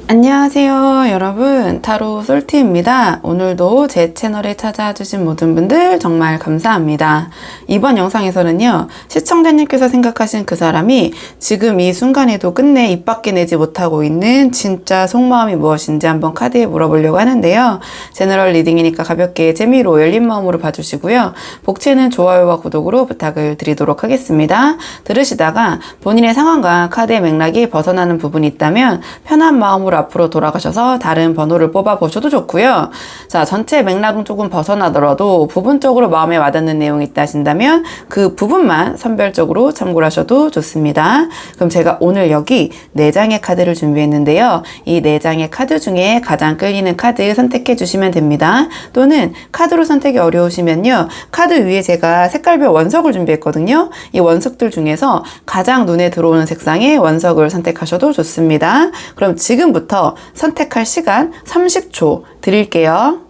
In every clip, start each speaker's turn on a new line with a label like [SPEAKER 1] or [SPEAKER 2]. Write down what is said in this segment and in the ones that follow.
[SPEAKER 1] 안녕하세요 여러분, 타로 솔티입니다. 오늘도 제 채널에 찾아주신 모든 분들 정말 감사합니다. 이번 영상에서는요, 시청자님께서 생각하신 그 사람이 지금 이 순간에도 끝내 입 밖에 내지 못하고 있는 진짜 속마음이 무엇인지 한번 카드에 물어보려고 하는데요. 제너럴 리딩이니까 가볍게 재미로 열린 마음으로 봐주시고요. 복채는 좋아요와 구독으로 부탁을 드리도록 하겠습니다. 들으시다가 본인의 상황과 카드의 맥락이 벗어나는 부분이 있다면 편한 마음으로 앞으로 돌아가셔서 다른 번호를 뽑아 보셔도 좋고요. 자, 전체 맥락은 조금 벗어나더라도 부분적으로 마음에 와닿는 내용이 있다 하신다면 그 부분만 선별적으로 참고를 하셔도 좋습니다. 그럼 제가 오늘 여기 4장의 카드를 준비했는데요. 이 4장의 카드 중에 가장 끌리는 카드 선택해 주시면 됩니다. 또는 카드로 선택이 어려우시면요, 카드 위에 제가 색깔별 원석을 준비했거든요. 이 원석들 중에서 가장 눈에 들어오는 색상의 원석을 선택하셔도 좋습니다. 그럼 지금부터 선택할 시간 30초 드릴게요.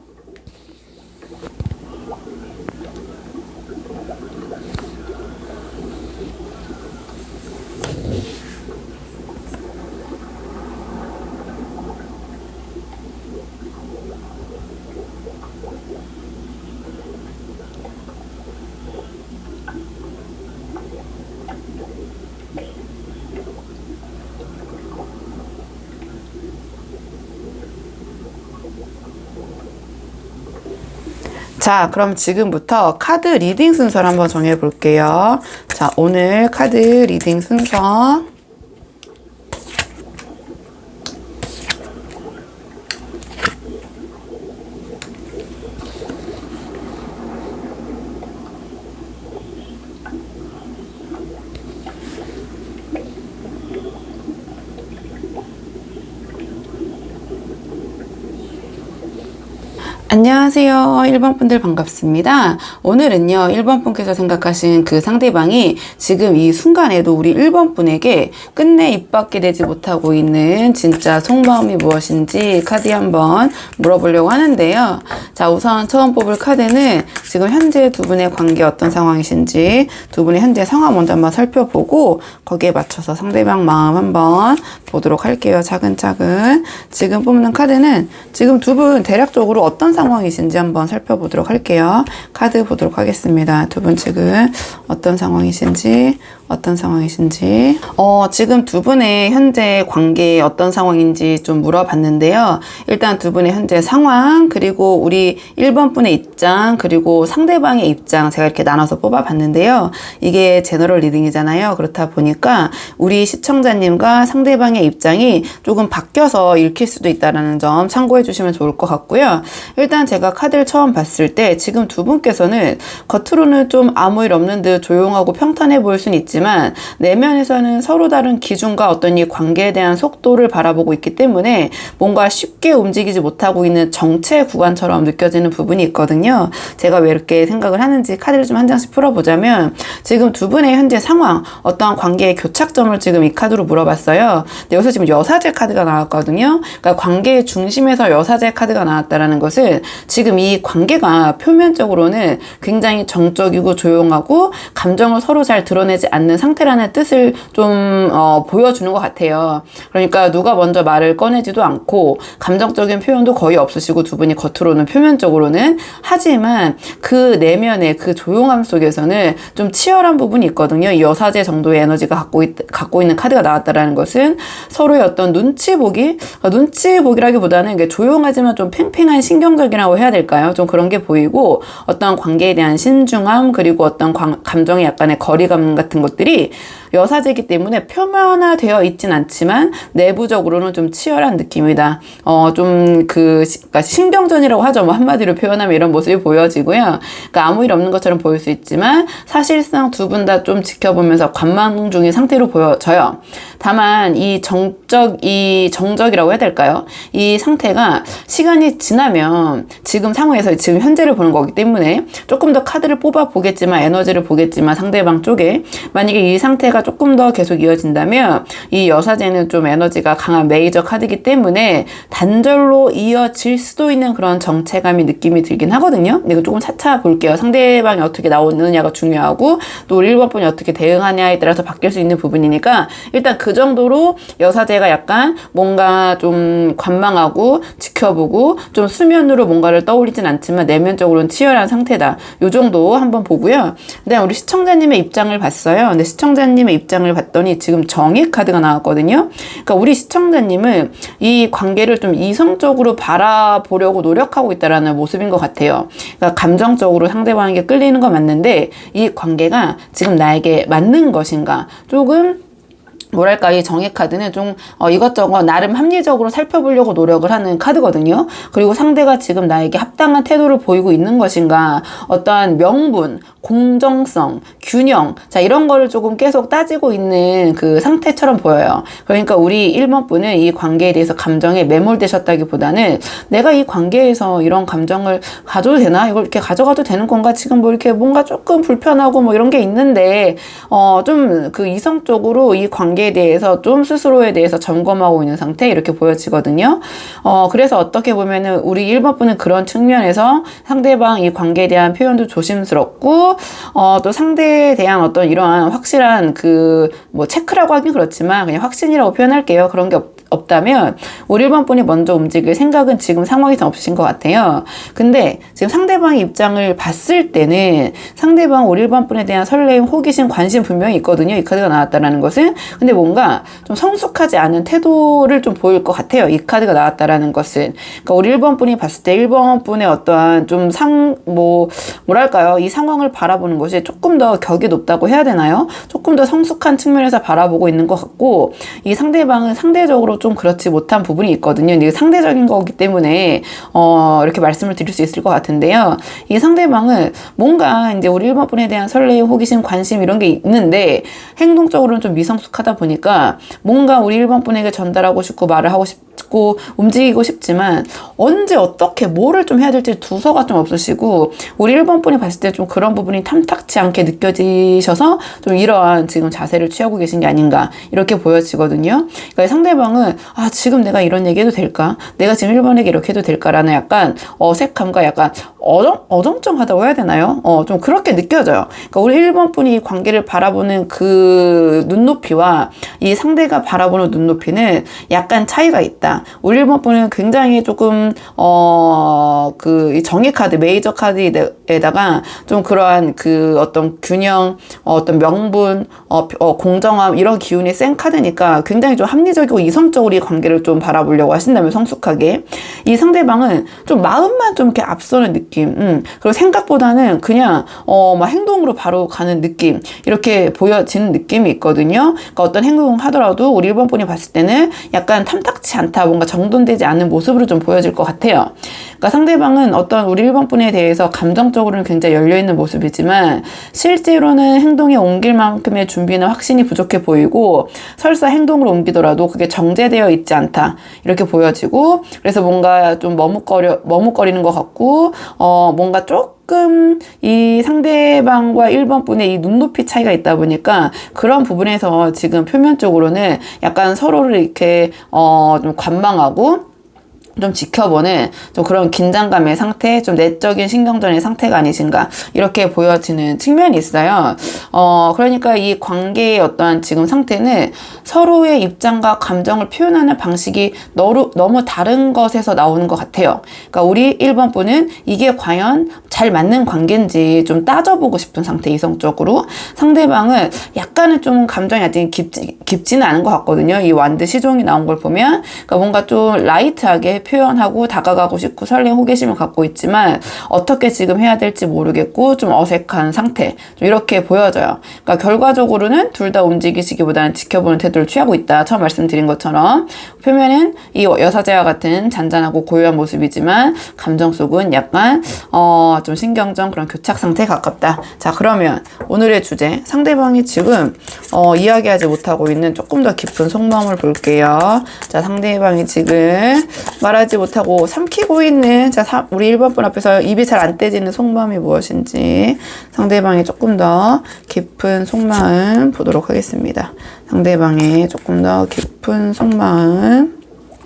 [SPEAKER 1] 자, 그럼 지금부터 카드 리딩 순서를 한번 정해 볼게요. 자, 오늘 카드 리딩 순서. 안녕하세요. 1번 분들 반갑습니다. 오늘은요, 1번 분께서 생각하신 그 상대방이 지금 이 순간에도 우리 1번 분에게 끝내 입 밖에 내지 못하고 있는 진짜 속마음이 무엇인지 카드에 한번 물어보려고 하는데요. 자, 우선 처음 뽑을 카드는 지금 현재 두 분의 관계 어떤 상황이신지 두 분의 현재 상황 먼저 한번 살펴보고 거기에 맞춰서 상대방 마음 한번 보도록 할게요. 차근차근. 지금 뽑는 카드는 지금 두 분 대략적으로 어떤 상황이신지 한번 살펴보도록 할게요. 카드 보도록 하겠습니다. 두 분 지금 어떤 상황이신지 지금 두 분의 현재 관계 어떤 상황인지 좀 물어봤는데요. 일단 두 분의 현재 상황, 그리고 우리 1번 분의 입장, 그리고 상대방의 입장 제가 이렇게 나눠서 뽑아봤는데요. 이게 제너럴 리딩이잖아요. 그렇다 보니까 우리 시청자님과 상대방의 입장이 조금 바뀌어서 읽힐 수도 있다는 점 참고해 주시면 좋을 것 같고요. 일단 제가 카드를 처음 봤을 때 지금 두 분께서는 겉으로는 좀 아무 일 없는 듯 조용하고 평탄해 보일 수는 있지만 내면에서는 서로 다른 기준과 어떤 이 관계에 대한 속도를 바라보고 있기 때문에 뭔가 쉽게 움직이지 못하고 있는 정체 구간처럼 느껴지는 부분이 있거든요. 제가 왜 이렇게 생각을 하는지 카드를 좀 한 장씩 풀어보자면 지금 두 분의 현재 상황, 어떠한 관계의 교착점을 지금 이 카드로 물어봤어요. 근데 여기서 지금 여사제 카드가 나왔거든요. 그러니까 관계의 중심에서 여사제 카드가 나왔다는 것은 지금 이 관계가 표면적으로는 굉장히 정적이고 조용하고 감정을 서로 잘 드러내지 않는 상태라는 뜻을 좀 보여주는 것 같아요. 그러니까 누가 먼저 말을 꺼내지도 않고 감정적인 표현도 거의 없으시고 두 분이 겉으로는 표면적으로는, 하지만 그 내면의 그 조용함 속에서는 좀 치열한 부분이 있거든요. 이 여사제 정도의 에너지가 갖고 있는 카드가 나왔다라는 것은 서로의 어떤 눈치보기라기보다는 조용하지만 좀 팽팽한 신경적이라고 해야 될까요? 좀 그런 게 보이고 어떤 관계에 대한 신중함, 그리고 어떤 감정의 약간의 거리감 같은 것들이 여사제이기 때문에 표면화되어 있진 않지만 내부적으로는 좀 치열한 느낌이다. 그러니까 신경전이라고 하죠. 뭐 한마디로 표현하면 이런 모습이 보여지고요. 그러니까 아무 일 없는 것처럼 보일 수 있지만 사실상 두 분 다 좀 지켜보면서 관망 중인 상태로 보여져요. 다만 이 정적이라고 해야 될까요? 이 상태가 시간이 지나면 지금 상황에서 지금 현재를 보는 거기 때문에 조금 더 카드를 뽑아 보겠지만, 에너지를 보겠지만 상대방 쪽에 만약에 이 상태가 상태가 조금 더 계속 이어진다면 이 여사제는 좀 에너지가 강한 메이저 카드이기 때문에 단절로 이어질 수도 있는 그런 정체감이 느낌이 들긴 하거든요. 근데 이거 조금 차차 볼게요. 상대방이 어떻게 나오느냐가 중요하고 또 우리 1번 분이 어떻게 대응하냐에 따라서 바뀔 수 있는 부분이니까 일단 그 정도로 여사제가 약간 뭔가 좀 관망하고 지켜보고 좀 수면으로 뭔가를 떠올리진 않지만 내면적으로는 치열한 상태다. 요 정도 한번 보고요. 그다음 우리 시청자님의 입장을 봤어요. 근데 시청자님의 입장을 봤더니 지금 정의 카드가 나왔거든요. 그러니까 우리 시청자님은 이 관계를 좀 이성적으로 바라보려고 노력하고 있다라는 모습인 것 같아요. 그러니까 감정적으로 상대방에게 끌리는 건 맞는데 이 관계가 지금 나에게 맞는 것인가 조금 뭐랄까 이 정의 카드는 좀 이것저것 나름 합리적으로 살펴보려고 노력을 하는 카드거든요. 그리고 상대가 지금 나에게 합당한 태도를 보이고 있는 것인가 어떠한 명분, 공정성, 균형 자 이런 거를 조금 계속 따지고 있는 그 상태처럼 보여요. 그러니까 우리 1번 분은 이 관계에 대해서 감정에 매몰되셨다기보다는 내가 이 관계에서 이런 감정을 가져도 되나? 이걸 이렇게 가져가도 되는 건가? 지금 뭐 이렇게 뭔가 조금 불편하고 뭐 이런 게 있는데 좀 그 이성적으로 이 관계에 대해서 좀 스스로에 대해서 점검하고 있는 상태 이렇게 보여지거든요. 그래서 어떻게 보면은 우리 1번 분은 그런 측면에서 상대방 이 관계에 대한 표현도 조심스럽고 또 상대에 대한 어떤 이러한 확실한 그 뭐 체크라고 하긴 그렇지만 그냥 확신이라고 표현할게요. 그런 게 없다면 우리 1번 분이 먼저 움직일 생각은 지금 상황이 좀 없으신 것 같아요. 근데 지금 상대방의 입장을 봤을 때는 상대방 우리 1번 분에 대한 설레임, 호기심, 관심 분명히 있거든요. 이 카드가 나왔다라는 것은. 근데 뭔가 좀 성숙하지 않은 태도를 좀 보일 것 같아요. 이 카드가 나왔다라는 것은. 그러니까 우리 1번 분이 봤을 때 1번 분의 어떠한 좀 뭐랄까요. 이 상황을 바라보는 것이 조금 더 격이 높다고 해야 되나요? 조금 더 성숙한 측면에서 바라보고 있는 것 같고 이 상대방은 상대적으로 좀 그렇지 못한 부분이 있거든요. 근데 상대적인 거기 때문에 이렇게 말씀을 드릴 수 있을 것 같은데요. 이 상대방은 뭔가 이제 우리 1번 분에 대한 설레임, 호기심, 관심 이런 게 있는데 행동적으로는 좀 미성숙하다 보니까 뭔가 우리 1번 분에게 전달하고 싶고 말을 하고 싶고 움직이고 싶지만 언제 어떻게 뭐를 좀 해야 될지 두서가 좀 없으시고 우리 1번 분이 봤을 때 좀 그런 부분이 탐탁치 않게 느껴지셔서 좀 이러한 지금 자세를 취하고 계신 게 아닌가 이렇게 보여지거든요. 그러니까 상대방은 지금 내가 이런 얘기 해도 될까? 내가 지금 1번에게 이렇게 해도 될까라는 약간 어색함과 약간 어정쩡하다고 해야 되나요? 좀 그렇게 느껴져요. 그러니까 우리 1번 분이 이 관계를 바라보는 그 눈높이와 이 상대가 바라보는 눈높이는 약간 차이가 있다. 우리 1번 분은 굉장히 조금 이 정의 카드, 메이저 카드에다가 좀 그러한 그 어떤 균형, 어떤 명분, 공정함 이런 기운이 센 카드니까 굉장히 좀 합리적이고 이성적으로 이 관계를 좀 바라보려고 하신다면 성숙하게 이 상대방은 좀 마음만 좀 이렇게 앞서는 느낌. 그리고 생각보다는 그냥 막 행동으로 바로 가는 느낌 이렇게 보여지는 느낌이 있거든요. 그러니까 어떤 행동을 하더라도 우리 1번 분이 봤을 때는 약간 탐탁치 않다, 뭔가 정돈되지 않은 모습으로 좀 보여질 것 같아요. 그러니까 상대방은 어떤 우리 1번 분에 대해서 감정적으로는 굉장히 열려있는 모습이지만 실제로는 행동에 옮길 만큼의 준비나 확신이 부족해 보이고 설사 행동으로 옮기더라도 그게 정제되어 있지 않다 이렇게 보여지고 그래서 뭔가 좀 머뭇거리는 것 같고 뭔가 조금 이 상대방과 1번 분의 이 눈높이 차이가 있다 보니까 그런 부분에서 지금 표면적으로는 약간 서로를 이렇게 좀 관망하고 좀 지켜보는 좀 그런 긴장감의 상태, 좀 내적인 신경전의 상태가 아니신가 이렇게 보여지는 측면이 있어요. 그러니까 이 관계의 어떠한 지금 상태는 서로의 입장과 감정을 표현하는 방식이 너무 다른 것에서 나오는 것 같아요. 그러니까 우리 1번 분은 이게 과연 잘 맞는 관계인지 좀 따져보고 싶은 상태, 이성적으로. 상대방은 약간은 좀 감정이 아직 깊지는 않은 것 같거든요. 이 완드 시종이 나온 걸 보면. 그러니까 뭔가 좀 라이트하게 표현하고 다가가고 싶고 설렘, 호기심을 갖고 있지만 어떻게 지금 해야 될지 모르겠고 좀 어색한 상태, 좀 이렇게 보여져요. 그러니까 결과적으로는 둘 다 움직이시기보다는 지켜보는 태도를 취하고 있다. 처음 말씀드린 것처럼 표면은 이 여사제와 같은 잔잔하고 고요한 모습이지만 감정 속은 약간 좀 신경전 그런 교착 상태에 가깝다. 자, 그러면 오늘의 주제, 상대방이 지금 이야기하지 못하고 있는 조금 더 깊은 속마음을 볼게요. 자, 상대방이 지금 말하지 말하지 못하고 삼키고 있는 우리 1번 분 앞에서 입이 잘 안 떼지는 속마음이 무엇인지 상대방의 조금 더 깊은 속마음 보도록 하겠습니다. 상대방의 조금 더 깊은 속마음.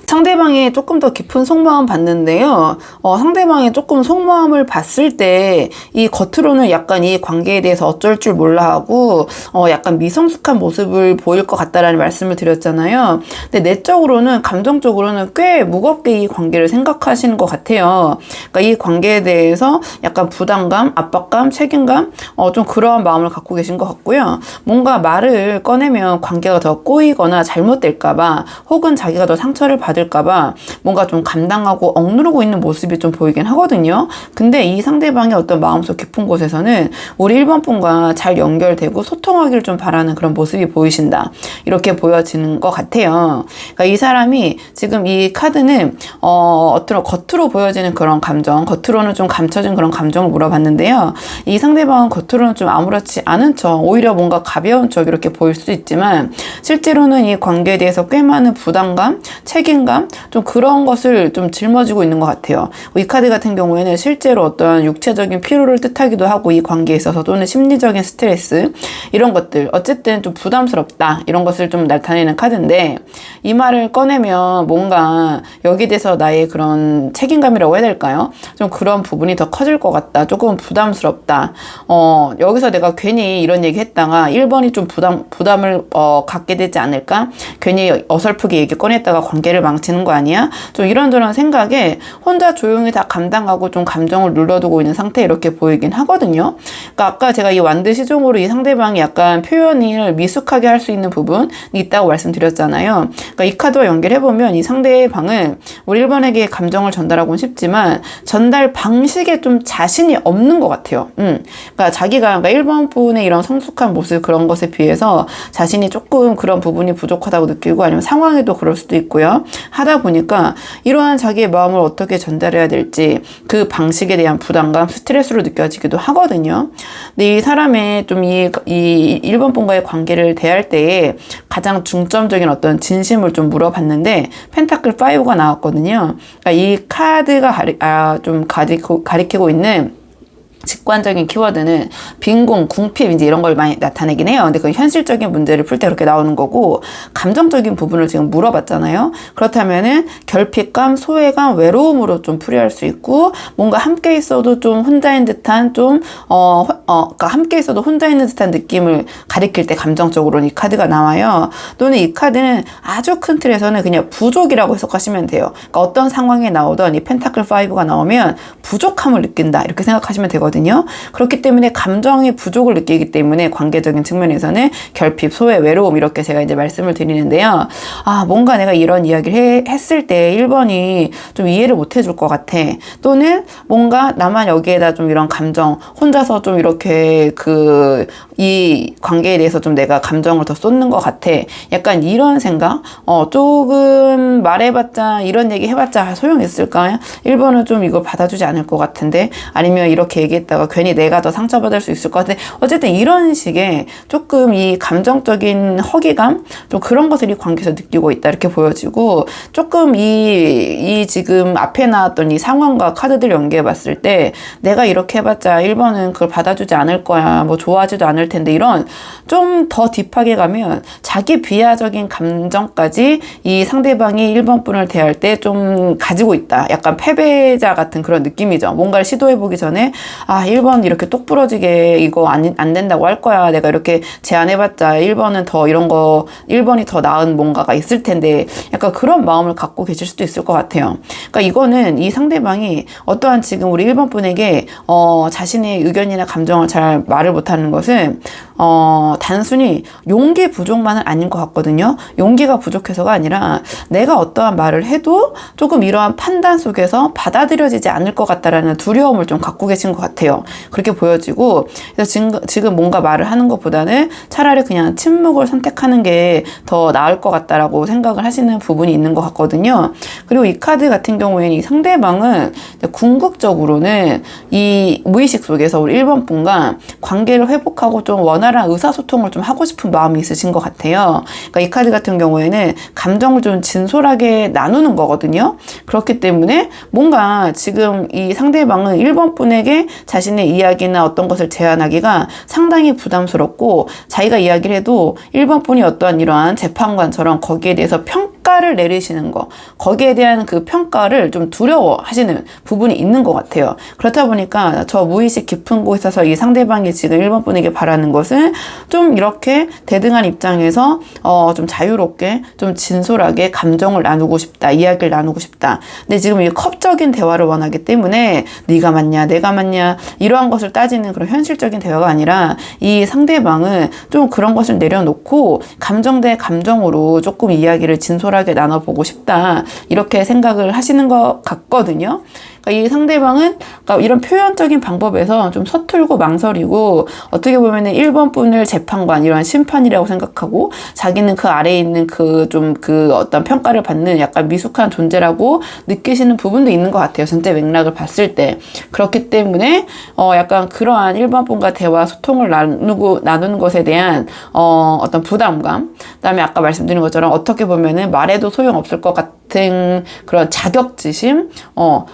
[SPEAKER 1] 상대방의 조금 더 깊은 속마음 봤는데요. 상대방의 조금 속마음을 봤을 때 이 겉으로는 약간 이 관계에 대해서 어쩔 줄 몰라 하고 약간 미성숙한 모습을 보일 것 같다라는 말씀을 드렸잖아요. 근데 내적으로는 감정적으로는 꽤 무겁게 이 관계를 생각하시는 것 같아요. 그러니까 이 관계에 대해서 약간 부담감, 압박감, 책임감 좀 그러한 마음을 갖고 계신 것 같고요. 뭔가 말을 꺼내면 관계가 더 꼬이거나 잘못될까봐 혹은 자기가 더 상처를 받을까봐 뭔가 좀 감당하고 억누르고 있는 모습이 좀 보이긴 하거든요. 근데 이 상대방의 어떤 마음속 깊은 곳에서는 우리 1번 분과 잘 연결되고 소통하기를 좀 바라는 그런 모습이 보이신다. 이렇게 보여지는 것 같아요. 그러니까 이 사람이 지금 이 카드는 겉으로 보여지는 그런 감정, 겉으로는 좀 감춰진 그런 감정을 물어봤는데요. 이 상대방은 겉으로는 좀 아무렇지 않은 척, 오히려 뭔가 가벼운 척 이렇게 보일 수 있지만 실제로는 이 관계에 대해서 꽤 많은 부담감, 책임감, 좀 그런 것을 좀 짊어지고 있는 것 같아요. 이 카드 같은 경우에는 실제로 어떤 육체적인 피로를 뜻하기도 하고 이 관계에 있어서 또는 심리적인 스트레스 이런 것들 어쨌든 좀 부담스럽다 이런 것을 좀 나타내는 카드인데 이 말을 꺼내면 뭔가 여기에 대해서 나의 그런 책임감이라고 해야 될까요? 좀 그런 부분이 더 커질 것 같다. 조금 부담스럽다. 여기서 내가 괜히 이런 얘기 했다가 1번이 좀 부담을 갖게 되지 않을까? 괜히 어설프게 얘기 꺼냈다가 관계를 망치는 거 아니야? 좀 이런저런 생각에 혼자 조용히 다 감당하고 좀 감정을 눌러두고 있는 상태 이렇게 보이긴 하거든요. 그러니까 아까 제가 이 완드 시종으로 이 상대방이 약간 표현을 미숙하게 할 수 있는 부분이 있다고 말씀드렸잖아요. 그러니까 이 카드와 연결해보면 이 상대방은 우리 1번에게 감정을 전달하고는 싶지만 전달 방식에 좀 자신이 없는 것 같아요. 그러니까 자기가 1번 분의 이런 성숙한 모습 그런 것에 비해서 자신이 조금 그런 부분이 부족하다고 느끼고 아니면 상황에도 그럴 수도 있고요. 하다 보니까 이러한 자기의 마음을 어떻게 전달해야 될지 그 방식에 대한 부담감, 스트레스로 느껴지기도 하거든요. 근데 이 사람의 좀 이 1번 분과의 관계를 대할 때에 가장 중점적인 어떤 진심을 좀 물어봤는데 펜타클 5가 나왔거든요. 그러니까 이 카드가 좀 가리키고 있는 직관적인 키워드는 빈곤, 궁핍 이제 이런 걸 많이 나타내긴 해요. 근데 그 현실적인 문제를 풀 때 그렇게 나오는 거고 감정적인 부분을 지금 물어봤잖아요. 그렇다면은 결핍감, 소외감, 외로움으로 좀 풀이할 수 있고 뭔가 함께 있어도 좀 혼자인 듯한 그러니까 함께 있어도 혼자 있는 듯한 느낌을 가리킬 때 감정적으로는 이 카드가 나와요. 또는 이 카드는 아주 큰 틀에서는 그냥 부족이라고 해석하시면 돼요. 그러니까 어떤 상황에 나오던 이 펜타클 5가 나오면 부족함을 느낀다 이렇게 생각하시면 되거든요. 그렇기 때문에 감정의 부족을 느끼기 때문에 관계적인 측면에서는 결핍, 소외, 외로움 이렇게 제가 이제 말씀을 드리는데요. 뭔가 내가 이런 이야기를 했을 때 1번이 좀 이해를 못 해줄 것 같아. 또는 뭔가 나만 여기에다 좀 이런 감정, 혼자서 좀 이렇게 이 관계에 대해서 좀 내가 감정을 더 쏟는 것 같아. 약간 이런 생각? 조금 말해봤자, 이런 얘기 해봤자 소용있을까요? 1번은 좀 이걸 받아주지 않을 것 같은데, 아니면 이렇게 얘기했다가 괜히 내가 더 상처받을 수 있을 것 같은데, 어쨌든 이런 식의 조금 이 감정적인 허기감? 좀 그런 것을 이 관계에서 느끼고 있다. 이렇게 보여지고, 조금 이 지금 앞에 나왔던 이 상황과 카드들 연계해 봤을 때, 내가 이렇게 해봤자 1번은 그걸 받아주지 않을 거야. 뭐 좋아하지도 않을 텐데 이런 좀 더 딥하게 가면 자기 비하적인 감정까지 이 상대방이 1번 분을 대할 때 좀 가지고 있다. 약간 패배자 같은 그런 느낌이죠. 뭔가를 시도해보기 전에 1번 이렇게 똑부러지게 이거 안 된다고 할 거야. 내가 이렇게 제안해봤자 1번은 더 이런 거 1번이 더 나은 뭔가가 있을 텐데 약간 그런 마음을 갖고 계실 수도 있을 것 같아요. 그러니까 이거는 이 상대방이 어떠한 지금 우리 1번 분에게 자신의 의견이나 감정을 잘 말을 못하는 것은 단순히 용기 부족만은 아닌 것 같거든요. 용기가 부족해서가 아니라 내가 어떠한 말을 해도 조금 이러한 판단 속에서 받아들여지지 않을 것 같다라는 두려움을 좀 갖고 계신 것 같아요. 같아요. 그렇게 보여지고, 그래서 지금 뭔가 말을 하는 것보다는 차라리 그냥 침묵을 선택하는 게 더 나을 것 같다라고 생각을 하시는 부분이 있는 것 같거든요. 그리고 이 카드 같은 경우에는 이 상대방은 궁극적으로는 이 무의식 속에서 우리 1번 분과 관계를 회복하고 좀 원활한 의사소통을 좀 하고 싶은 마음이 있으신 것 같아요. 그러니까 이 카드 같은 경우에는 감정을 좀 진솔하게 나누는 거거든요. 그렇기 때문에 뭔가 지금 이 상대방은 1번 분에게 자신의 이야기나 어떤 것을 제안하기가 상당히 부담스럽고, 자기가 이야기를 해도 1번 분이 어떠한 이러한 재판관처럼 거기에 대해서 평가를 내리시는 거, 거기에 대한 그 평가를 좀 두려워하시는 부분이 있는 것 같아요. 그렇다 보니까 저 무의식 깊은 곳에서 이 상대방이 지금 1번 분에게 바라는 것은 좀 이렇게 대등한 입장에서 좀 자유롭게 좀 진솔하게 감정을 나누고 싶다, 이야기를 나누고 싶다. 근데 지금 이 컵적인 대화를 원하기 때문에 네가 맞냐 내가 맞냐 이러한 것을 따지는 그런 현실적인 대화가 아니라, 이 상대방은 좀 그런 것을 내려놓고 감정 대 감정으로 조금 이야기를 진솔하게 나눠보고 싶다, 이렇게 생각을 하시는 것 같거든요. 그러니까 이 상대방은 그러니까 이런 표현적인 방법에서 좀 서툴고 망설이고, 어떻게 보면은 1번 분을 재판관, 이런 심판이라고 생각하고, 자기는 그 아래에 있는 그 어떤 평가를 받는 약간 미숙한 존재라고 느끼시는 부분도 있는 것 같아요. 전체 맥락을 봤을 때. 그렇기 때문에 약간 그러한 1번 분과 대화 소통을 나누는 것에 대한 어떤 부담감, 그다음에 아까 말씀드린 것처럼 어떻게 보면은 말해도 소용없을 것 같은 그런 자격지심,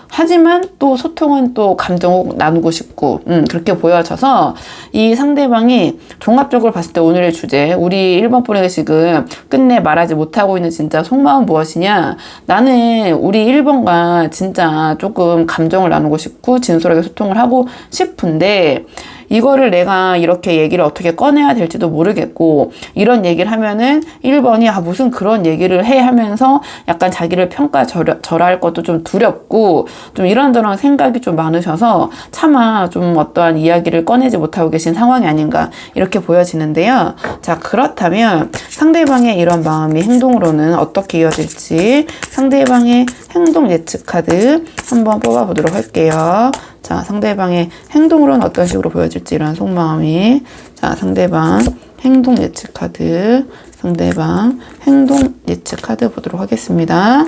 [SPEAKER 1] 하지만 또 소통은 또 감정을 나누고 싶고, 그렇게 보여져서 이 상대방이 종합적으로 봤을 때 오늘의 주제, 우리 1번 분에게 지금 끝내 말하지 못하고 있는 진짜 속마음 무엇이냐, 나는 우리 1번과 진짜 조금 감정을 나누고 싶고 진솔하게 소통을 하고 싶은데, 이거를 내가 이렇게 얘기를 어떻게 꺼내야 될지도 모르겠고, 이런 얘기를 하면은 1번이 무슨 그런 얘기를 해 하면서 약간 자기를 평가절하할 것도 좀 두렵고, 좀 이런저런 생각이 좀 많으셔서 차마 좀 어떠한 이야기를 꺼내지 못하고 계신 상황이 아닌가, 이렇게 보여지는데요. 자, 그렇다면 상대방의 이런 마음이 행동으로는 어떻게 이어질지 상대방의 행동 예측 카드 한번 뽑아보도록 할게요. 자, 상대방의 행동으로는 어떤 식으로 보여질지, 이런 속마음이. 자, 상대방 행동 예측 카드, 상대방 행동 예측 카드 보도록 하겠습니다.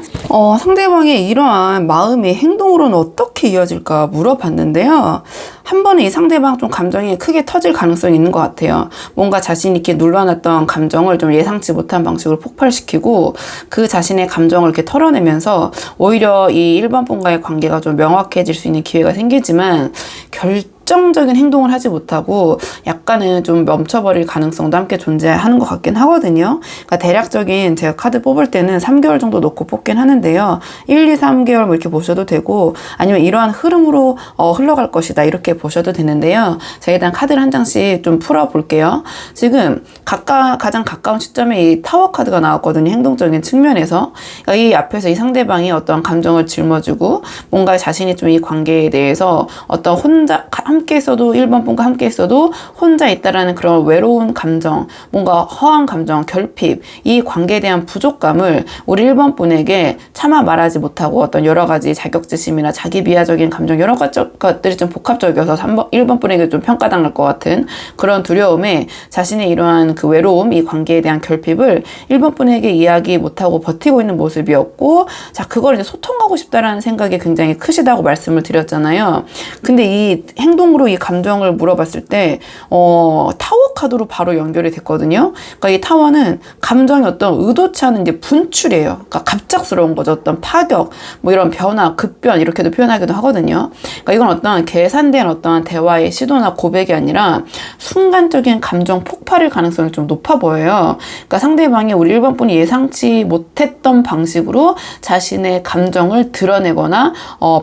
[SPEAKER 1] 상대방의 이러한 마음의 행동으로는 어떻게 이어질까 물어봤는데요. 한 번에 이 상대방 좀 감정이 크게 터질 가능성이 있는 것 같아요. 뭔가 자신 있게 눌러놨던 감정을 좀 예상치 못한 방식으로 폭발시키고, 그 자신의 감정을 이렇게 털어내면서 오히려 이 1번 분과의 관계가 좀 명확해질 수 있는 기회가 생기지만, 결정적인 행동을 하지 못하고 약간은 좀 멈춰버릴 가능성도 함께 존재하는 것 같긴 하거든요. 그러니까 대략적인 제가 카드 뽑을 때는 3개월 정도 놓고 뽑긴 하는데요. 1, 2, 3개월 뭐 이렇게 보셔도 되고, 아니면 이러한 흐름으로 흘러갈 것이다, 이렇게 보셔도 되는데요. 제가 일단 카드를 한 장씩 좀 풀어볼게요. 지금 가장 가까운 시점에 이 타워 카드가 나왔거든요. 행동적인 측면에서. 그러니까 이 앞에서 이 상대방이 어떤 감정을 짊어지고 뭔가 자신이 좀 이 관계에 대해서 어떤 혼자 함께 있어도, 1번 분과 함께 있어도 혼자 있다라는 그런 외로운 감정, 뭔가 허한 감정, 결핍, 이 관계에 대한 부족감을 우리 1번 분에게 차마 말하지 못하고 어떤 여러 가지 자격지심이나 자기 비하적인 감정, 여러 가지 것들이 좀 복합적이어서 1번 분에게 좀 평가당할 것 같은 그런 두려움에 자신의 이러한 그 외로움, 이 관계에 대한 결핍을 1번 분에게 이야기 못하고 버티고 있는 모습이었고, 자, 그걸 이제 소통하고 싶다라는 생각이 굉장히 크시다고 말씀을 드렸잖아요. 근데 이 행동으로 이 감정을 물어봤을 때 타워 카드로 바로 연결이 됐거든요. 그러니까 이 타워는 감정이 어떤 의도치 않은 이제 분출이에요. 그러니까 갑작스러운 거죠. 어떤 파격, 뭐 이런 변화, 급변, 이렇게도 표현하기도 하거든요. 그러니까 이건 어떤 계산된 어떤 대화의 시도나 고백이 아니라 순간적인 감정 폭발일 가능성이 좀 높아 보여요. 그러니까 상대방이 우리 1번 분이 예상치 못했던 방식으로 자신의 감정을 드러내거나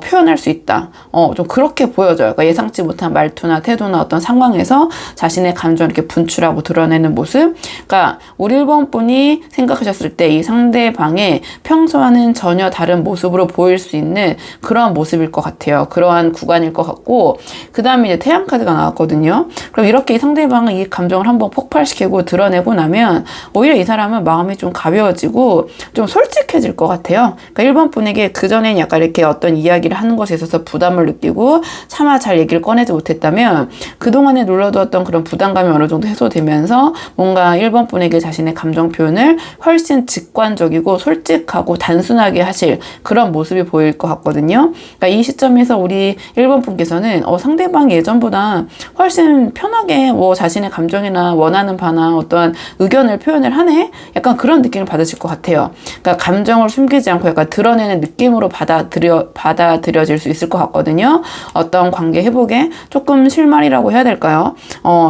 [SPEAKER 1] 표현할 수 있다. 좀 그렇게 보여져요. 그러니까 예상치 못한 말투나 태도나 어떤 상황에서 자신의 감정을 이렇게 분출하고 드러내는 모습. 그러니까 우리 1번 분이 생각하셨을 때 이 상대방의 평소와는 전혀 다른 모습으로 보일 수 있는 그러한 모습일 것 같아요. 그러한 구간일 것 같고, 그 다음에 이제 태양 카드가 나왔거든요. 그럼 이렇게 이 상대방은 이 감정을 한번 폭발시키고 드러내고 나면 오히려 이 사람은 마음이 좀 가벼워지고 좀 솔직해질 것 같아요. 그러니까 1번 분에게 그전엔 약간 이렇게 어떤 이야기를 하는 것에 있어서 부담을 느끼고 차마 잘 얘기를 꺼내 꺼내지 못했다면 그동안에 눌러두었던 그런 부담감이 어느 정도 해소되면서 뭔가 1번 분에게 자신의 감정 표현을 훨씬 직관적이고 솔직하고 단순하게 하실 그런 모습이 보일 것 같거든요. 그러니까 이 시점에서 우리 1번 분께서는 상대방이 예전보다 훨씬 편하게 자신의 감정이나 원하는 바나 어떠한 의견을 표현을 하네? 약간 그런 느낌을 받으실 것 같아요. 그러니까 감정을 숨기지 않고 약간 드러내는 느낌으로 받아들여질 수 있을 것 같거든요. 어떤 관계 회복에 조금 실마리라고 해야 될까요?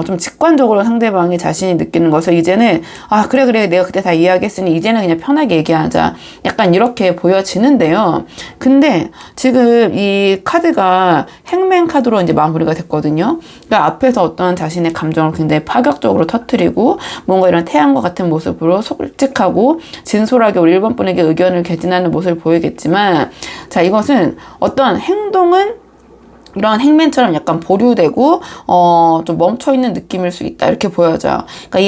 [SPEAKER 1] 좀 직관적으로 상대방이 자신이 느끼는 것을 이제는 그래 내가 그때 다 이야기했으니 이제는 그냥 편하게 얘기하자. 약간 이렇게 보여지는데요. 근데 지금 이 카드가 행맨 카드로 이제 마무리가 됐거든요. 그러니까 앞에서 어떤 자신의 감정을 굉장히 파격적으로 터뜨리고 뭔가 이런 태양과 같은 모습으로 솔직하고 진솔하게 우리 1번 분에게 의견을 개진하는 모습을 보이겠지만, 자, 이것은 어떤 행동은 이런 행맨처럼 약간 보류되고 좀 멈춰있는 느낌일 수 있다, 이렇게 보여져요. 그러니까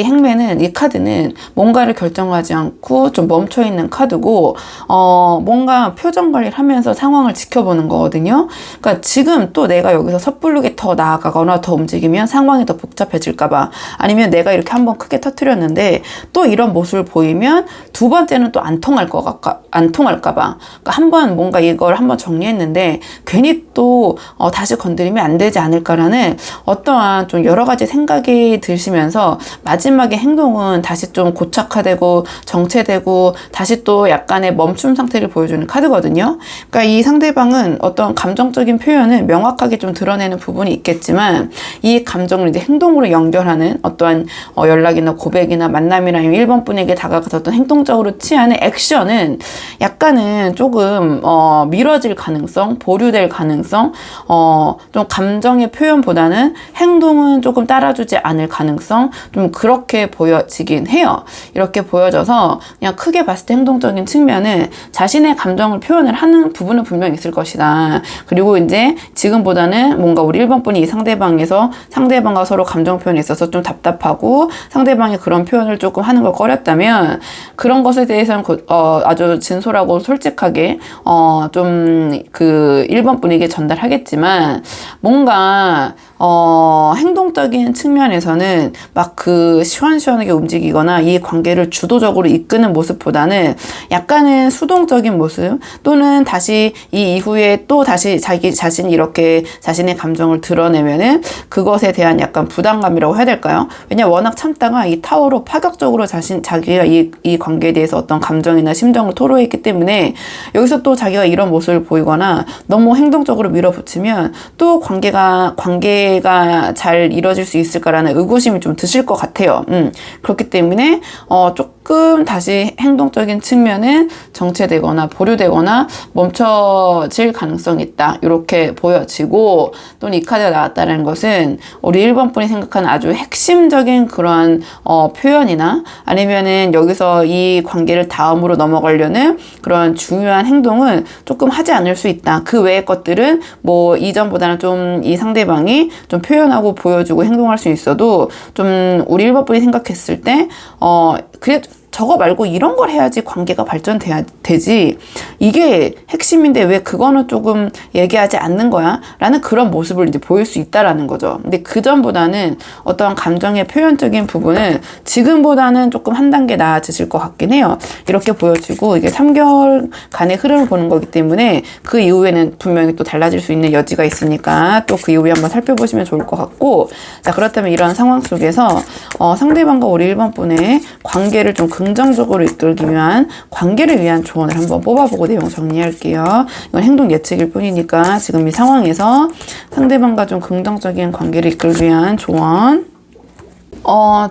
[SPEAKER 1] 이 카드는 뭔가를 결정하지 않고 좀 멈춰있는 카드고 뭔가 표정 관리를 하면서 상황을 지켜보는 거거든요. 그러니까 지금 또 내가 여기서 섣부르게 더 나아가거나 더 움직이면 상황이 더 복잡해질까봐, 아니면 내가 이렇게 한번 크게 터뜨렸는데 또 이런 모습을 보이면 두 번째는 또 안 통할까봐, 그러니까 한번 뭔가 이걸 한번 정리했는데 괜히 또 다시 건드리면 안 되지 않을까라는 어떠한 좀 여러 가지 생각이 드시면서 마지막에 행동은 다시 좀 고착화되고 정체되고 다시 또 약간의 멈춤 상태를 보여주는 카드거든요. 그러니까 이 상대방은 어떤 감정적인 표현을 명확하게 좀 드러내는 부분이 있겠지만 이 감정을 이제 행동으로 연결하는 어떠한 연락이나 고백이나 만남이나 1번 분에게 다가가서 어떤 행동적으로 취하는 액션은 약간은 조금 미뤄질 가능성, 보류될 가능성, 좀 감정의 표현보다는 행동은 조금 따라주지 않을 가능성, 좀 그렇게 보여지긴 해요. 이렇게 보여져서 그냥 크게 봤을 때 행동적인 측면은 자신의 감정을 표현을 하는 부분은 분명히 있을 것이다. 그리고 이제 지금보다는 뭔가 우리 1번 분이 이 상대방과 서로 감정 표현에 있어서 좀 답답하고 상대방이 그런 표현을 조금 하는 걸 꺼렸다면 그런 것에 대해서는 아주 진솔하고 솔직하게 좀 그 1번 분에게 전달하겠지만, 뭔가 행동적인 측면에서는 막 그 시원시원하게 움직이거나 이 관계를 주도적으로 이끄는 모습보다는 약간은 수동적인 모습, 또는 다시 이 이후에 또 다시 자기 자신이 이렇게 자신의 감정을 드러내면은 그것에 대한 약간 부담감이라고 해야 될까요? 왜냐면 워낙 참다가 이 타워로 파격적으로 자기가 이 관계에 대해서 어떤 감정이나 심정을 토로했기 때문에 여기서 또 자기가 이런 모습을 보이거나 너무 행동적으로 밀어붙이면 또 관계가 잘 이루어질 수 있을까라는 의구심이 좀 드실 것 같아요. 그렇기 때문에 조금 다시 행동적인 측면은 정체되거나 보류되거나 멈춰질 가능성이 있다, 이렇게 보여지고, 또는 이 카드가 나왔다는 것은 우리 1번 분이 생각하는 아주 핵심적인 그런 표현이나 아니면은 여기서 이 관계를 다음으로 넘어가려는 그런 중요한 행동은 조금 하지 않을 수 있다. 그 외의 것들은 뭐 이전보다는 좀 이 상대방이 좀 표현하고 보여주고 행동할 수 있어도 좀 우리 1번 분이 생각했을 때 그래 저거 말고 이런 걸 해야지 관계가 발전돼야 되지, 이게 핵심인데 왜 그거는 조금 얘기하지 않는 거야? 라는 그런 모습을 이제 보일 수 있다라는 거죠. 근데 그전보다는 어떤 감정의 표현적인 부분은 지금보다는 조금 한 단계 나아지실 것 같긴 해요. 이렇게 보여지고, 이게 3개월간의 흐름을 보는 거기 때문에 그 이후에는 분명히 또 달라질 수 있는 여지가 있으니까 또 그 이후에 한번 살펴보시면 좋을 것 같고, 자, 그렇다면 이런 상황 속에서 상대방과 우리 1번 분의 관계를 좀 긍정적으로 이끌기 위한, 관계를 위한 조언을 한번 뽑아보고 내용 정리할게요. 이건 행동 예측일 뿐이니까 지금 이 상황에서 상대방과 좀 긍정적인 관계를 이끌기 위한 조언.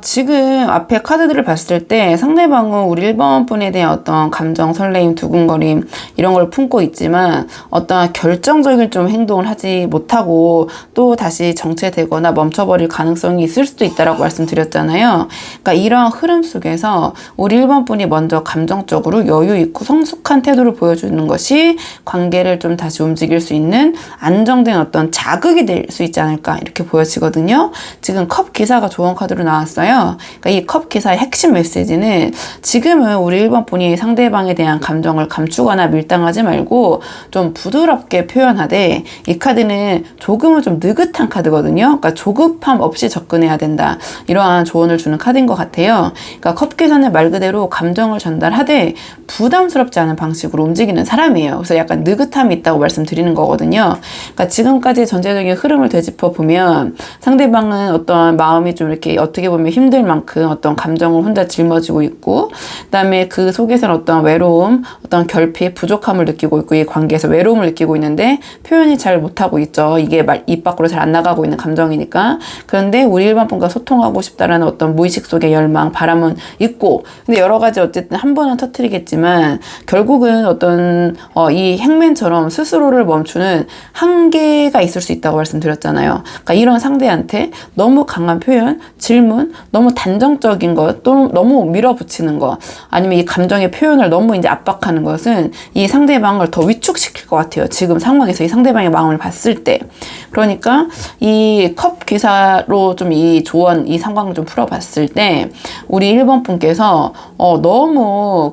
[SPEAKER 1] 지금 앞에 카드들을 봤을 때 상대방은 우리 1번 분에 대한 어떤 감정, 설레임, 두근거림 이런 걸 품고 있지만 어떤 결정적인 좀 행동을 하지 못하고 또 다시 정체되거나 멈춰버릴 가능성이 있을 수도 있다라고 말씀드렸잖아요. 그러니까 이런 흐름 속에서 우리 1번 분이 먼저 감정적으로 여유 있고 성숙한 태도를 보여주는 것이 관계를 좀 다시 움직일 수 있는 안정된 어떤 자극이 될 수 있지 않을까, 이렇게 보여지거든요. 지금 컵 기사가 좋은 카드로 카드로 나왔어요. 그러니까 이 컵 기사의 핵심 메시지는 지금은 우리 1번 분이 상대방에 대한 감정을 감추거나 밀당하지 말고 좀 부드럽게 표현하되, 이 카드는 조금은 좀 느긋한 카드거든요. 그러니까 조급함 없이 접근해야 된다. 이러한 조언을 주는 카드인 것 같아요. 그러니까 컵 기사는 말 그대로 감정을 전달하되 부담스럽지 않은 방식으로 움직이는 사람이에요. 그래서 약간 느긋함이 있다고 말씀드리는 거거든요. 그러니까 지금까지 전체적인 흐름을 되짚어 보면 상대방은 어떤 마음이 좀 이렇게 어떻게 보면 힘들 만큼 어떤 감정을 혼자 짊어지고 있고, 그다음에 그 속에서는 어떤 외로움, 어떤 결핍, 부족함을 느끼고 있고, 이 관계에서 외로움을 느끼고 있는데 표현이 잘 못하고 있죠. 이게 입 밖으로 잘 안 나가고 있는 감정이니까. 그런데 우리 일반 분과 소통하고 싶다라는 어떤 무의식 속의 열망, 바람은 있고, 근데 여러 가지 어쨌든 한 번은 터뜨리겠지만 결국은 어떤 이 행맨처럼 스스로를 멈추는 한계가 있을 수 있다고 말씀드렸잖아요. 그러니까 이런 상대한테 너무 강한 표현, 질문, 너무 단정적인 것, 또 너무 밀어붙이는 것, 아니면 이 감정의 표현을 너무 이제 압박하는 것은 이 상대방을 더 위축시킬 것 같아요. 지금 상황에서 이 상대방의 마음을 봤을 때. 그러니까 이 컵 기사로 좀 이 조언, 이 상황을 좀 풀어봤을 때 우리 1번 분께서 너무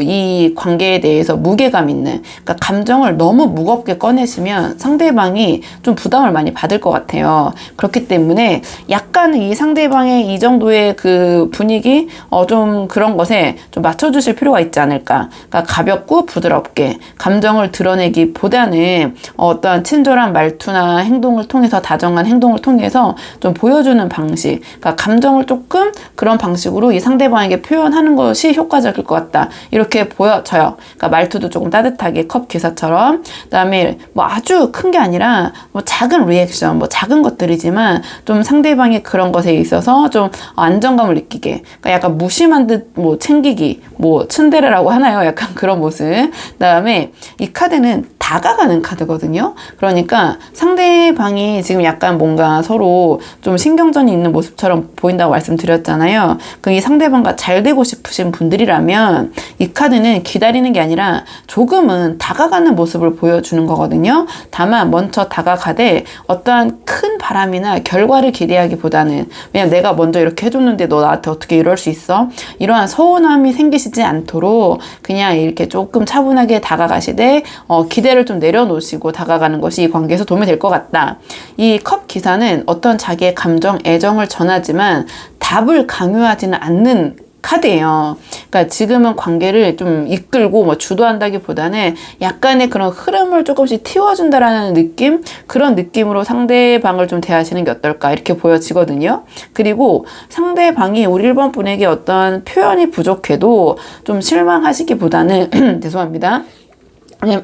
[SPEAKER 1] 이 관계에 대해서 무게감 있는, 그러니까 감정을 너무 무겁게 꺼내시면 상대방이 좀 부담을 많이 받을 것 같아요. 그렇기 때문에 약간 이 상대방의 이 정도의 그 분위기, 좀 그런 것에 좀 맞춰주실 필요가 있지 않을까. 그러니까 가볍고 부드럽게 감정을 드러내기보다는 어떠한 친절한 말투나 행동을 통해서, 다정한 행동을 통해서 좀 보여주는 방식, 그러니까 감정을 조금 그런 방식으로 이 상대방에게 표현하는 것이 효과적일 것 같다. 이렇게 보여져요. 그러니까 말투도 조금 따뜻하게 컵 기사처럼, 그다음에 뭐 아주 큰 게 아니라 뭐 작은 리액션, 뭐 작은 것들이지만 좀 상대방의 그런 것에 있어서 좀 안정감을 느끼게, 그러니까 약간 무심한 듯 뭐 챙기기, 뭐 츤데레라고 하나요? 약간 그런 모습. 그다음에 이 카드는 다가가는 카드거든요. 그러니까 상대방이 지금 약간 뭔가 서로 좀 신경전이 있는 모습처럼 보인다고 말씀드렸잖아요. 이 상대방과 잘 되고 싶으신 분들이라면 이 카드는 기다리는 게 아니라 조금은 다가가는 모습을 보여주는 거거든요. 다만 먼저 다가가되 어떠한 큰 바람이나 결과를 기대하기보다는, 왜냐면 내가 먼저 이렇게 해줬는데 너 나한테 어떻게 이럴 수 있어? 이러한 서운함이 생기시지 않도록 그냥 이렇게 조금 차분하게 다가가시되 기대를 좀 내려놓으시고 다가가는 것이 이 관계에서 도움이 될 것 같다. 이 컵 기사는 어떤 자기의 감정, 애정을 전하지만 답을 강요하지는 않는 카드예요. 그러니까 지금은 관계를 좀 이끌고 뭐 주도한다기보다는 약간의 그런 흐름을 조금씩 틔워준다라는 느낌? 그런 느낌으로 상대방을 좀 대하시는 게 어떨까, 이렇게 보여지거든요. 그리고 상대방이 우리 1번 분에게 어떤 표현이 부족해도 좀 실망하시기보다는 죄송합니다.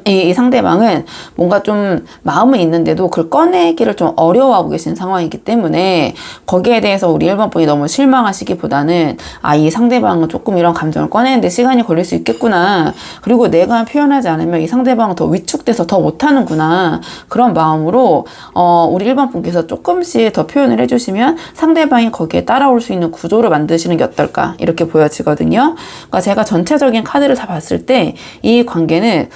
[SPEAKER 1] 이 상대방은 뭔가 좀 마음은 있는데도 그걸 꺼내기를 좀 어려워하고 계신 상황이기 때문에 거기에 대해서 우리 1번 분이 너무 실망하시기보다는 이 상대방은 조금 이런 감정을 꺼내는데 시간이 걸릴 수 있겠구나. 그리고 내가 표현하지 않으면 이 상대방은 더 위축돼서 더 못하는구나. 그런 마음으로 우리 1번 분께서 조금씩 더 표현을 해주시면 상대방이 거기에 따라올 수 있는 구조를 만드시는 게 어떨까, 이렇게 보여지거든요. 그러니까 제가 전체적인 카드를 다 봤을 때 이 관계는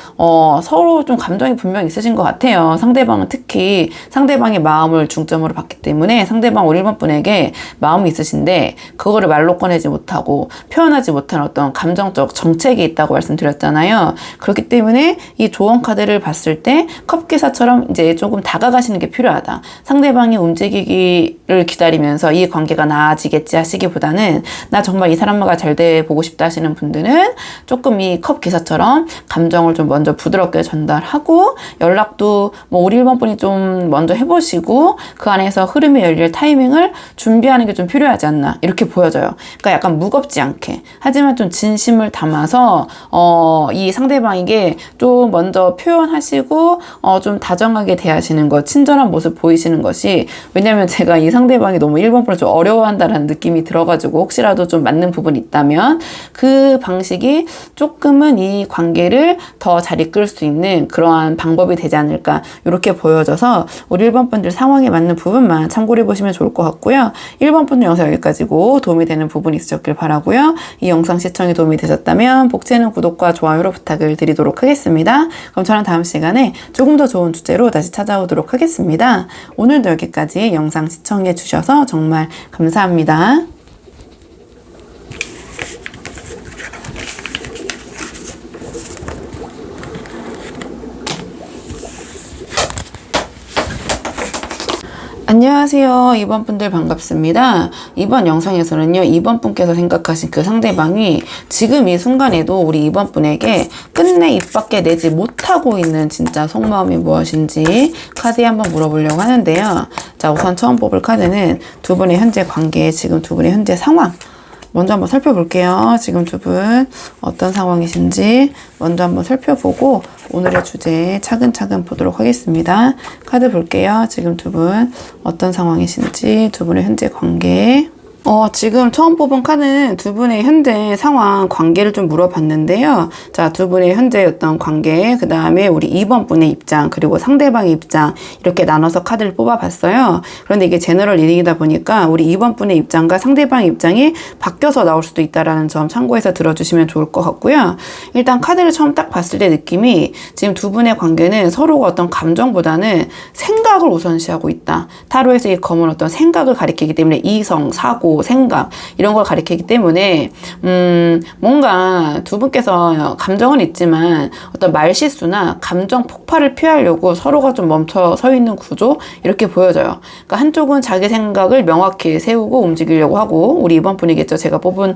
[SPEAKER 1] 서로 좀 감정이 분명히 있으신 것 같아요. 상대방은 특히 상대방의 마음을 중점으로 봤기 때문에 상대방 우리 1번 분에게 마음이 있으신데 그거를 말로 꺼내지 못하고 표현하지 못하는 어떤 감정적 정책이 있다고 말씀드렸잖아요. 그렇기 때문에 이 조언 카드를 봤을 때 컵기사처럼 이제 조금 다가가시는 게 필요하다. 상대방이 움직이기를 기다리면서 이 관계가 나아지겠지 하시기보다는 나 정말 이 사람과 잘 돼 보고 싶다 하시는 분들은 조금 이 컵기사처럼 감정을 좀 먼저 부드럽게 전달하고 연락도 뭐 우리 1번 분이 좀 먼저 해보시고 그 안에서 흐름이 열릴 타이밍을 준비하는 게 좀 필요하지 않나, 이렇게 보여져요. 그러니까 약간 무겁지 않게, 하지만 좀 진심을 담아서 이 상대방에게 좀 먼저 표현하시고 좀 다정하게 대하시는 것, 친절한 모습 보이시는 것이, 왜냐면 제가 이 상대방이 너무 1번 분을 좀 어려워한다는 느낌이 들어가지고 혹시라도 좀 맞는 부분이 있다면 그 방식이 조금은 이 관계를 더 잘 이끌 수 있는 그러한 방법이 되지 않을까 이렇게 보여져서 우리 1번 분들 상황에 맞는 부분만 참고해 보시면 좋을 것 같고요. 1번 분들 영상 여기까지고 도움이 되는 부분이 있으셨길 바라고요. 이 영상 시청에 도움이 되셨다면 복채는 구독과 좋아요로 부탁을 드리도록 하겠습니다. 그럼 저는 다음 시간에 조금 더 좋은 주제로 다시 찾아오도록 하겠습니다. 오늘도 여기까지 영상 시청해 주셔서 정말 감사합니다. 안녕하세요. 2번 분들 반갑습니다. 이번 영상에서는요, 2번 분께서 생각하신 그 상대방이 지금 이 순간에도 우리 2번 분에게 끝내 입 밖에 내지 못하고 있는 진짜 속마음이 무엇인지 카드에 한번 물어보려고 하는데요. 자, 우선 처음 뽑을 카드는 두 분의 현재 관계, 지금 두 분의 현재 상황. 먼저 한번 살펴볼게요. 지금 두 분 어떤 상황이신지 먼저 한번 살펴보고 오늘의 주제 차근차근 보도록 하겠습니다. 카드 볼게요. 지금 두 분 어떤 상황이신지, 두 분의 현재 관계. 지금 처음 뽑은 카드는 두 분의 현재 상황, 관계를 좀 물어봤는데요. 자, 두 분의 현재 어떤 관계, 그 다음에 우리 2번 분의 입장, 그리고 상대방의 입장, 이렇게 나눠서 카드를 뽑아봤어요. 그런데 이게 제너럴 리딩이다 보니까 우리 2번 분의 입장과 상대방의 입장이 바뀌어서 나올 수도 있다라는 점 참고해서 들어주시면 좋을 것 같고요. 일단 카드를 처음 딱 봤을 때 느낌이 지금 두 분의 관계는 서로가 어떤 감정보다는 생각을 우선시하고 있다. 타로에서 이 검은 어떤 생각을 가리키기 때문에 이성, 사고, 생각 이런 걸 가리키기 때문에 뭔가 두 분께서 감정은 있지만 어떤 말실수나 감정 폭발을 피하려고 서로가 좀 멈춰 서 있는 구조 이렇게 보여져요. 그러니까 한쪽은 자기 생각을 명확히 세우고 움직이려고 하고 우리 이번 분이겠죠. 제가 뽑은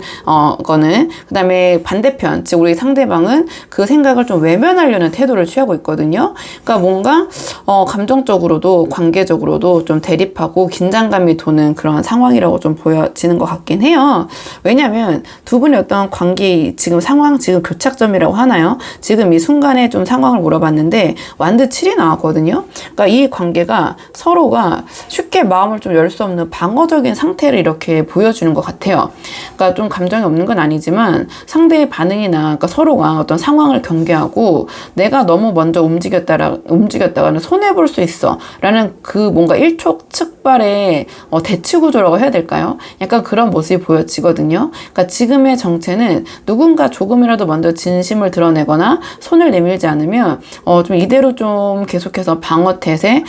[SPEAKER 1] 거는 그 다음에 반대편 즉 우리 상대방은 그 생각을 좀 외면하려는 태도를 취하고 있거든요. 그러니까 뭔가 감정적으로도 관계적으로도 좀 대립하고 긴장감이 도는 그런 상황이라고 좀 보여지는 것 같긴 해요. 왜냐하면 두 분의 어떤 관계 지금 상황 지금 교착점이라고 하나요? 지금 이 순간에 좀 상황을 물어봤는데 완드 7이 나왔거든요. 그러니까 이 관계가 서로가 쉽게 마음을 좀 열 수 없는 방어적인 상태를 이렇게 보여주는 것 같아요. 그러니까 좀 감정이 없는 건 아니지만 상대의 반응이나 그러니까 서로가 어떤 상황을 경계하고 내가 너무 먼저 움직였다가는 손해볼 수 있어 라는 그 뭔가 일촉즉발의 대치 구조라고 해야 될까요? 약간 그런 모습이 보여지거든요. 그러니까 지금의 정체는 누군가 조금이라도 먼저 진심을 드러내거나 손을 내밀지 않으면 좀 이대로 좀 계속해서 방어태세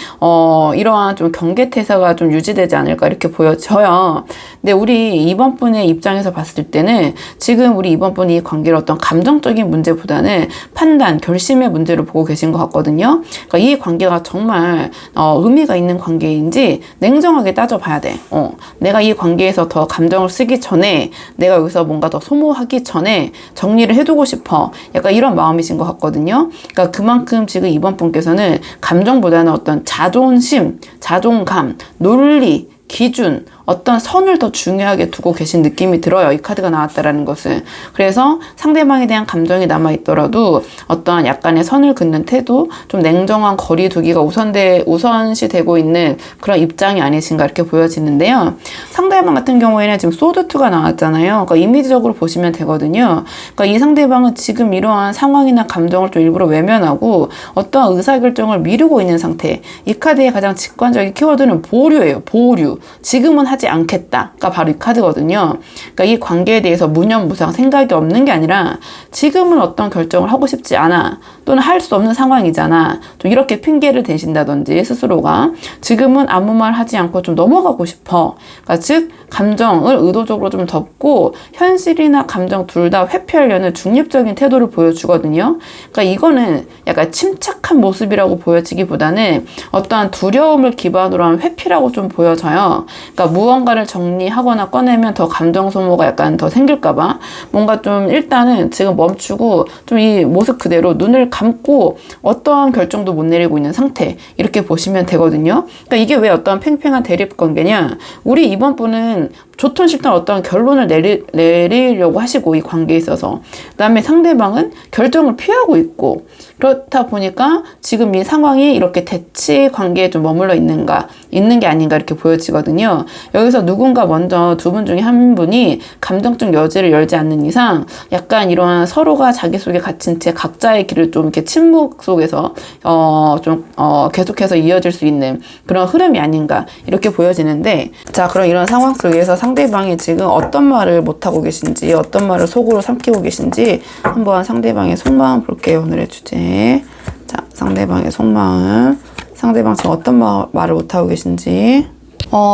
[SPEAKER 1] 이러한 좀 경계태세가 좀 유지되지 않을까 이렇게 보여져요. 근데 우리 2번 분의 입장에서 봤을 때는 지금 우리 2번 분이 이 관계를 어떤 감정적인 문제보다는 판단, 결심의 문제로 보고 계신 것 같거든요. 그러니까 이 관계가 정말 의미가 있는 관계인지 냉정하게 따져봐야 돼. 내가 이 관계에서 더 감정을 쓰기 전에 내가 여기서 뭔가 더 소모하기 전에 정리를 해두고 싶어. 약간 이런 마음이신 것 같거든요. 그러니까 그만큼 지금 2번 분께서는 감정보다는 어떤 자존심, 자존감, 논리, 기준, 어떤 선을 더 중요하게 두고 계신 느낌이 들어요. 이 카드가 나왔다라는 것은. 그래서 상대방에 대한 감정이 남아있더라도 어떠한 약간의 선을 긋는 태도, 좀 냉정한 거리 두기가 우선시 되고 있는 그런 입장이 아니신가 이렇게 보여지는데요. 상대방 같은 경우에는 지금 소드2가 나왔잖아요. 그러니까 이미지적으로 보시면 되거든요. 그러니까 이 상대방은 지금 이러한 상황이나 감정을 좀 일부러 외면하고 어떠한 의사결정을 미루고 있는 상태. 이 카드의 가장 직관적인 키워드는 보류예요. 보류. 지금은 하지 않겠다가 바로 이 카드거든요. 그러니까 이 관계에 대해서 무념무상 생각이 없는 게 아니라 지금은 어떤 결정을 하고 싶지 않아 또는 할 수 없는 상황이잖아. 좀 이렇게 핑계를 대신다든지 스스로가 지금은 아무 말 하지 않고 좀 넘어가고 싶어. 그러니까 즉 감정을 의도적으로 좀 덮고 현실이나 감정 둘 다 회피하려는 중립적인 태도를 보여주거든요. 그러니까 이거는 약간 침착한 모습이라고 보여지기보다는 어떠한 두려움을 기반으로 한 회피라고 좀 보여져요. 그러니까 무언가를 정리하거나 꺼내면 더 감정 소모가 약간 더 생길까봐 뭔가 좀 일단은 지금 멈추고 좀 이 모습 그대로 눈을 감고 어떠한 결정도 못 내리고 있는 상태 이렇게 보시면 되거든요. 그러니까 이게 왜 어떠한 팽팽한 대립 관계냐? 우리 이번 분은 좋든 싫든 어떤 결론을 내리려고 하시고 이 관계에 있어서 그 다음에 상대방은 결정을 피하고 있고 그렇다 보니까 지금 이 상황이 이렇게 대치 관계에 좀 머물러 있는 게 아닌가 이렇게 보여지거든요. 여기서 누군가 먼저 두 분 중에 한 분이 감정적 여지를 열지 않는 이상 약간 이러한 서로가 자기 속에 갇힌 채 각자의 길을 좀 이렇게 침묵 속에서 계속해서 이어질 수 있는 그런 흐름이 아닌가 이렇게 보여지는데, 자, 그럼 이런 상황 속에서 상대방이 지금 어떤 말을 못하고 계신지, 어떤 말을 속으로 삼키고 계신지 한번 상대방의 속마음 볼게요. 오늘의 주제. 자, 상대방의 속마음. 상대방 지금 어떤 말을 못하고 계신지.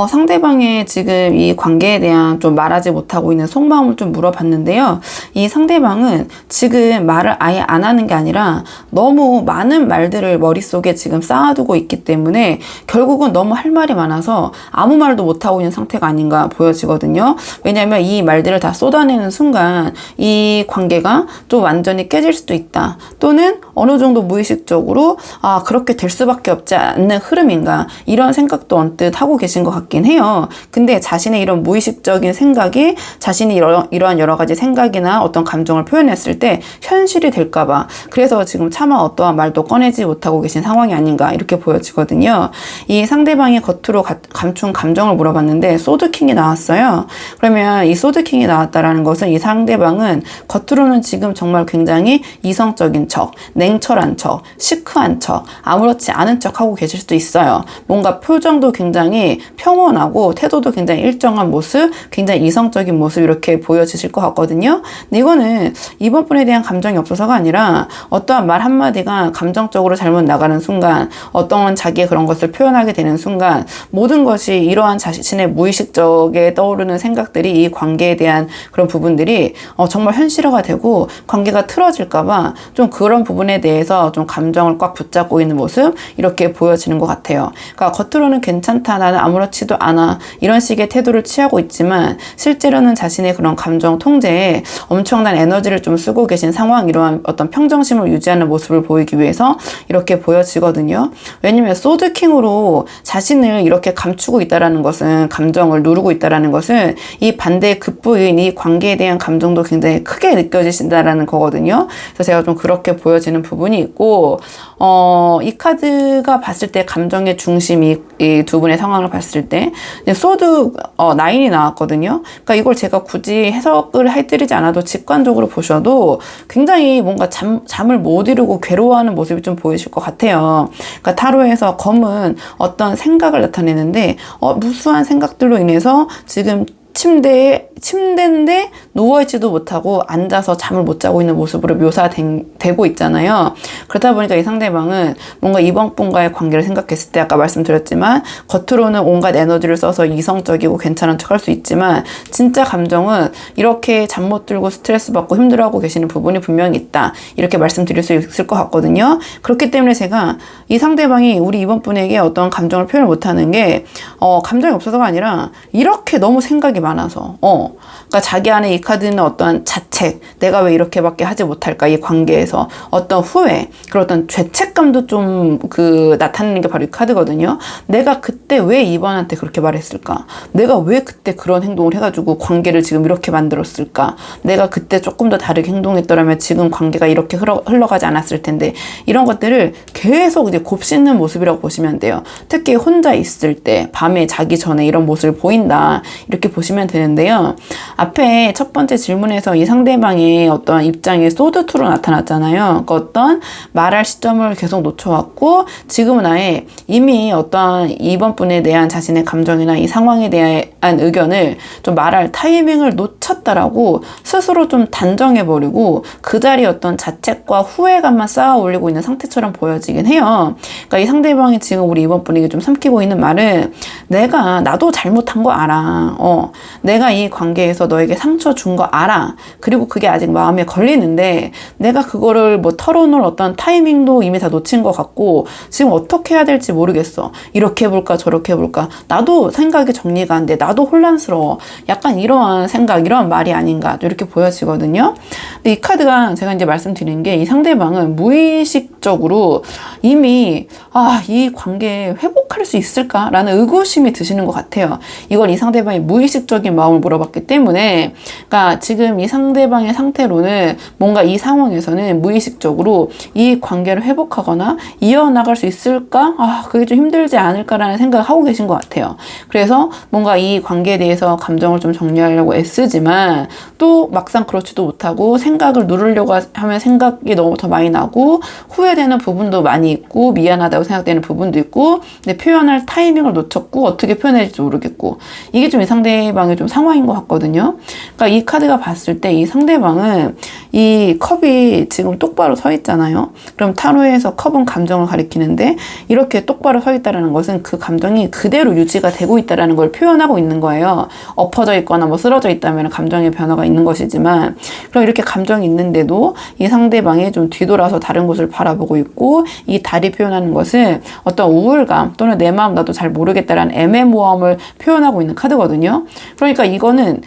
[SPEAKER 1] 상대방의 지금 이 관계에 대한 좀 말하지 못하고 있는 속마음을 좀 물어봤는데요. 이 상대방은 지금 말을 아예 안 하는 게 아니라 너무 많은 말들을 머릿속에 지금 쌓아두고 있기 때문에 결국은 너무 할 말이 많아서 아무 말도 못하고 있는 상태가 아닌가 보여지거든요. 왜냐하면 이 말들을 다 쏟아내는 순간 이 관계가 좀 완전히 깨질 수도 있다. 또는 어느 정도 무의식적으로 그렇게 될 수밖에 없지 않는 흐름인가, 이런 생각도 언뜻 하고 계신 것 같긴 해요. 근데 자신의 이런 무의식적인 생각이 자신이 이러한 여러 가지 생각이나 어떤 감정을 표현했을 때 현실이 될까봐, 그래서 지금 차마 어떠한 말도 꺼내지 못하고 계신 상황이 아닌가 이렇게 보여지거든요. 이 상대방이 겉으로 감춘 감정을 물어봤는데 소드킹이 나왔어요. 그러면 이 소드킹이 나왔다라는 것은 이 상대방은 겉으로는 지금 정말 굉장히 이성적인 척, 냉철한 척, 시크한 척, 아무렇지 않은 척 하고 계실 수도 있어요. 뭔가 표정도 굉장히 평온하고 태도도 굉장히 일정한 모습, 굉장히 이성적인 모습 이렇게 보여지실 것 같거든요. 근데 이거는 이번 분에 대한 감정이 없어서가 아니라 어떠한 말 한마디가 감정적으로 잘못 나가는 순간, 어떤 자기의 그런 것을 표현하게 되는 순간 모든 것이 이러한 자신의 무의식적에 떠오르는 생각들이 이 관계에 대한 그런 부분들이 정말 현실화가 되고 관계가 틀어질까봐 좀 그런 부분에 대해서 좀 감정을 꽉 붙잡고 있는 모습 이렇게 보여지는 것 같아요. 그러니까 겉으로는 괜찮다, 나는 아무렇지도 않아, 이런 식의 태도를 취하고 있지만 실제로는 자신의 그런 감정 통제에 엄청난 에너지를 좀 쓰고 계신 상황, 이러한 어떤 평정심을 유지하는 모습을 보이기 위해서 이렇게 보여지거든요. 왜냐면 소드킹으로 자신을 이렇게 감추고 있다라는 것은, 감정을 누르고 있다라는 것은 이 반대의 급부인 이 관계에 대한 감정도 굉장히 크게 느껴지신다라는 거거든요. 그래서 제가 좀 그렇게 보여지는 부분이 있고, 이 카드가 봤을 때 감정의 중심이 이 두 분의 상황을 봤을 때 소드 9이 나왔거든요. 그러니까 이걸 제가 굳이 해석을 해드리지 않아도 직관적으로 보셔도 굉장히 뭔가 잠을 못 이루고 괴로워하는 모습이 좀 보이실 것 같아요. 그러니까 타로에서 검은 어떤 생각을 나타내는데 무수한 생각들로 인해서 지금 침대인데 누워있지도 못하고 앉아서 잠을 못 자고 있는 모습으로 묘사되고 있잖아요. 그러다 보니까 이 상대방은 뭔가 이번 분과의 관계를 생각했을 때 아까 말씀드렸지만 겉으로는 온갖 에너지를 써서 이성적이고 괜찮은 척 할 수 있지만 진짜 감정은 이렇게 잠 못 들고 스트레스 받고 힘들어하고 계시는 부분이 분명히 있다, 이렇게 말씀드릴 수 있을 것 같거든요. 그렇기 때문에 제가 이 상대방이 우리 이번 분에게 어떤 감정을 표현을 못하는 게 감정이 없어서가 아니라 이렇게 너무 생각이 많아서 그러니까 자기 안에 이 카드는 어떠한 자책, 내가 왜 이렇게밖에 하지 못할까, 이 관계에서 어떤 후회, 그런 어떤 죄책감도 좀 나타내는 게 바로 이 카드거든요. 내가 그때 왜 이번한테 그렇게 말했을까, 내가 왜 그때 그런 행동을 해가지고 관계를 지금 이렇게 만들었을까, 내가 그때 조금 더 다르게 행동했더라면 지금 관계가 이렇게 흘러가지 않았을 텐데, 이런 것들을 계속 이제 곱씹는 모습이라고 보시면 돼요. 특히 혼자 있을 때, 밤에 자기 전에 이런 모습을 보인다, 이렇게 보시면 되는데요. 앞에 첫 번째 질문에서 이 상대방의 어떤 입장이 소드2로 나타났잖아요. 그러니까 어떤 말할 시점을 계속 놓쳐왔고 지금은 아예 이미 어떠한 이번 분에 대한 자신의 감정이나 이 상황에 대한 의견을 좀 말할 타이밍을 놓쳤다라고 스스로 좀 단정해버리고 그 자리에 어떤 자책과 후회감만 쌓아 올리고 있는 상태처럼 보여지긴 해요. 그러니까 이 상대방이 지금 우리 이번 분에게 좀 삼키고 있는 말은, 나도 잘못한 거 알아. 내가 이 관계에서 너에게 상처 준 거 알아. 그리고 그게 아직 마음에 걸리는데 내가 그거를 털어놓을 어떤 타이밍도 이미 다 놓친 것 같고 지금 어떻게 해야 될지 모르겠어. 이렇게 해볼까 저렇게 해볼까. 나도 생각이 정리가 안 돼. 나도 혼란스러워. 약간 이러한 생각, 이러한 말이 아닌가 이렇게 보여지거든요. 근데 이 카드가 제가 이제 말씀드린 게, 이 상대방은 무의식적으로 이미 이 관계 회복할 수 있을까라는 의구심이 드시는 것 같아요. 이걸 이 상대방이 무의식적으로 무의식적인 마음을 물어봤기 때문에, 그러니까 지금 이 상대방의 상태로는 뭔가 이 상황에서는 무의식적으로 이 관계를 회복하거나 이어나갈 수 있을까? 그게 좀 힘들지 않을까라는 생각을 하고 계신 것 같아요. 그래서 뭔가 이 관계에 대해서 감정을 좀 정리하려고 애쓰지만 또 막상 그렇지도 못하고 생각을 누르려고 하면 생각이 너무 더 많이 나고 후회되는 부분도 많이 있고 미안하다고 생각되는 부분도 있고 근데 표현할 타이밍을 놓쳤고 어떻게 표현해야 될지 모르겠고 이게 좀 이 상대방의 좀 상황인 것 같거든요. 그러니까 이 카드가 봤을 때 이 상대방은 이 컵이 지금 똑바로 서 있잖아요. 그럼 타로에서 컵은 감정을 가리키는데 이렇게 똑바로 서 있다는 것은 그 감정이 그대로 유지가 되고 있다는 걸 표현하고 있는 거예요. 엎어져 있거나 뭐 쓰러져 있다면 감정의 변화가 있는 것이지만 그럼 이렇게 감정이 있는데도 이 상대방이 좀 뒤돌아서 다른 곳을 바라보고 있고 이 달이 표현하는 것은 어떤 우울감 또는 내 마음 나도 잘 모르겠다라는 애매모호함을 표현하고 있는 카드거든요. 그러니까 이거는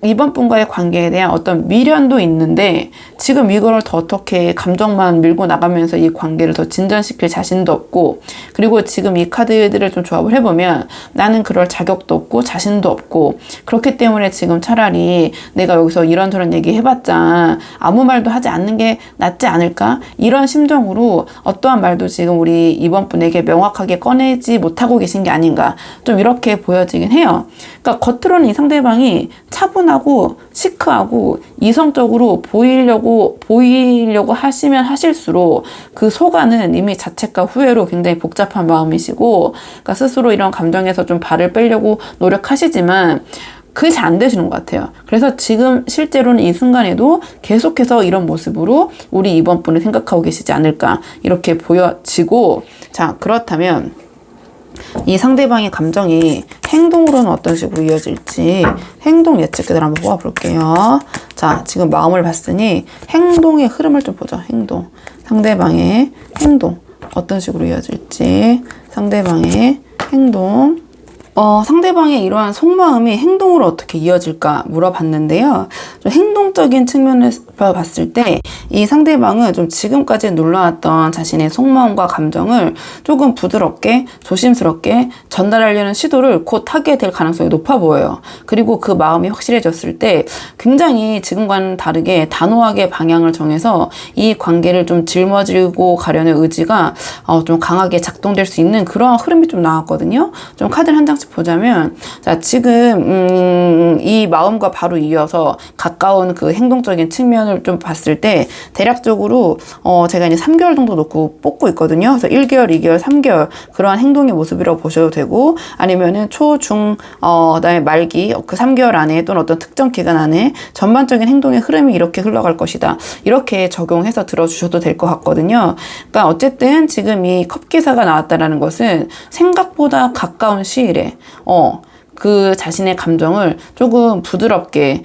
[SPEAKER 1] 이번 분과의 관계에 대한 어떤 미련도 있는데 지금 이거를 더 어떻게 감정만 밀고 나가면서 이 관계를 더 진전시킬 자신도 없고 그리고 지금 이 카드들을 좀 조합을 해보면 나는 그럴 자격도 없고 자신도 없고 그렇기 때문에 지금 차라리 내가 여기서 이런저런 얘기 해봤자 아무 말도 하지 않는 게 낫지 않을까? 이런 심정으로 어떠한 말도 지금 우리 이번 분에게 명확하게 꺼내지 못하고 계신 게 아닌가 좀 이렇게 보여지긴 해요. 그러니까 겉으로는 이 상대방이 차분하고 시크하고 이성적으로 보이려고 하시면 하실수록 그 속안은 이미 자책과 후회로 굉장히 복잡한 마음이시고 그러니까 스스로 이런 감정에서 좀 발을 빼려고 노력하시지만 그게 잘 안 되시는 것 같아요. 그래서 지금 실제로는 이 순간에도 계속해서 이런 모습으로 우리 이번 분을 생각하고 계시지 않을까 이렇게 보여지고 자 그렇다면 이 상대방의 감정이 행동으로는 어떤 식으로 이어질지 행동 예측들을 한번 뽑아볼게요. 자 지금 마음을 봤으니 행동의 흐름을 좀 보죠. 행동 상대방의 행동 어떤 식으로 이어질지 상대방의 행동 상대방의 이러한 속마음이 행동으로 어떻게 이어질까 물어봤는데요. 좀 행동적인 측면에서 봤을 때 이 상대방은 좀 지금까지 눌러왔던 자신의 속마음과 감정을 조금 부드럽게 조심스럽게 전달하려는 시도를 곧 하게 될 가능성이 높아 보여요. 그리고 그 마음이 확실해졌을 때 굉장히 지금과는 다르게 단호하게 방향을 정해서 이 관계를 좀 짊어지고 가려는 의지가 좀 강하게 작동될 수 있는 그런 흐름이 좀 나왔거든요. 좀 카드를 한 장씩 보자면 자 지금 이 마음과 바로 이어서 가까운 그 행동적인 측면을 좀 봤을 때 대략적으로 제가 이제 3개월 정도 놓고 뽑고 있거든요. 그래서 1개월, 2개월, 3개월 그러한 행동의 모습이라고 보셔도 되고 아니면은 초, 중, 그다음에 말기 그 3개월 안에 또는 어떤 특정 기간 안에 전반적인 행동의 흐름이 이렇게 흘러갈 것이다. 이렇게 적용해서 들어주셔도 될 것 같거든요. 그러니까 어쨌든 지금 이 컵기사가 나왔다라는 것은 생각보다 가까운 시일에 그 자신의 감정을 조금 부드럽게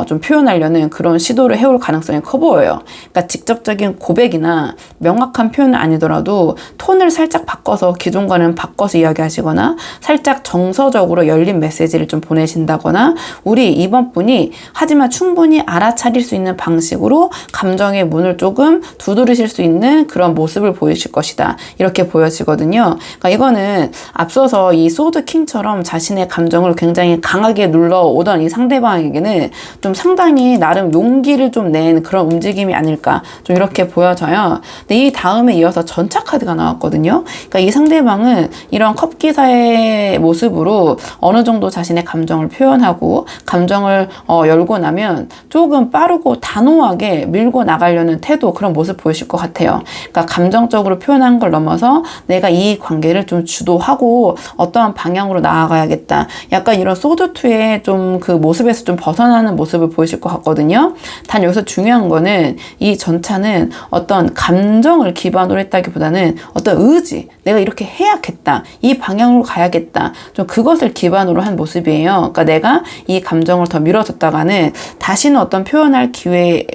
[SPEAKER 1] 좀 표현하려는 그런 시도를 해올 가능성이 커 보여요. 그러니까 직접적인 고백이나 명확한 표현은 아니더라도 톤을 살짝 바꿔서 기존과는 바꿔서 이야기하시거나 살짝 정서적으로 열린 메시지를 좀 보내신다거나 우리 이번 분이 하지만 충분히 알아차릴 수 있는 방식으로 감정의 문을 조금 두드리실 수 있는 그런 모습을 보이실 것이다. 이렇게 보여지거든요. 그러니까 이거는 앞서서 이 소드 킹처럼 자신의 감정을 굉장히 강하게 눌러오던 이 상대방에게는 좀 상당히 나름 용기를 좀 낸 그런 움직임이 아닐까 좀 이렇게 보여져요. 근데 이 다음에 이어서 전차 카드가 나왔거든요. 그러니까 이 상대방은 이런 컵기사의 모습으로 어느 정도 자신의 감정을 표현하고 감정을 열고 나면 조금 빠르고 단호하게 밀고 나가려는 태도 그런 모습 보이실 것 같아요. 그러니까 감정적으로 표현한 걸 넘어서 내가 이 관계를 좀 주도하고 어떠한 방향으로 나아가야겠다. 약간 이런 소드2의 좀 그 모습에서 좀 벗어나는 모습을 보이실 것 같거든요. 단 여기서 중요한 거는 이 전차는 어떤 감정을 기반으로 했다기보다는 어떤 의지, 내가 이렇게 해야겠다, 이 방향으로 가야겠다, 좀 그것을 기반으로 한 모습이에요. 그러니까 내가 이 감정을 더 밀어뒀다가는 다시는 어떤 표현할 기회,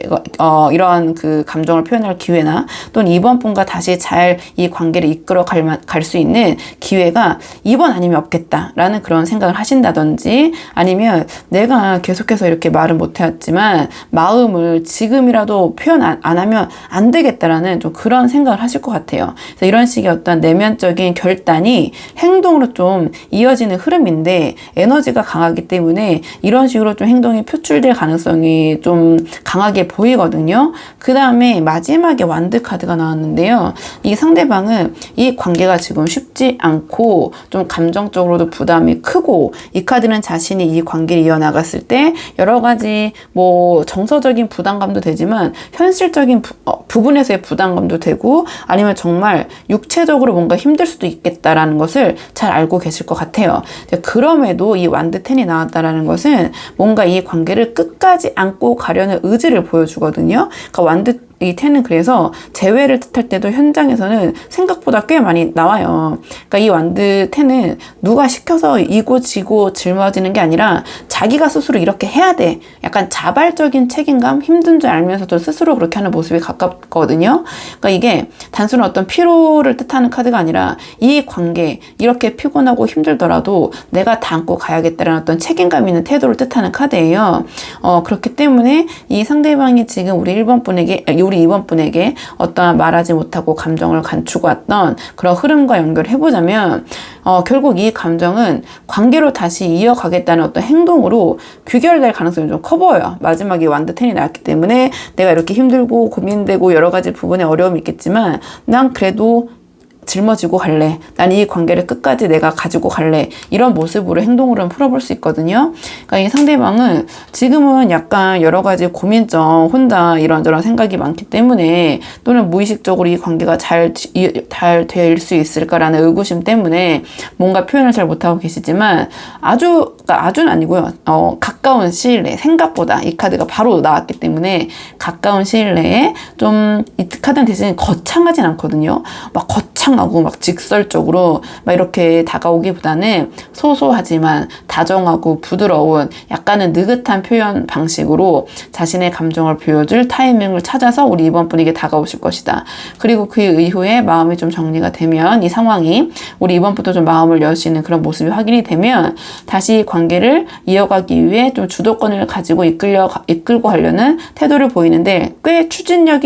[SPEAKER 1] 이런 그 감정을 표현할 기회나 또는 이번 분과 다시 잘 이 관계를 이끌어 갈 수 있는 기회가 이번 아니면 없겠다라는 그런 생각을 하신다든지 아니면 내가 계속해서 이렇게 말은 못해왔지만 마음을 지금이라도 표현 안 하면 안 되겠다라는 좀 그런 생각을 하실 것 같아요. 그래서 이런 식의 어떤 내면적인 결단이 행동으로 좀 이어지는 흐름인데 에너지가 강하기 때문에 이런 식으로 좀 행동이 표출될 가능성이 좀 강하게 보이거든요. 그 다음에 마지막에 완드 카드가 나왔는데요. 이 상대방은 이 관계가 지금 쉽지 않고 좀 감정적으로도 부담이 크고 이 카드는 자신이 이 관계를 이어나갔을 때 여러 가지 뭐 정서적인 부담감도 되지만 현실적인 부분에서의 부담감도 되고 아니면 정말 육체적으로 뭔가 힘들 수도 있겠다라는 것을 잘 알고 계실 것 같아요. 그럼에도 이 완드 10이 나왔다라는 것은 뭔가 이 관계를 끝까지 안고 가려는 의지를 보여주거든요. 그러니까 완드 이 10은 그래서 재회를 뜻할 때도 현장에서는 생각보다 꽤 많이 나와요. 그러니까 이 완드 10은 누가 시켜서 이고 지고 짊어지는 게 아니라 자기가 스스로 이렇게 해야 돼. 약간 자발적인 책임감, 힘든 줄 알면서도 스스로 그렇게 하는 모습이 가깝거든요. 그러니까 이게 단순한 어떤 피로를 뜻하는 카드가 아니라 이 관계, 이렇게 피곤하고 힘들더라도 내가 다 안고 가야겠다라는 어떤 책임감 있는 태도를 뜻하는 카드예요. 그렇기 때문에 이 상대방이 지금 우리 1번 분에게 우리 2번 분에게 어떠한 말하지 못하고 감정을 감추고 왔던 그런 흐름과 연결해보자면 결국 이 감정은 관계로 다시 이어가겠다는 어떤 행동으로 귀결될 가능성이 좀 커 보여요. 마지막에 완드 10이 나왔기 때문에 내가 이렇게 힘들고 고민되고 여러 가지 부분에 어려움이 있겠지만 난 그래도 짊어지고 갈래. 난 이 관계를 끝까지 내가 가지고 갈래. 이런 모습으로 행동으로는 풀어볼 수 있거든요. 그러니까 이 상대방은 지금은 약간 여러 가지 고민점, 혼자 이런저런 생각이 많기 때문에 또는 무의식적으로 이 관계가 잘 될 수 있을까라는 의구심 때문에 뭔가 표현을 잘 못하고 계시지만 아주는 아니고요. 가까운 시일 내에 생각보다 이 카드가 바로 나왔기 때문에 가까운 시일 내에 좀 이 카드는 대신 거창하진 않거든요. 막 거창하고 막 직설적으로 막 이렇게 다가오기보다는 소소하지만 다정하고 부드러운 약간은 느긋한 표현 방식으로 자신의 감정을 보여줄 타이밍을 찾아서 우리 이번 분에게 다가오실 것이다. 그리고 그 이후에 마음이 좀 정리가 되면 이 상황이 우리 이번 분도 좀 마음을 열 수 있는 그런 모습이 확인이 되면 다시 관계를 이어가기 위해 좀 주도권을 가지고 이끌고 하려는 태도를 보이는데 꽤 추진력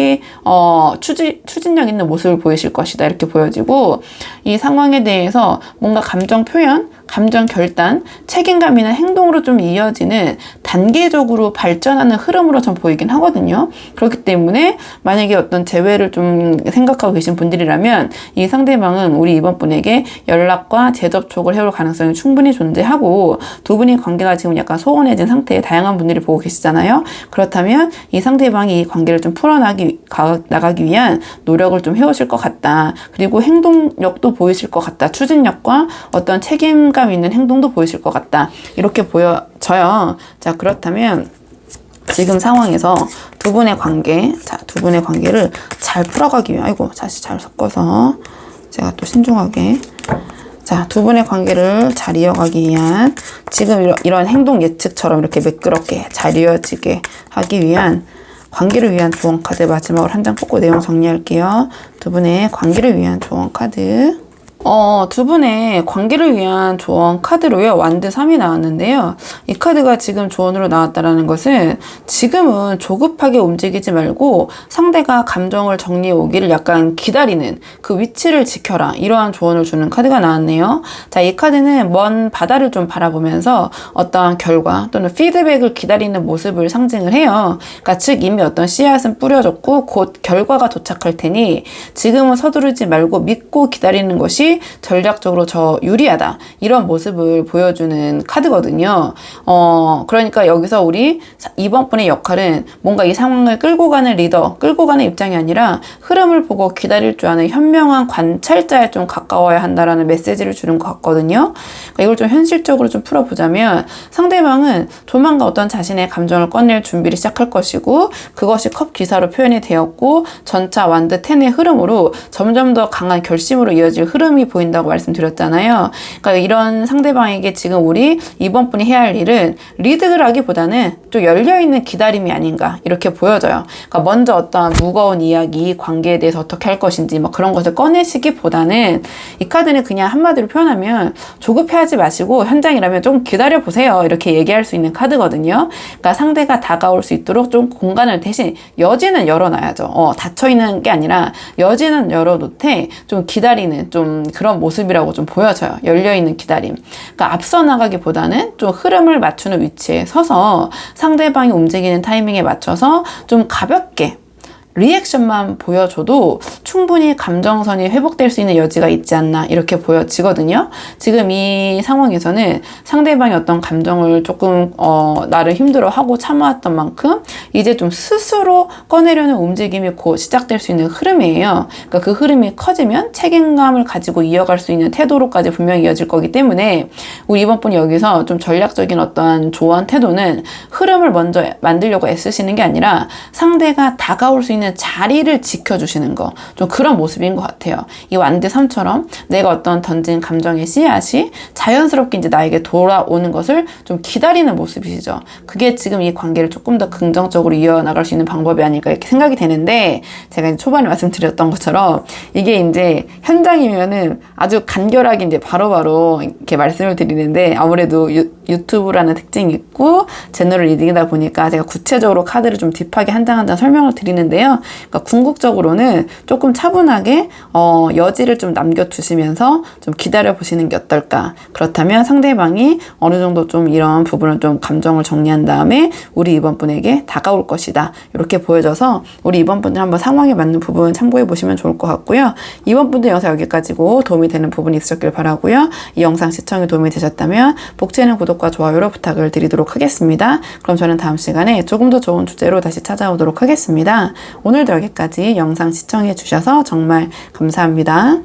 [SPEAKER 1] 있는 모습을 보이실 것이다. 이렇게 보여지고 이 상황에 대해서 뭔가 감정 표현, 감정 결단, 책임감 있는 행동으로 좀 이어지는 단계적으로 발전하는 흐름으로 좀 보이긴 하거든요. 그렇기 때문에 만약에 어떤 재회를 좀 생각하고 계신 분들이라면 이 상대방은 우리 이번 분에게 연락과 재접촉을 해올 가능성이 충분히 존재하고 두 분의 관계가 지금 약간 소원해진 상태에 다양한 분들이 보고 계시잖아요. 그렇다면 이 상대방이 이 관계를 좀 풀어나가기 위한 노력을 좀 해오실 것 같다. 그리고 행동력도 보이실 것 같다. 추진력과 어떤 책임감 있는 행동도 보이실 것 같다. 이렇게 보여져요. 자, 그렇다면 지금 상황에서 두 분의 관계를 잘 풀어가기 위해, 다시 잘 섞어서 제가 또 신중하게. 자, 두 분의 관계를 잘 이어가기 위한 지금 이런 행동 예측처럼 이렇게 매끄럽게 잘 이어지게 하기 위한 관계를 위한 조언 카드 마지막으로 한 장 뽑고 내용 정리할게요. 두 분의 관계를 위한 조언 카드. 두 분의 관계를 위한 조언 카드로요. 완드 3이 나왔는데요. 이 카드가 지금 조언으로 나왔다라는 것은 지금은 조급하게 움직이지 말고 상대가 감정을 정리해 오기를 약간 기다리는 그 위치를 지켜라. 이러한 조언을 주는 카드가 나왔네요. 자, 이 카드는 먼 바다를 좀 바라보면서 어떠한 결과 또는 피드백을 기다리는 모습을 상징을 해요. 그러니까 즉 이미 어떤 씨앗은 뿌려졌고 곧 결과가 도착할 테니 지금은 서두르지 말고 믿고 기다리는 것이 전략적으로 유리하다. 이런 모습을 보여주는 카드거든요. 그러니까 여기서 우리 이번 분의 역할은 뭔가 이 상황을 끌고 가는 리더, 끌고 가는 입장이 아니라 흐름을 보고 기다릴 줄 아는 현명한 관찰자에 좀 가까워야 한다라는 메시지를 주는 것 같거든요. 그러니까 이걸 좀 현실적으로 좀 풀어보자면 상대방은 조만간 어떤 자신의 감정을 꺼낼 준비를 시작할 것이고 그것이 컵 기사로 표현이 되었고 전차 완드 10의 흐름으로 점점 더 강한 결심으로 이어질 흐름이 흐름이 보인다고 말씀드렸잖아요. 그러니까 이런 상대방에게 지금 우리 이번 분이 해야 할 일은 리드를 하기보다는 좀 열려있는 기다림이 아닌가 이렇게 보여져요. 그러니까 먼저 어떠한 무거운 이야기, 관계에 대해서 어떻게 할 것인지 뭐 그런 것을 꺼내시기보다는 이 카드는 그냥 한마디로 표현하면 조급해하지 마시고 현장이라면 좀 기다려보세요 이렇게 얘기할 수 있는 카드거든요. 그러니까 상대가 다가올 수 있도록 좀 공간을 대신 여지는 열어놔야죠. 닫혀있는 게 아니라 여지는 열어놓되 좀 기다리는 좀 그런 모습이라고 좀 보여져요. 열려있는 기다림. 그러니까 앞서 나가기보다는 좀 흐름을 맞추는 위치에 서서 상대방이 움직이는 타이밍에 맞춰서 좀 가볍게 리액션만 보여줘도 충분히 감정선이 회복될 수 있는 여지가 있지 않나 이렇게 보여지거든요. 지금 이 상황에서는 상대방이 어떤 감정을 조금 나를 힘들어하고 참아왔던 만큼 이제 좀 스스로 꺼내려는 움직임이 곧 시작될 수 있는 흐름이에요. 그러니까 그 흐름이 커지면 책임감을 가지고 이어갈 수 있는 태도로까지 분명히 이어질 거기 때문에 우리 이번 분이 여기서 좀 전략적인 어떠한 조언 태도는 흐름을 먼저 만들려고 애쓰시는 게 아니라 상대가 다가올 수 있는 자리를 지켜주시는 거, 좀 그런 모습인 것 같아요. 이 완드 3처럼 내가 어떤 던진 감정의 씨앗이 자연스럽게 이제 나에게 돌아오는 것을 좀 기다리는 모습이시죠. 그게 지금 이 관계를 조금 더 긍정적으로 이어나갈 수 있는 방법이 아닐까 이렇게 생각이 되는데, 제가 이제 초반에 말씀드렸던 것처럼 이게 이제 현장이면은 아주 간결하게 이제 바로바로 이렇게 말씀을 드리는데, 아무래도 유튜브라는 특징이 있고 채널 리딩이다 보니까 제가 구체적으로 카드를 좀 딥하게 한 장 한 장 설명을 드리는데요. 그러니까 궁극적으로는 조금 차분하게 여지를 좀 남겨두시면서 좀 기다려 보시는 게 어떨까. 그렇다면 상대방이 어느 정도 좀 이런 부분을 좀 감정을 정리한 다음에 우리 이번 분에게 다가올 것이다. 이렇게 보여져서 우리 이번 분들 한번 상황에 맞는 부분 참고해 보시면 좋을 것 같고요. 이번 분들 영상 여기까지고 도움이 되는 부분이 있으셨길 바라고요. 이 영상 시청에 도움이 되셨다면 복채널 구독과 좋아요로 부탁을 드리도록 하겠습니다. 그럼 저는 다음 시간에 조금 더 좋은 주제로 다시 찾아오도록 하겠습니다. 오늘도 여기까지 영상 시청해 주셔서 정말 감사합니다.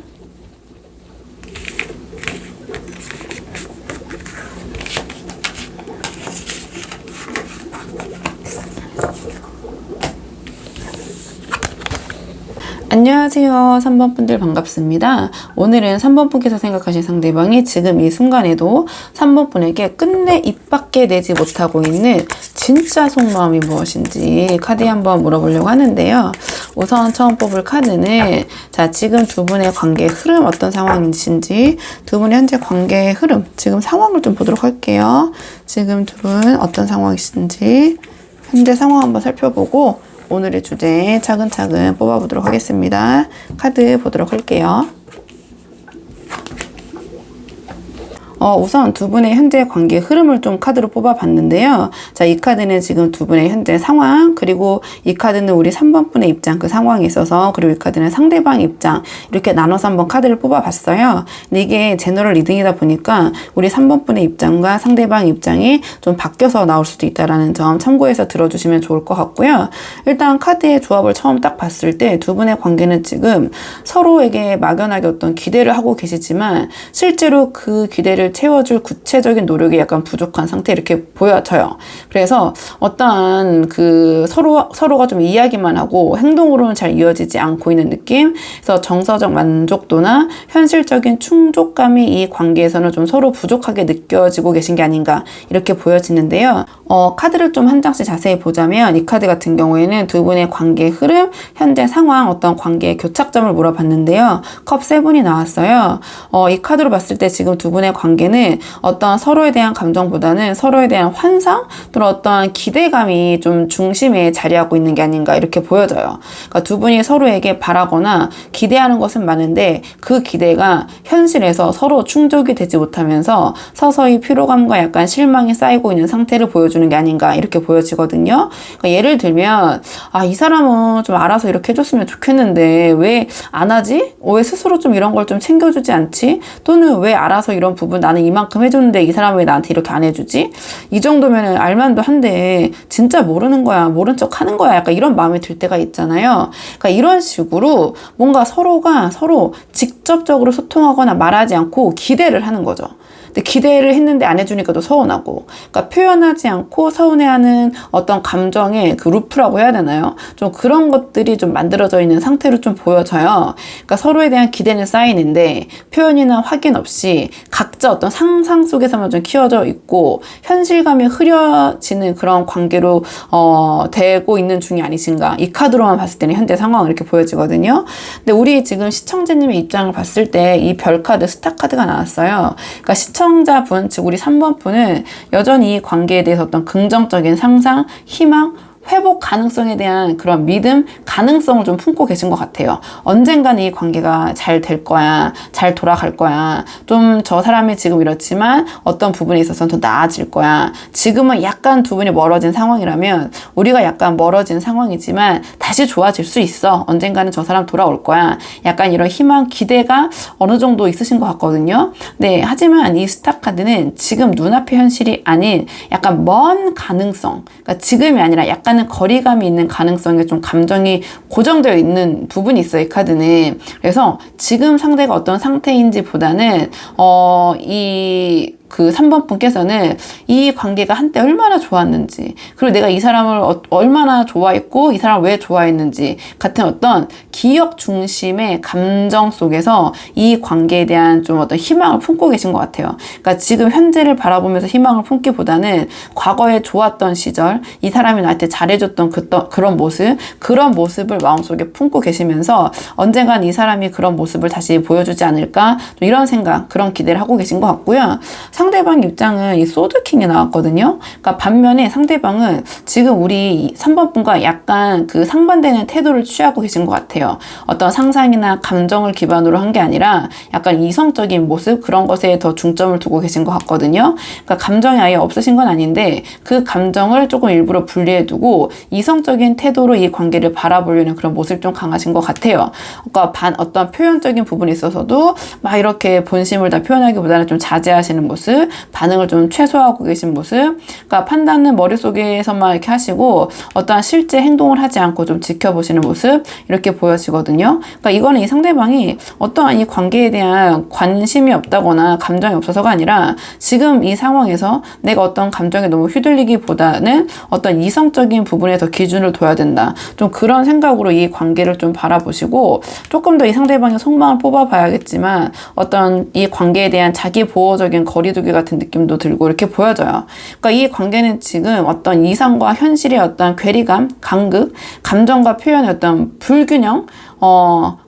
[SPEAKER 1] 안녕하세요. 3번 분들 반갑습니다. 오늘은 3번 분께서 생각하신 상대방이 지금 이 순간에도 3번 분에게 끝내 입 밖에 내지 못하고 있는 진짜 속마음이 무엇인지 카드에 한번 물어보려고 하는데요. 우선 처음 뽑을 카드는 자, 지금 두 분의 관계의 흐름 어떤 상황이신지, 두 분의 현재 관계의 흐름, 지금 상황을 좀 보도록 할게요. 지금 두 분 어떤 상황이신지 현재 상황 한번 살펴보고 오늘의 주제 차근차근 뽑아보도록 하겠습니다. 카드 보도록 할게요. 우선 두 분의 현재 관계 흐름을 좀 카드로 뽑아봤는데요. 자, 이 카드는 지금 두 분의 현재 상황, 그리고 이 카드는 우리 3번 분의 입장, 그 상황에 있어서, 그리고 이 카드는 상대방 입장, 이렇게 나눠서 한번 카드를 뽑아봤어요. 근데 이게 제너럴 리딩이다 보니까 우리 3번 분의 입장과 상대방 입장이 좀 바뀌어서 나올 수도 있다는 점 참고해서 들어주시면 좋을 것 같고요. 일단 카드의 조합을 처음 딱 봤을 때 두 분의 관계는 지금 서로에게 막연하게 어떤 기대를 하고 계시지만 실제로 그 기대를 채워줄 구체적인 노력이 약간 부족한 상태 이렇게 보여져요. 그래서 어떠한 그 서로가 좀 이야기만 하고 행동으로는 잘 이어지지 않고 있는 느낌. 그래서 정서적 만족도나 현실적인 충족감이 이 관계에서는 좀 서로 부족하게 느껴지고 계신 게 아닌가 이렇게 보여지는데요. 카드를 좀 한 장씩 자세히 보자면 이 카드 같은 경우에는 두 분의 관계 흐름, 현재 상황, 어떤 관계의 교착점을 물어봤는데요. 컵 7이 나왔어요. 이 카드로 봤을 때 지금 두 분의 관계는 어떤 서로에 대한 감정보다는 서로에 대한 환상 또는 어떠한 기대감이 좀 중심에 자리하고 있는 게 아닌가 이렇게 보여져요. 그러니까 두 분이 서로에게 바라거나 기대하는 것은 많은데 그 기대가 현실에서 서로 충족이 되지 못하면서 서서히 피로감과 약간 실망이 쌓이고 있는 상태를 보여주는 게 아닌가 이렇게 보여지거든요. 그러니까 예를 들면 이 사람은 좀 알아서 이렇게 해줬으면 좋겠는데 왜 안 하지? 왜 스스로 좀 이런 걸 좀 챙겨주지 않지? 또는 왜 알아서 이런 부분 나는 이만큼 해줬는데 이 사람은 왜 나한테 이렇게 안 해주지? 이 정도면은 알만도 한데 진짜 모르는 거야, 모른 척 하는 거야, 약간 이런 마음이 들 때가 있잖아요. 그러니까 이런 식으로 뭔가 서로가 서로 직접 직접적으로 소통하거나 말하지 않고 기대를 하는 거죠. 근데 기대를 했는데 안 해주니까 또 서운하고, 그러니까 표현하지 않고 서운해하는 어떤 감정의 그 루프라고 해야 되나요? 좀 그런 것들이 좀 만들어져 있는 상태로 좀 보여져요. 그러니까 서로에 대한 기대는 쌓이는데 표현이나 확인 없이 각자 어떤 상상 속에서만 좀 키워져 있고 현실감이 흐려지는 그런 관계로 되고 있는 중이 아니신가. 이 카드로만 봤을 때는 현재 상황은 이렇게 보여지거든요. 근데 우리 지금 시청자님의 입장을 봤을 때 이 별 카드, 스타 카드가 나왔어요. 그러니까 시청자분, 즉 우리 3번 분은 여전히 이 관계에 대해서 어떤 긍정적인 상상, 희망, 회복 가능성에 대한 그런 믿음, 가능성을 좀 품고 계신 것 같아요. 언젠가는 이 관계가 잘 될 거야, 잘 돌아갈 거야, 좀 저 사람이 지금 이렇지만 어떤 부분에 있어서는 더 나아질 거야. 지금은 약간 두 분이 멀어진 상황이라면 우리가 약간 멀어진 상황이지만 다시 좋아질 수 있어. 언젠가는 저 사람 돌아올 거야. 약간 이런 희망, 기대가 어느 정도 있으신 것 같거든요. 네, 하지만 이 스타 카드는 지금 눈앞의 현실이 아닌 약간 먼 가능성, 그러니까 지금이 아니라 약간 거리감이 있는 가능성에 좀 감정이 고정되어 있는 부분이 있어요, 이 카드는. 그래서 지금 상대가 어떤 상태인지 보다는 그 3번 분께서는 이 관계가 한때 얼마나 좋았는지, 그리고 내가 이 사람을 얼마나 좋아했고 이 사람을 왜 좋아했는지 같은 어떤 기억 중심의 감정 속에서 이 관계에 대한 좀 어떤 희망을 품고 계신 것 같아요. 그러니까 지금 현재를 바라보면서 희망을 품기보다는 과거에 좋았던 시절, 이 사람이 나한테 잘해줬던 그런 모습을 마음속에 품고 계시면서 언젠간 이 사람이 그런 모습을 다시 보여주지 않을까, 이런 생각, 그런 기대를 하고 계신 것 같고요. 상대방 입장은 이 소드킹이 나왔거든요. 그러니까 반면에 상대방은 지금 우리 3번 분과 약간 그 상반되는 태도를 취하고 계신 것 같아요. 어떤 상상이나 감정을 기반으로 한 게 아니라 약간 이성적인 모습, 그런 것에 더 중점을 두고 계신 것 같거든요. 그러니까 감정이 아예 없으신 건 아닌데 그 감정을 조금 일부러 분리해 두고 이성적인 태도로 이 관계를 바라보려는 그런 모습이 좀 강하신 것 같아요. 그러니까 어떤 표현적인 부분에 있어서도 막 이렇게 본심을 다 표현하기보다는 좀 자제하시는 모습, 반응을 좀 최소화하고 계신 모습, 그러니까 판단은 머릿속에서만 이렇게 하시고 어떠한 실제 행동을 하지 않고 좀 지켜보시는 모습, 이렇게 보여지거든요. 그러니까 이거는 이 상대방이 어떠한 이 관계에 대한 관심이 없다거나 감정이 없어서가 아니라 지금 이 상황에서 내가 어떤 감정에 너무 휘둘리기보다는 어떤 이성적인 부분에 더 기준을 둬야 된다, 좀 그런 생각으로 이 관계를 좀 바라보시고 조금 더 이 상대방의 속마음을 뽑아봐야겠지만 어떤 이 관계에 대한 자기 보호적인 거리두기 같은 느낌도 들고 이렇게 보여져요. 그러니까 이 관계는 지금 어떤 이상과 현실의 어떤 괴리감, 간극, 감정과 표현의 어떤 불균형,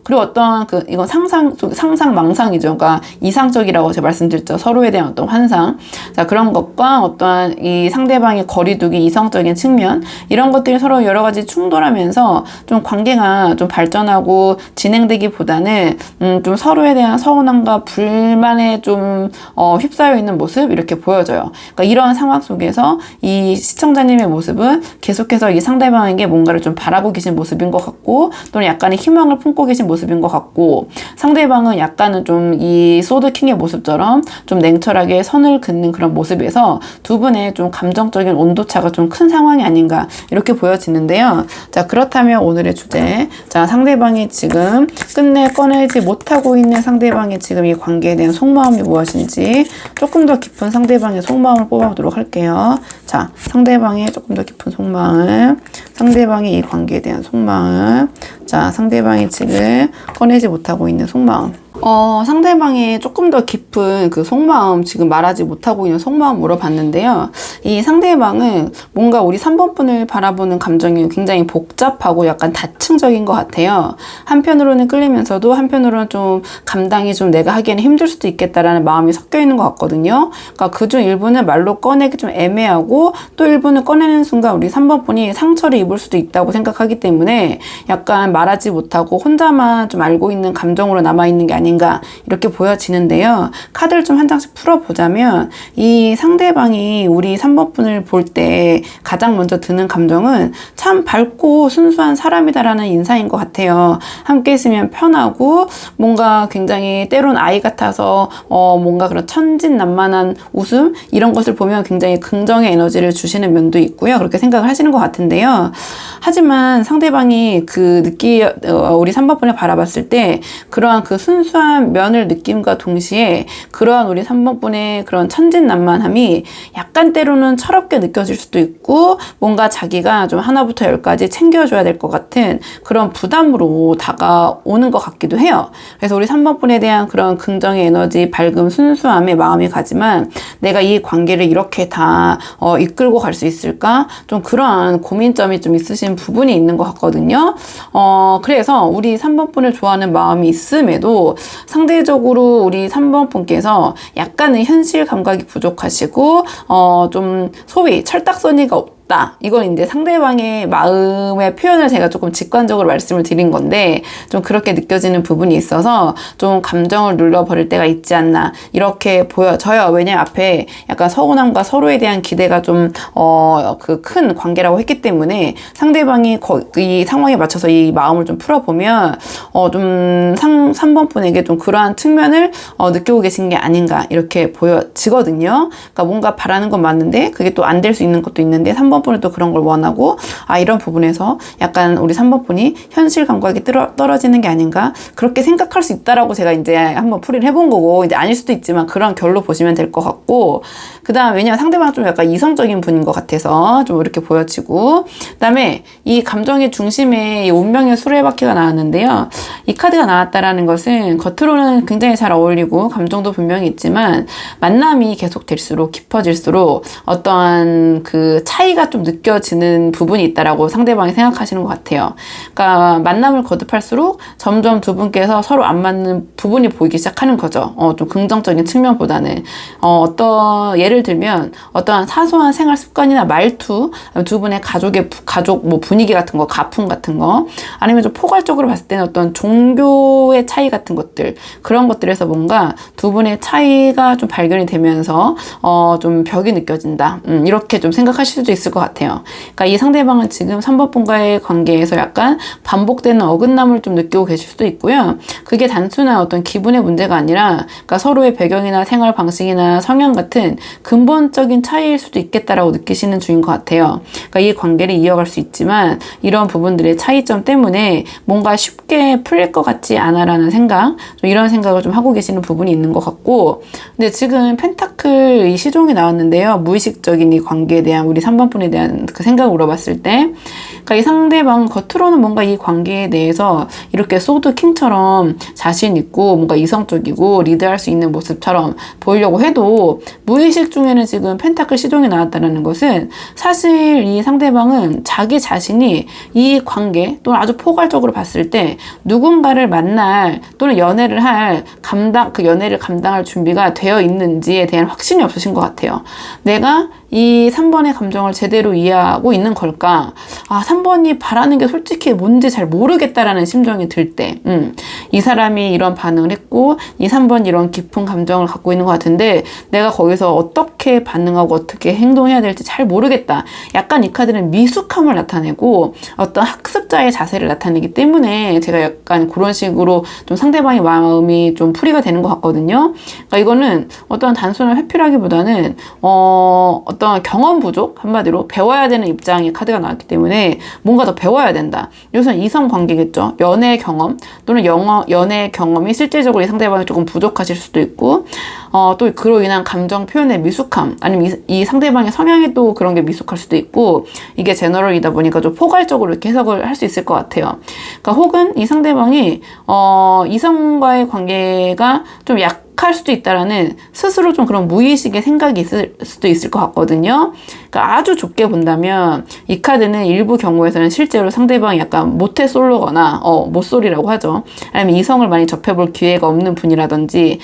[SPEAKER 1] 그리고 어떤 이건 상상 망상이죠. 그러니까 이상적이라고 제가 말씀드렸죠. 서로에 대한 어떤 환상. 자, 그런 것과 어떠한 이 상대방의 거리두기, 이성적인 측면, 이런 것들이 서로 여러 가지 충돌하면서 좀 관계가 좀 발전하고 진행되기보다는 좀 서로에 대한 서운함과 불만에 좀 휩싸여 있는 모습, 이렇게 보여져요. 그러니까 이런 상황 속에서 이 시청자님의 모습은 계속해서 이 상대방에게 뭔가를 좀 바라고 계신 모습인 것 같고, 또는 약간의 희망을 품고 계신 모습인 것 같고, 상대방은 약간은 좀 이 소드킹의 모습처럼 좀 냉철하게 선을 긋는 그런 모습에서 두 분의 좀 감정적인 온도차가 좀 큰 상황이 아닌가, 이렇게 보여지는데요. 자, 그렇다면 오늘의 주제, 자, 상대방이 지금 끝내 꺼내지 못하고 있는 상대방의 지금 이 관계에 대한 속마음이 무엇인지 조금 더 깊은 상대방의 속마음을 뽑아보도록 할게요. 자, 상대방의 조금 더 깊은 속마음, 상대방의 이 관계에 대한 속마음, 자, 상대방이 지금 꺼내지 못하고 있는 속마음. 상대방의 조금 더 깊은 그 속마음, 지금 말하지 못하고 있는 속마음 물어봤는데요. 이 상대방은 뭔가 우리 3번 분을 바라보는 감정이 굉장히 복잡하고 약간 다층적인 것 같아요. 한편으로는 끌리면서도 한편으로는 좀 감당이 좀 내가 하기에는 힘들 수도 있겠다라는 마음이 섞여 있는 것 같거든요. 그러니까 그중 일부는 말로 꺼내기 좀 애매하고, 또 일부는 꺼내는 순간 우리 3번 분이 상처를 입을 수도 있다고 생각하기 때문에 약간 말하지 못하고 혼자만 좀 알고 있는 감정으로 남아있는 게 아닌가, 이렇게 보여지는데요. 카드를 좀 한 장씩 풀어보자면 이 상대방이 우리 3번 분을 볼 때 가장 먼저 드는 감정은 참 밝고 순수한 사람이다라는 인상인 것 같아요. 함께 있으면 편하고 뭔가 굉장히 때론 아이 같아서 뭔가 그런 천진난만한 웃음, 이런 것을 보면 굉장히 긍정의 에너지를 주시는 면도 있고요. 그렇게 생각을 하시는 것 같은데요. 하지만 상대방이 우리 3번 분을 바라봤을 때 그러한 그 순수한 순수한 면을 느낌과 동시에 그러한 우리 3번 분의 그런 천진난만함이 약간 때로는 철없게 느껴질 수도 있고 뭔가 자기가 좀 하나부터 열까지 챙겨줘야 될 것 같은 그런 부담으로 다가오는 것 같기도 해요. 그래서 우리 3번 분에 대한 그런 긍정의 에너지, 밝음, 순수함에 마음이 가지만 내가 이 관계를 이렇게 다 이끌고 갈 수 있을까? 좀 그러한 고민점이 좀 있으신 부분이 있는 것 같거든요. 그래서 우리 3번 분을 좋아하는 마음이 있음에도 상대적으로 우리 3번 분께서 약간은 현실 감각이 부족하시고 좀 소위 철딱서니가 없다. 이건 이제 상대방의 마음의 표현을 제가 조금 직관적으로 말씀을 드린 건데 좀 그렇게 느껴지는 부분이 있어서 좀 감정을 눌러버릴 때가 있지 않나 이렇게 보여져요. 왜냐면 앞에 약간 서운함과 서로에 대한 기대가 좀 그 큰 관계라고 했기 때문에 상대방이 이 상황에 맞춰서 이 마음을 좀 풀어보면 좀 3번 분에게 좀 그러한 측면을 느끼고 계신 게 아닌가 이렇게 보여지거든요. 그러니까 뭔가 바라는 건 맞는데 그게 또 안 될 수 있는 것도 있는데 3번 분은 또 그런 걸 원하고 이런 부분에서 약간 우리 3번 분이 현실 감각이 떨어지는 게 아닌가 그렇게 생각할 수 있다라고 제가 이제 한번 풀이를 해본 거고 이제 아닐 수도 있지만 그런 결로 보시면 될 것 같고 그 다음 왜냐면 상대방은 좀 약간 이성적인 분인 것 같아서 좀 이렇게 보여지고 그 다음에 이 감정의 중심에 이 운명의 수레바퀴가 나왔는데요. 이 카드가 나왔다라는 것은 겉으로는 굉장히 잘 어울리고 감정도 분명히 있지만 만남이 계속될수록 깊어질수록 어떠한 그 차이가 좀 느껴지는 부분이 있다라고 상대방이 생각하시는 것 같아요. 그러니까 만남을 거듭할수록 점점 두 분께서 서로 안 맞는 부분이 보이기 시작하는 거죠. 좀 긍정적인 측면보다는 예를 들면 어떠한 사소한 생활 습관이나 말투, 두 분의 가족 뭐 분위기 같은 거, 가풍 같은 거, 아니면 좀 포괄적으로 봤을 때는 어떤 종교의 차이 같은 것들 그런 것들에서 뭔가 두 분의 차이가 좀 발견이 되면서 좀 벽이 느껴진다. 이렇게 좀 생각하실 수도 있을 것 같아요. 그러니까 이 상대방은 지금 3번 분과의 관계에서 약간 반복되는 어긋남을 좀 느끼고 계실 수도 있고요. 그게 단순한 어떤 기분의 문제가 아니라 그러니까 서로의 배경이나 생활 방식이나 성향 같은 근본적인 차이일 수도 있겠다라고 느끼시는 중인 것 같아요. 그러니까 이 관계를 이어갈 수 있지만 이런 부분들의 차이점 때문에 뭔가 쉽게 풀릴 것 같지 않아라는 생각, 좀 이런 생각을 좀 하고 계시는 부분이 있는 것 같고 근데 지금 펜타클 이 시종이 나왔는데요. 무의식적인 이 관계에 대한 우리 3번 분에 대한 그 생각을 물어봤을 때 그러니까 이 상대방 겉으로는 뭔가 이 관계에 대해서 이렇게 소드 킹처럼 자신 있고 뭔가 이성적이고 리드할 수 있는 모습처럼 보이려고 해도 무의식 중에는 지금 펜타클 시종이 나왔다는 것은 사실 이 상대방은 자기 자신이 이 관계 또는 아주 포괄적으로 봤을 때 누군가를 만날 또는 연애를 할 그 연애를 감당할 준비가 되어 있는지에 대한 확신이 없으신 것 같아요. 내가 이 3번의 감정을 제대로 이해하고 있는 걸까? 3번이 바라는 게 솔직히 뭔지 잘 모르겠다라는 심정이 들 때, 이 사람이 이런 반응을 했고, 이 3번이 이런 깊은 감정을 갖고 있는 것 같은데, 내가 거기서 어떻게 반응하고 어떻게 행동해야 될지 잘 모르겠다. 약간 이 카드는 미숙함을 나타내고, 어떤 학습자의 자세를 나타내기 때문에, 제가 약간 그런 식으로 좀 상대방의 마음이 좀 풀이가 되는 것 같거든요. 그러니까 이거는 어떤 단순한 회피라기보다는, 어떤 경험 부족? 한마디로 배워야 되는 입장의 카드가 나왔기 때문에 뭔가 더 배워야 된다. 여기서는 이성 관계겠죠. 연애 경험 또는 연애 경험이 실질적으로 이 상대방이 조금 부족하실 수도 있고 또 그로 인한 감정 표현의 미숙함 아니면 이 상대방의 성향이 또 그런 게 미숙할 수도 있고 이게 제너럴이다 보니까 좀 포괄적으로 이렇게 해석을 할 수 있을 것 같아요. 그러니까 혹은 이 상대방이 이성과의 관계가 좀 할 수도 있다라는 스스로 좀 그런 무의식의 생각이 있을 수도 있을 것 같거든요. 그러니까 아주 좁게 본다면 이 카드는 일부 경우에서는 실제로 상대방이 약간 모태솔로거나 모쏠이라고 하죠. 아니면 이성을 많이 접해볼 기회가 없는 분이라든지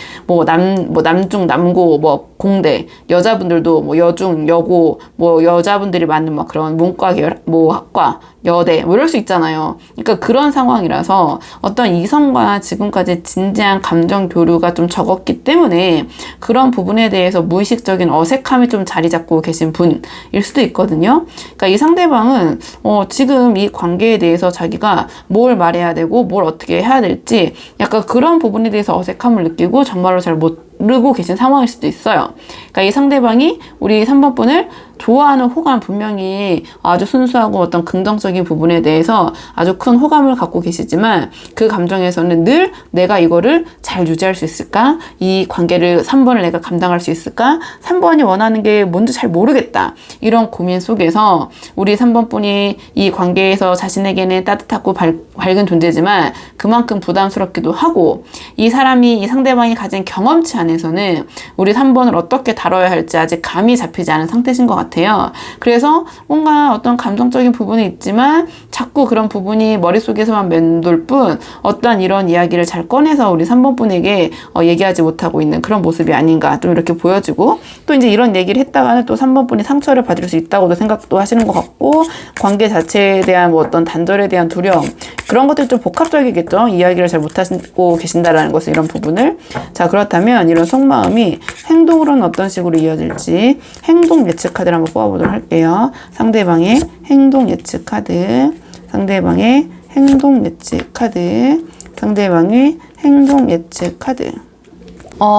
[SPEAKER 1] 남중 남고 공대 여자분들도 여중 여고 여자분들이 많은 막 그런 문과 계열 학과 여대 이럴 수 있잖아요. 그러니까 그런 상황이라서 어떤 이성과 지금까지 진지한 감정 교류가 좀 적었기 때문에 그런 부분에 대해서 무의식적인 어색함이 좀 자리 잡고 계신 분일 수도 있거든요. 그러니까 이 상대방은 지금 이 관계에 대해서 자기가 뭘 말해야 되고 뭘 어떻게 해야 될지 약간 그런 부분에 대해서 어색함을 느끼고 정말로 잘 모르고 계신 상황일 수도 있어요. 그러니까 이 상대방이 우리 3번 분을 좋아하는 호감, 분명히 아주 순수하고 어떤 긍정적인 부분에 대해서 아주 큰 호감을 갖고 계시지만 그 감정에서는 늘 내가 이거를 잘 유지할 수 있을까? 이 관계를 3번을 내가 감당할 수 있을까? 3번이 원하는 게 뭔지 잘 모르겠다. 이런 고민 속에서 우리 3번 분이 이 관계에서 자신에게는 따뜻하고 밝은 존재지만 그만큼 부담스럽기도 하고, 이 사람이, 이 상대방이 가진 경험치 안에서는 우리 3번을 어떻게 다뤄야 할지 아직 감이 잡히지 않은 상태신 것 같아요. 그래서 뭔가 어떤 감정적인 부분이 있지만 자꾸 그런 부분이 머릿속에서만 맴돌 뿐 어떠한 이런 이야기를 잘 꺼내서 우리 3번 분에게 얘기하지 못하고 있는 그런 모습이 아닌가 좀 이렇게 보여지고, 또 이제 이런 얘기를 했다가는 또 3번 분이 상처를 받을 수 있다고도 생각도 하시는 것 같고, 관계 자체에 대한 뭐 어떤 단절에 대한 두려움, 그런 것들이 좀 복합적이겠죠. 이야기를 잘 못하고 계신다라는 것은, 이런 부분을. 자, 그렇다면 이런 속마음이 행동으로는 어떤 식으로 이어질지 행동 예측 카드를 한번 뽑아보도록 할게요. 상대방의 행동 예측 카드, 상대방의 행동 예측 카드, 상대방의 행동 예측 카드.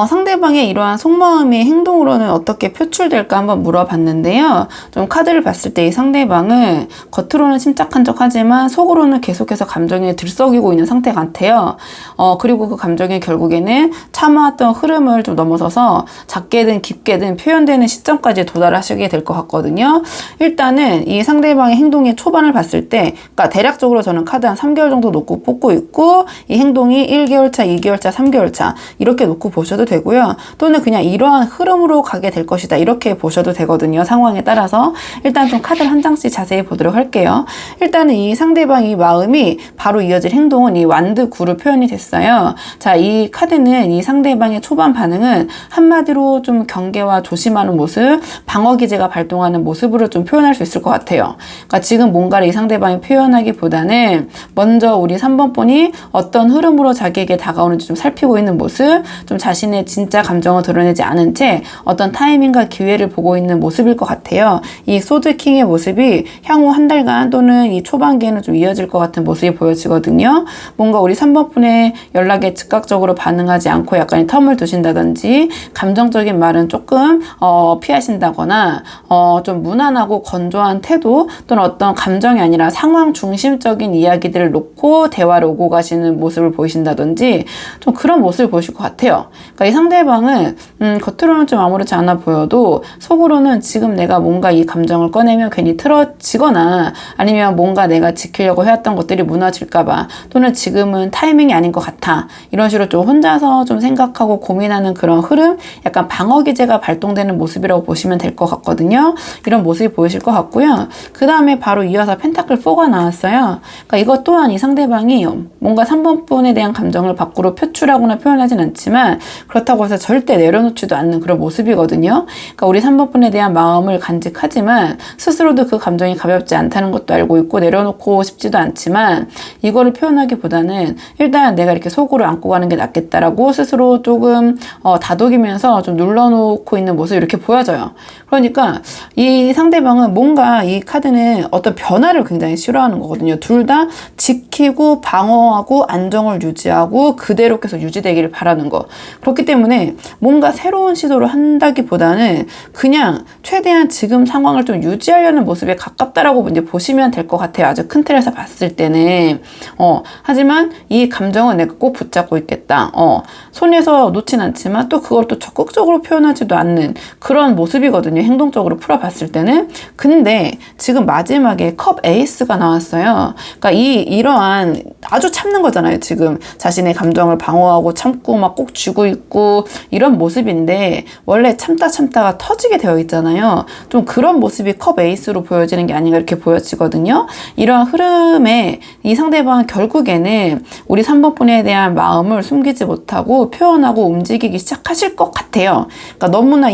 [SPEAKER 1] 상대방의 이러한 속마음이 행동으로는 어떻게 표출될까 한번 물어봤는데요. 좀 카드를 봤을 때 이 상대방은 겉으로는 침착한 척 하지만 속으로는 계속해서 감정이 들썩이고 있는 상태 같아요. 그리고 그 감정이 결국에는 참아왔던 흐름을 좀 넘어서서 작게든 깊게든 표현되는 시점까지 도달하시게 될 것 같거든요. 일단은 이 상대방의 행동의 초반을 봤을 때, 그러니까 대략적으로 저는 카드 한 3개월 정도 놓고 뽑고 있고, 이 행동이 1개월 차, 2개월 차, 3개월 차 이렇게 놓고 보셔도 되고요. 또는 그냥 이러한 흐름으로 가게 될 것이다 이렇게 보셔도 되거든요. 상황에 따라서. 일단 좀 카드를 한 장씩 자세히 보도록 할게요. 일단은 이 상대방의 마음이 바로 이어질 행동은 이 완드 9로 표현이 됐어요. 자, 이 카드는 이 상대방의 초반 반응은 한마디로 좀 경계와 조심하는 모습, 방어 기제가 발동하는 모습으로 좀 표현할 수 있을 것 같아요. 그러니까 지금 뭔가를 이 상대방이 표현하기보다는 먼저 우리 3번 분이 어떤 흐름으로 자기에게 다가오는지 좀 살피고 있는 모습, 좀 자신의 진짜 감정을 드러내지 않은 채 어떤 타이밍과 기회를 보고 있는 모습일 것 같아요. 이 소드킹의 모습이 향후 한 달간 또는 이 초반기에는 좀 이어질 것 같은 모습이 보여지거든요. 뭔가 우리 3번 분의 연락에 즉각적으로 반응하지 않고 약간의 텀을 두신다든지, 감정적인 말은 조금 피하신다거나, 좀 무난하고 건조한 태도 또는 어떤 감정이 아니라 상황 중심적인 이야기들을 놓고 대화를 오고 가시는 모습을 보이신다든지, 좀 그런 모습을 보실 것 같아요. 그러니까 이 상대방은 겉으로는 좀 아무렇지 않아 보여도 속으로는 지금 내가 뭔가 이 감정을 꺼내면 괜히 틀어지거나, 아니면 뭔가 내가 지키려고 해왔던 것들이 무너질까봐, 또는 지금은 타이밍이 아닌 것 같아, 이런 식으로 좀 혼자서 좀 생각하고 고민하는 그런 흐름, 약간 방어 기제가 발동되는 모습이라고 보시면 될 것 같거든요. 이런 모습이 보이실 것 같고요. 그 다음에 바로 이어서 펜타클 4가 나왔어요. 그러니까 이것 또한 이 상대방이 뭔가 3번 분에 대한 감정을 밖으로 표출하거나 표현하진 않지만 그렇다고 해서 절대 내려놓지도 않는 그런 모습이거든요. 그러니까 우리 3번 분에 대한 마음을 간직하지만 스스로도 그 감정이 가볍지 않다는 것도 알고 있고 내려놓고 싶지도 않지만, 이거를 표현하기보다는 일단 내가 이렇게 속으로 안고 가는 게 낫겠다라고 스스로 조금 다독이면서 좀 눌러놓고 있는 모습이 이렇게 보여져요. 그러니까 이 상대방은 뭔가, 이 카드는 어떤 변화를 굉장히 싫어하는 거거든요. 둘 다 지키고 방어하고 안정을 유지하고 그대로 계속 유지되기를 바라는 거. 그렇기 때문에 뭔가 새로운 시도를 한다기보다는 그냥 최대한 지금 상황을 좀 유지하려는 모습에 가깝다라고 이제 보시면 될 것 같아요. 아주 큰 틀에서 봤을 때는. 하지만 이 감정은 내가 꼭 붙잡고 있겠다. 손에서 놓진 않지만 또 그걸 또 적극적으로 표현하지도 않는 그런 모습이거든요. 행동적으로 풀어봤을 때는. 근데 지금 마지막에 컵 에이스가 나왔어요. 그러니까 이러한 아주 참는 거잖아요. 지금 자신의 감정을 방어하고 참고 막 꼭 쥐고 있고 이런 모습인데, 원래 참다가 터지게 되어 있잖아요. 좀 그런 모습이 컵 에이스로 보여지는 게 아닌가 이렇게 보여지거든요. 이러한 흐름에 이 상대방은 결국에는 우리 3번 분에 대한 마음을 숨기지 못하고 표현하고 움직이기 시작하실 것 같아요. 그러니까 너무나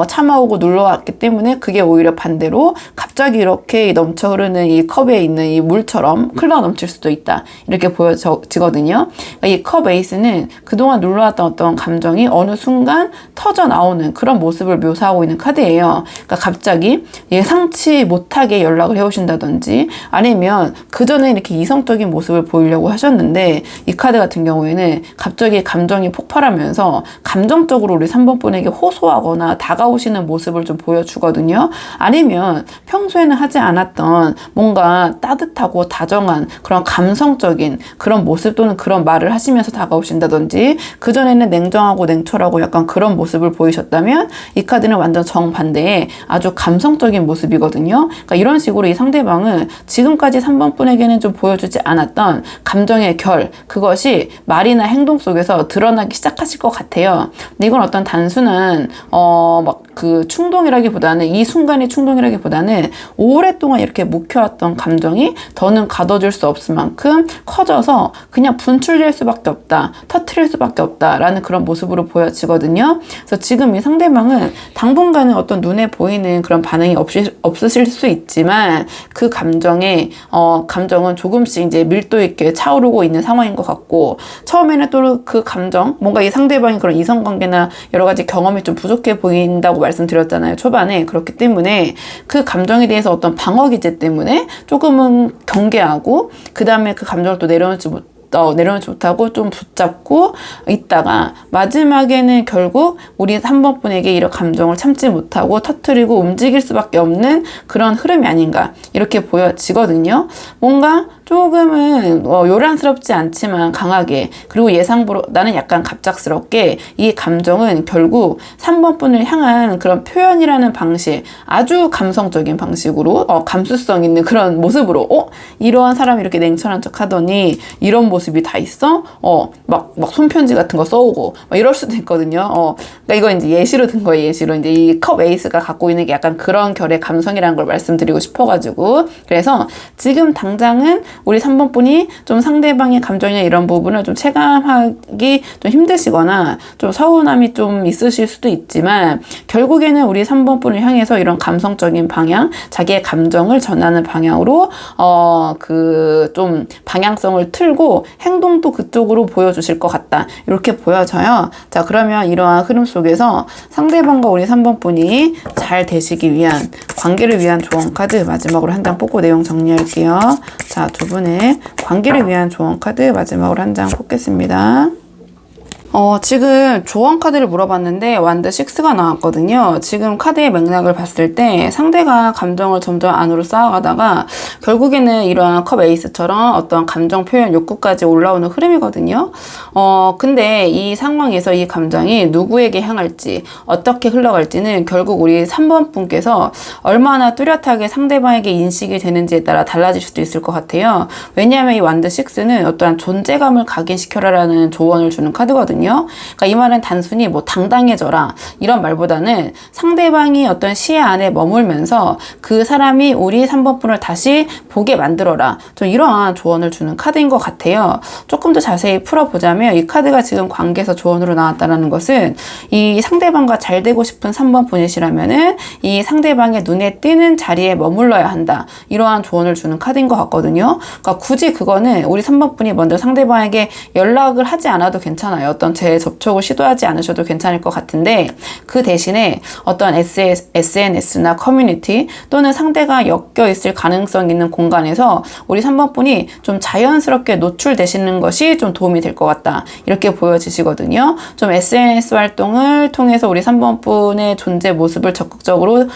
[SPEAKER 1] 참아오고 눌러왔기 때문에 그게 오히려 반대로 갑자기 이렇게 넘쳐 흐르는 이 컵에 있는 이 물처럼 흘러 넘칠 수도 있다, 이렇게 보여지거든요. 그러니까 이 컵 에이스는 그동안 눌러왔던 어떤 어떤 감정이 어느 순간 터져 나오는 그런 모습을 묘사하고 있는 카드예요. 그러니까 갑자기 예상치 못하게 연락을 해오신다든지 아니면 그전에 이렇게 이성적인 모습을 보이려고 하셨는데 이 카드 같은 경우에는 갑자기 감정이 폭발하면서 감정적으로 우리 3번 분에게 호소하거나 다가오시는 모습을 좀 보여주거든요. 아니면 평소에는 하지 않았던 뭔가 따뜻하고 다정한 그런 감성적인 그런 모습 또는 그런 말을 하시면서 다가오신다든지 그전에는 냉정하고 냉철하고 약간 그런 모습을 보이셨다면 이 카드는 완전 정반대의 아주 감성적인 모습이거든요. 그러니까 이런 식으로 이 상대방은 지금까지 3번 분에게는 좀 보여주지 않았던 감정의 결, 그것이 말이나 행동 속에서 드러나기 시작하실 것 같아요. 근데 이건 어떤 단순한 막 그 충동이라기보다는 이 순간의 충동이라기보다는 오랫동안 이렇게 묵혀왔던 감정이 더는 가둬줄 수 없을 만큼 커져서 그냥 분출될 수밖에 없다, 터트릴 수밖에 없다라는 그런 모습으로 보여지거든요. 그래서 지금 이 상대방은 당분간은 어떤 눈에 보이는 그런 반응이 없으실 수 있지만 그 감정은 조금씩 이제 밀도 있게 차오르고 있는 상황인 것 같고, 처음에는 또 그 감정, 뭔가 이 상대방이 그런 이성관계나 여러 가지 경험이 좀 부족해 보인다고 말씀드렸잖아요, 초반에. 그렇기 때문에 그 감정에 대해서 어떤 방어 기제 때문에 조금은 경계하고 그 다음에 그 감정을 또 내려놓지 못하고 좀 붙잡고 있다가 마지막에는 결국 우리 3번 분에게 이런 감정을 참지 못하고 터뜨리고 움직일 수밖에 없는 그런 흐름이 아닌가 이렇게 보여지거든요. 뭔가 조금은 요란스럽지 않지만 강하게, 그리고 예상보로 나는 약간 갑작스럽게 이 감정은 결국 3번 분을 향한 그런 표현이라는 방식, 아주 감성적인 방식으로 감수성 있는 그런 모습으로 이러한 사람이 이렇게 냉철한 척 하더니 이런 모습이 다 있어? 막 손편지 같은 거 써오고 막 이럴 수도 있거든요. 그러니까 이거 이제 예시로 든 거예요. 예시로 이제 이 컵 에이스가 갖고 있는 게 약간 그런 결의 감성이라는 걸 말씀드리고 싶어가지고, 그래서 지금 당장은 우리 3번 분이 좀 상대방의 감정이나 이런 부분을 좀 체감하기 좀 힘드시거나 좀 서운함이 좀 있으실 수도 있지만, 결국에는 우리 3번 분을 향해서 이런 감성적인 방향, 자기의 감정을 전하는 방향으로 좀 방향성을 틀고 행동도 그쪽으로 보여주실 것 같다, 이렇게 보여져요. 자, 그러면 이러한 흐름 속에서 상대방과 우리 3번 분이 잘 되시기 위한, 관계를 위한 조언 카드 마지막으로 한 장 뽑고 내용 정리할게요. 자, 두 분의 관계를 위한 조언 카드 마지막으로 한 장 뽑겠습니다. 지금 조언 카드를 물어봤는데 완드 6가 나왔거든요. 지금 카드의 맥락을 봤을 때 상대가 감정을 점점 안으로 쌓아가다가 결국에는 이러한 컵 에이스처럼 어떤 감정 표현 욕구까지 올라오는 흐름이거든요. 근데 이 상황에서 이 감정이 누구에게 향할지, 어떻게 흘러갈지는 결국 우리 3번 분께서 얼마나 뚜렷하게 상대방에게 인식이 되는지에 따라 달라질 수도 있을 것 같아요. 왜냐하면 이 완드 6는 어떠한 존재감을 각인시켜라라는 조언을 주는 카드거든요. 그러니까 이 말은 단순히 뭐 당당해져라 이런 말보다는 상대방이 어떤 시야 안에 머물면서 그 사람이 우리 3번 분을 다시 보게 만들어라, 좀 이러한 조언을 주는 카드인 것 같아요. 조금 더 자세히 풀어보자면 이 카드가 지금 관계에서 조언으로 나왔다는 것은 이 상대방과 잘 되고 싶은 3번 분이시라면은 이 상대방의 눈에 띄는 자리에 머물러야 한다, 이러한 조언을 주는 카드인 것 같거든요. 그러니까 굳이 그거는 우리 3번 분이 먼저 상대방에게 연락을 하지 않아도 괜찮아요. 어떤 재접촉을 시도하지 않으셔도 괜찮을 것 같은데, 그 대신에 어떤 SNS나 커뮤니티 또는 상대가 엮여 있을 가능성 있는 공간에서 우리 3번 분이 좀 자연스럽게 노출되시는 것이 좀 도움이 될 것 같다, 이렇게 보여지시거든요. 좀 SNS 활동을 통해서 우리 3번 분의 존재 모습을 적극적으로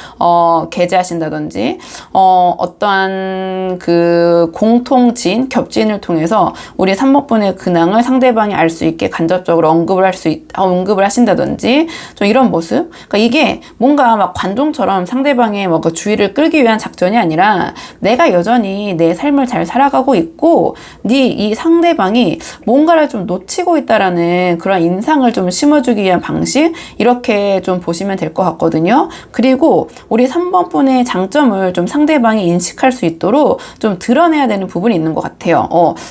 [SPEAKER 1] 게재하신다든지 어떠한 그 공통지인, 겹지인을 통해서 우리 3번 분의 근황을 상대방이 알 수 있게 간접적으로 언급을 하신다든지 좀 이런 모습. 그러니까 이게 뭔가 막 관종처럼 상대방의 뭐 그 주의를 끌기 위한 작전이 아니라 내가 여전히 내 삶을 잘 살아가고 있고 이 상대방이 뭔가를 좀 놓치고 있다라는 그런 인상을 좀 심어주기 위한 방식, 이렇게 좀 보시면 될 것 같거든요. 그리고 우리 3번 분의 장점을 좀 상대방이 인식할 수 있도록 좀 드러내야 되는 부분이 있는 것 같아요.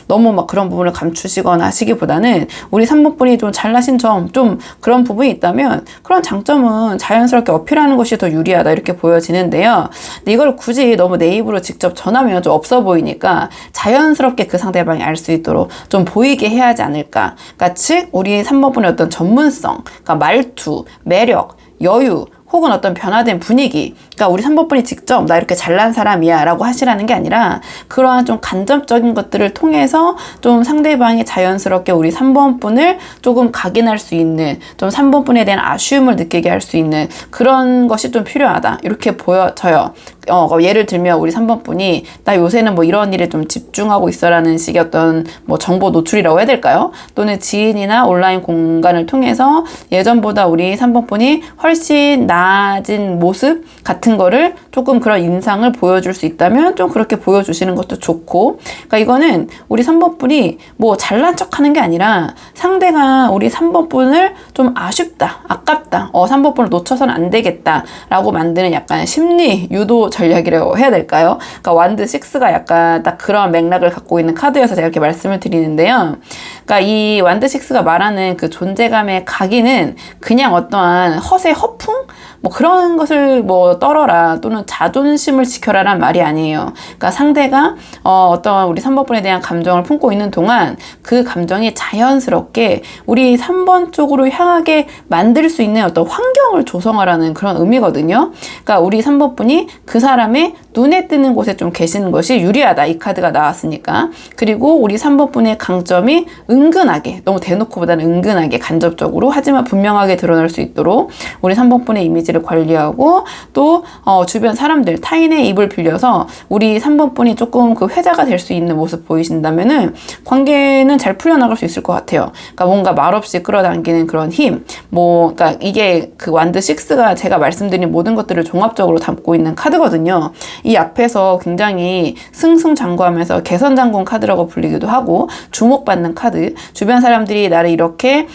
[SPEAKER 1] 너무 막 그런 부분을 감추시거나 하시기보다는 우리 3번 분이 좀 잘나신 점, 좀 그런 부분이 있다면 그런 장점은 자연스럽게 어필하는 것이 더 유리하다 이렇게 보여지는데요. 근데 이걸 굳이 너무 내 입으로 직접 전하면 좀 없어 보이니까 자연스럽게 그 상대방이 알 수 있도록 좀 보이게 해야 하지 않을까. 그러니까 즉 우리 3번분의 어떤 전문성, 그러니까 말투, 매력, 여유, 혹은 어떤 변화된 분위기, 그러니까 우리 3번분이 직접 나 이렇게 잘난 사람이야 라고 하시라는 게 아니라 그러한 좀 간접적인 것들을 통해서 좀 상대방이 자연스럽게 우리 3번분을 조금 각인할 수 있는, 좀 3번분에 대한 아쉬움을 느끼게 할 수 있는 그런 것이 좀 필요하다 이렇게 보여져요. 예를 들면 우리 3번분이 나 요새는 뭐 이런 일에 좀 집중하고 있어라는 식의 어떤 뭐 정보 노출이라고 해야 될까요? 또는 지인이나 온라인 공간을 통해서 예전보다 우리 3번분이 훨씬 나아진 모습 같은 거를 조금 그런 인상을 보여줄 수 있다면 좀 그렇게 보여주시는 것도 좋고, 그러니까 이거는 우리 3번분이 뭐 잘난 척 하는 게 아니라 상대가 우리 3번분을 좀 아쉽다, 아깝다, 3번분을 놓쳐서는 안 되겠다 라고 만드는 약간 심리 유도 전략이라고 해야 될까요? 그러니까 완드 6가 약간 딱 그런 맥락을 갖고 있는 카드여서 제가 이렇게 말씀을 드리는데요. 그러니까 이 완드 6가 말하는 그 존재감의 각인은 그냥 어떠한 허세, 허풍? 뭐 그런 것을 뭐 떨어라 또는 자존심을 지켜라란 말이 아니에요. 그러니까 상대가 어떤 우리 3번분에 대한 감정을 품고 있는 동안 그 감정이 자연스럽게 우리 3번 쪽으로 향하게 만들 수 있는 어떤 환경을 조성하라는 그런 의미거든요. 그러니까 우리 3번분이 그 사람의 눈에 띄는 곳에 좀 계시는 것이 유리하다. 이 카드가 나왔으니까. 그리고 우리 3번분의 강점이 은근하게, 너무 대놓고보다는 은근하게 간접적으로 하지만 분명하게 드러날 수 있도록 우리 3번분의 이미지를 관리하고 또 주변 사람들, 타인의 입을 빌려서 우리 3번분이 조금 그 회자가 될 수 있는 모습 보이신다면은 관계는 잘 풀려나갈 수 있을 것 같아요. 그러니까 뭔가 말없이 끌어당기는 그런 힘, 그러니까 이게 그 완드 6가 제가 말씀드린 모든 것들을 종합적으로 담고 있는 카드거든요. 이 앞에서 굉장히 승승장구하면서 개선장군 카드라고 불리기도 하고 주목받는 카드, 주변 사람들이 나를 이렇게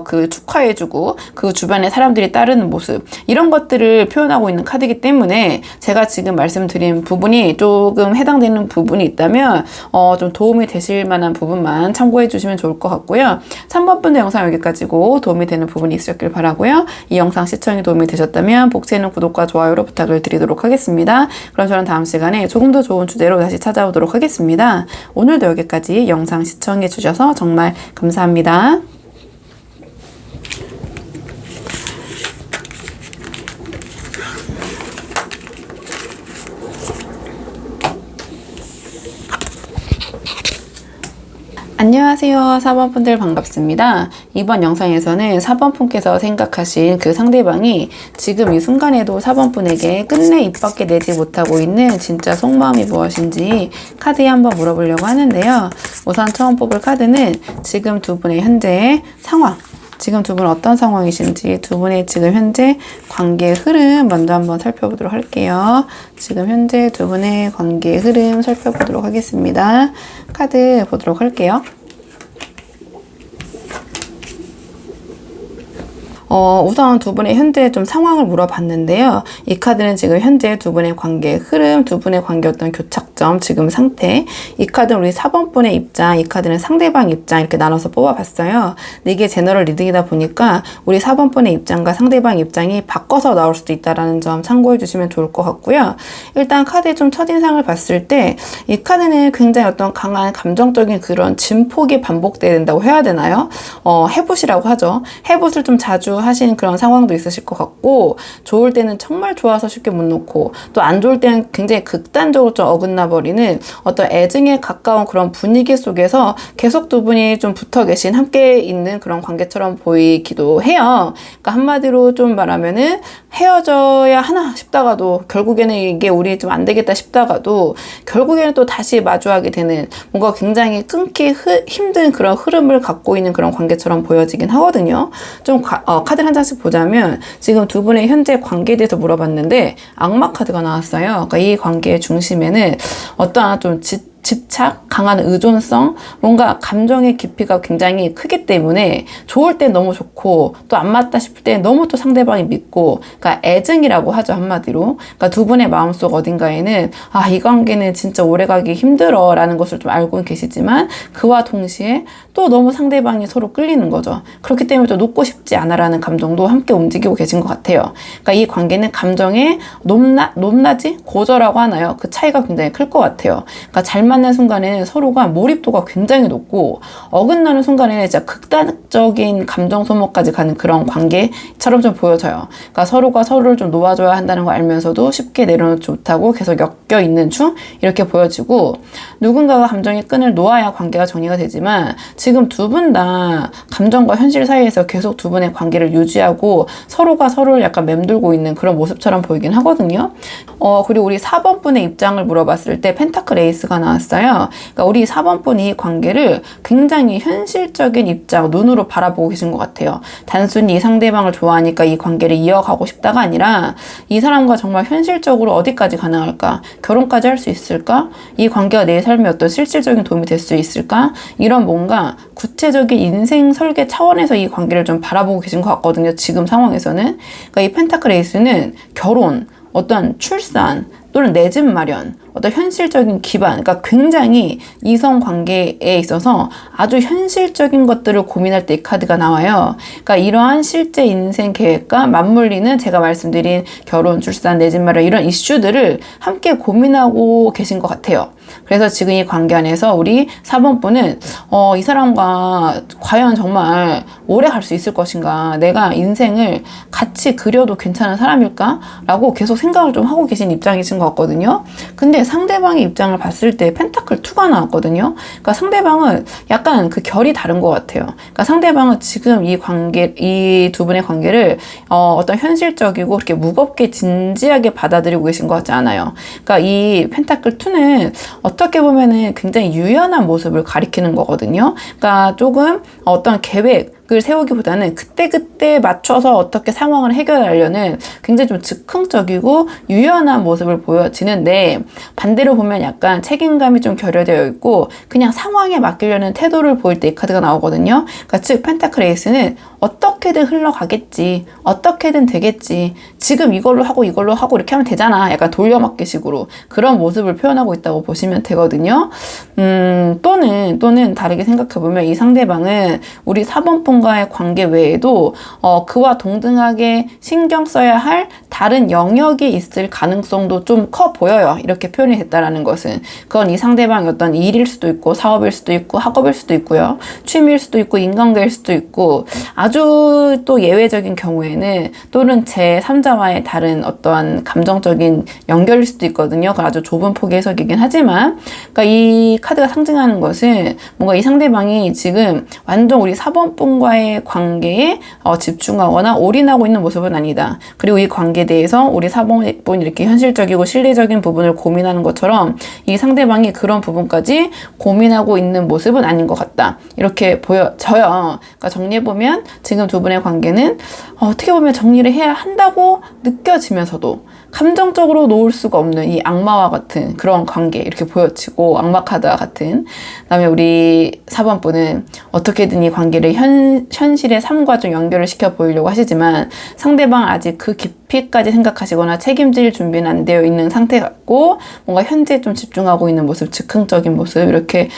[SPEAKER 1] 그 축하해주고 그 주변의 사람들이 따르는 모습, 이런 것들을 표현하고 있는 카드이기 때문에 제가 지금 말씀드린 부분이 조금 해당되는 부분이 있다면 좀 도움이 되실 만한 부분만 참고해 주시면 좋을 것 같고요. 3번분의 영상 여기까지고 도움이 되는 부분이 있으셨길 바라고요. 이 영상 시청이 도움이 되셨다면 복채는 구독과 좋아요로 부탁을 드리도록 하겠습니다. 그럼 저는 다음 시간에 조금 더 좋은 주제로 다시 찾아오도록 하겠습니다. 오늘도 여기까지 영상 시청해 주셔서 정말 감사합니다. 안녕하세요. 4번분들 반갑습니다. 이번 영상에서는 4번분께서 생각하신 그 상대방이 지금 이 순간에도 4번분에게 끝내 입 밖에 내지 못하고 있는 진짜 속마음이 무엇인지 카드에 한번 물어보려고 하는데요. 우선 처음 뽑을 카드는 지금 두 분의 현재의 상황, 지금 두 분 어떤 상황이신지, 두 분의 지금 현재 관계의 흐름 먼저 한번 살펴보도록 할게요. 지금 현재 두 분의 관계의 흐름 살펴보도록 하겠습니다. 카드 보도록 할게요. 우선 두 분의 현재 좀 상황을 물어봤는데요. 이 카드는 지금 현재 두 분의 관계의 흐름, 두 분의 관계 어떤 교착점, 지금 상태. 이 카드는 우리 4번분의 입장, 이 카드는 상대방 입장 이렇게 나눠서 뽑아봤어요. 근데 이게 제너럴 리딩이다 보니까 우리 4번분의 입장과 상대방 입장이 바꿔서 나올 수도 있다는 점 참고해 주시면 좋을 것 같고요. 일단 카드의 좀 첫인상을 봤을 때 이 카드는 굉장히 어떤 강한 감정적인 그런 진폭이 반복돼야 된다고 해야 되나요? 해봇이라고 하죠. 해봇을 좀 자주 하신 그런 상황도 있으실 것 같고, 좋을 때는 정말 좋아서 쉽게 못 놓고 또 안 좋을 때는 굉장히 극단적으로 좀 어긋나 버리는 어떤 애증에 가까운 그런 분위기 속에서 계속 두 분이 좀 붙어 계신, 함께 있는 그런 관계처럼 보이기도 해요. 그러니까 한마디로 좀 말하면은 헤어져야 하나 싶다가도 결국에는 이게 우리 좀 안 되겠다 싶다가도 결국에는 또 다시 마주하게 되는, 뭔가 굉장히 끊기 힘든 그런 흐름을 갖고 있는 그런 관계처럼 보여지긴 하거든요. 좀 카드 한 장씩 보자면 지금 두 분의 현재 관계에 대해서 물어봤는데 악마 카드가 나왔어요. 그러니까 이 관계의 중심에는 어떠한 좀 집착, 강한 의존성, 뭔가 감정의 깊이가 굉장히 크기 때문에 좋을 땐 너무 좋고 또 안 맞다 싶을 때 너무 또 상대방이 믿고, 그러니까 애증이라고 하죠, 한마디로. 그러니까 두 분의 마음속 어딘가에는 이 관계는 진짜 오래가기 힘들어 라는 것을 좀 알고 계시지만 그와 동시에 또 너무 상대방이 서로 끌리는 거죠. 그렇기 때문에 또 놓고 싶지 않아 라는 감정도 함께 움직이고 계신 것 같아요. 그러니까 이 관계는 감정의 높낮이? 고저라고 하나요? 그 차이가 굉장히 클 것 같아요. 그러니까 잘 맞는 순간에는 서로가 몰입도가 굉장히 높고, 어긋나는 순간에는 진짜 극단적인 감정 소모까지 가는 그런 관계처럼 좀 보여져요. 그러니까 서로가 서로를 좀 놓아줘야 한다는 걸 알면서도 쉽게 내려놓지 못하고 계속 엮여 있는 중 이렇게 보여지고, 누군가가 감정의 끈을 놓아야 관계가 정리가 되지만 지금 두 분 다 감정과 현실 사이에서 계속 두 분의 관계를 유지하고 서로가 서로를 약간 맴돌고 있는 그런 모습처럼 보이긴 하거든요. 그리고 우리 4번 분의 입장을 물어봤을 때 펜타클 에이스가 나왔어요. 그러니까 우리 4번 분이 이 관계를 굉장히 현실적인 입장, 눈으로 바라보고 계신 것 같아요. 단순히 이 상대방을 좋아하니까 이 관계를 이어가고 싶다가 아니라 이 사람과 정말 현실적으로 어디까지 가능할까? 결혼까지 할 수 있을까? 이 관계가 내 삶에 어떤 실질적인 도움이 될 수 있을까? 이런 뭔가 구체적인 인생 설계 차원에서 이 관계를 좀 바라보고 계신 것 같거든요, 지금 상황에서는. 그러니까 이 펜타클 에이스는 결혼, 어떤 출산, 또는 내 집 마련, 어떤 현실적인 기반, 그러니까 굉장히 이성 관계에 있어서 아주 현실적인 것들을 고민할 때 이 카드가 나와요. 그러니까 이러한 실제 인생 계획과 맞물리는 제가 말씀드린 결혼, 출산, 내 집 마련 이런 이슈들을 함께 고민하고 계신 것 같아요. 그래서 지금 이 관계 안에서 우리 4번 분은 이 사람과 과연 정말 오래 갈 수 있을 것인가, 내가 인생을 같이 그려도 괜찮은 사람일까? 라고 계속 생각을 좀 하고 계신 입장이신 것 같거든요. 근데 상대방의 입장을 봤을 때 펜타클 2가 나왔거든요. 그러니까 상대방은 약간 그 결이 다른 것 같아요. 그러니까 상대방은 지금 이 두 분의 관계를 어떤 현실적이고 그렇게 무겁게 진지하게 받아들이고 계신 것 같지 않아요. 그러니까 이 펜타클 2는 어떻게 보면은 굉장히 유연한 모습을 가리키는 거거든요. 그러니까 조금 어떤 계획을 세우기보다는 그때그때 맞춰서 어떻게 상황을 해결하려는 굉장히 좀 즉흥적이고 유연한 모습을 보여지는데, 반대로 보면 약간 책임감이 좀 결여되어 있고 그냥 상황에 맡기려는 태도를 보일 때 이 카드가 나오거든요. 그러니까 즉 펜타클 에이스는 어떻게든 흘러가겠지, 어떻게든 되겠지, 지금 이걸로 하고 이렇게 하면 되잖아, 약간 돌려막기 식으로 그런 모습을 표현하고 있다고 보시면 되거든요. 또는 다르게 생각해보면 이 상대방은 우리 4번 분과의 관계 외에도 그와 동등하게 신경 써야 할 다른 영역이 있을 가능성도 좀 커 보여요. 이렇게 표현이 됐다라는 것은 그건 이 상대방의 어떤 일일 수도 있고 사업일 수도 있고 학업일 수도 있고요, 취미일 수도 있고 인간관계일 수도 있고, 아주 또 예외적인 경우에는 또는 제3자와의 다른 어떠한 감정적인 연결일 수도 있거든요. 그건 아주 좁은 폭의 해석이긴 하지만, 그러니까 이 카드가 상징하는 것은 뭔가 이 상대방이 지금 완전 우리 4번 분과의 관계에 집중하거나 올인하고 있는 모습은 아니다. 그리고 이 관계에 대해서 우리 4번 분 이렇게 현실적이고 실리적인 부분을 고민하는 것처럼 이 상대방이 그런 부분까지 고민하고 있는 모습은 아닌 것 같다, 이렇게 보여져요. 그러니까 정리해보면 지금 두 분의 관계는 어떻게 보면 정리를 해야 한다고 느껴지면서도 감정적으로 놓을 수가 없는 이 악마와 같은 그런 관계, 이렇게 보여지고, 악마 카드와 같은. 그다음에 우리 4번 분은 어떻게든 이 관계를 현실의 삶과 좀 연결을 시켜 보이려고 하시지만 상대방 아직 그 깊이까지 생각하시거나 책임질 준비는 안 되어 있는 상태 같고, 뭔가 현재에 좀 집중하고 있는 모습, 즉흥적인 모습, 이렇게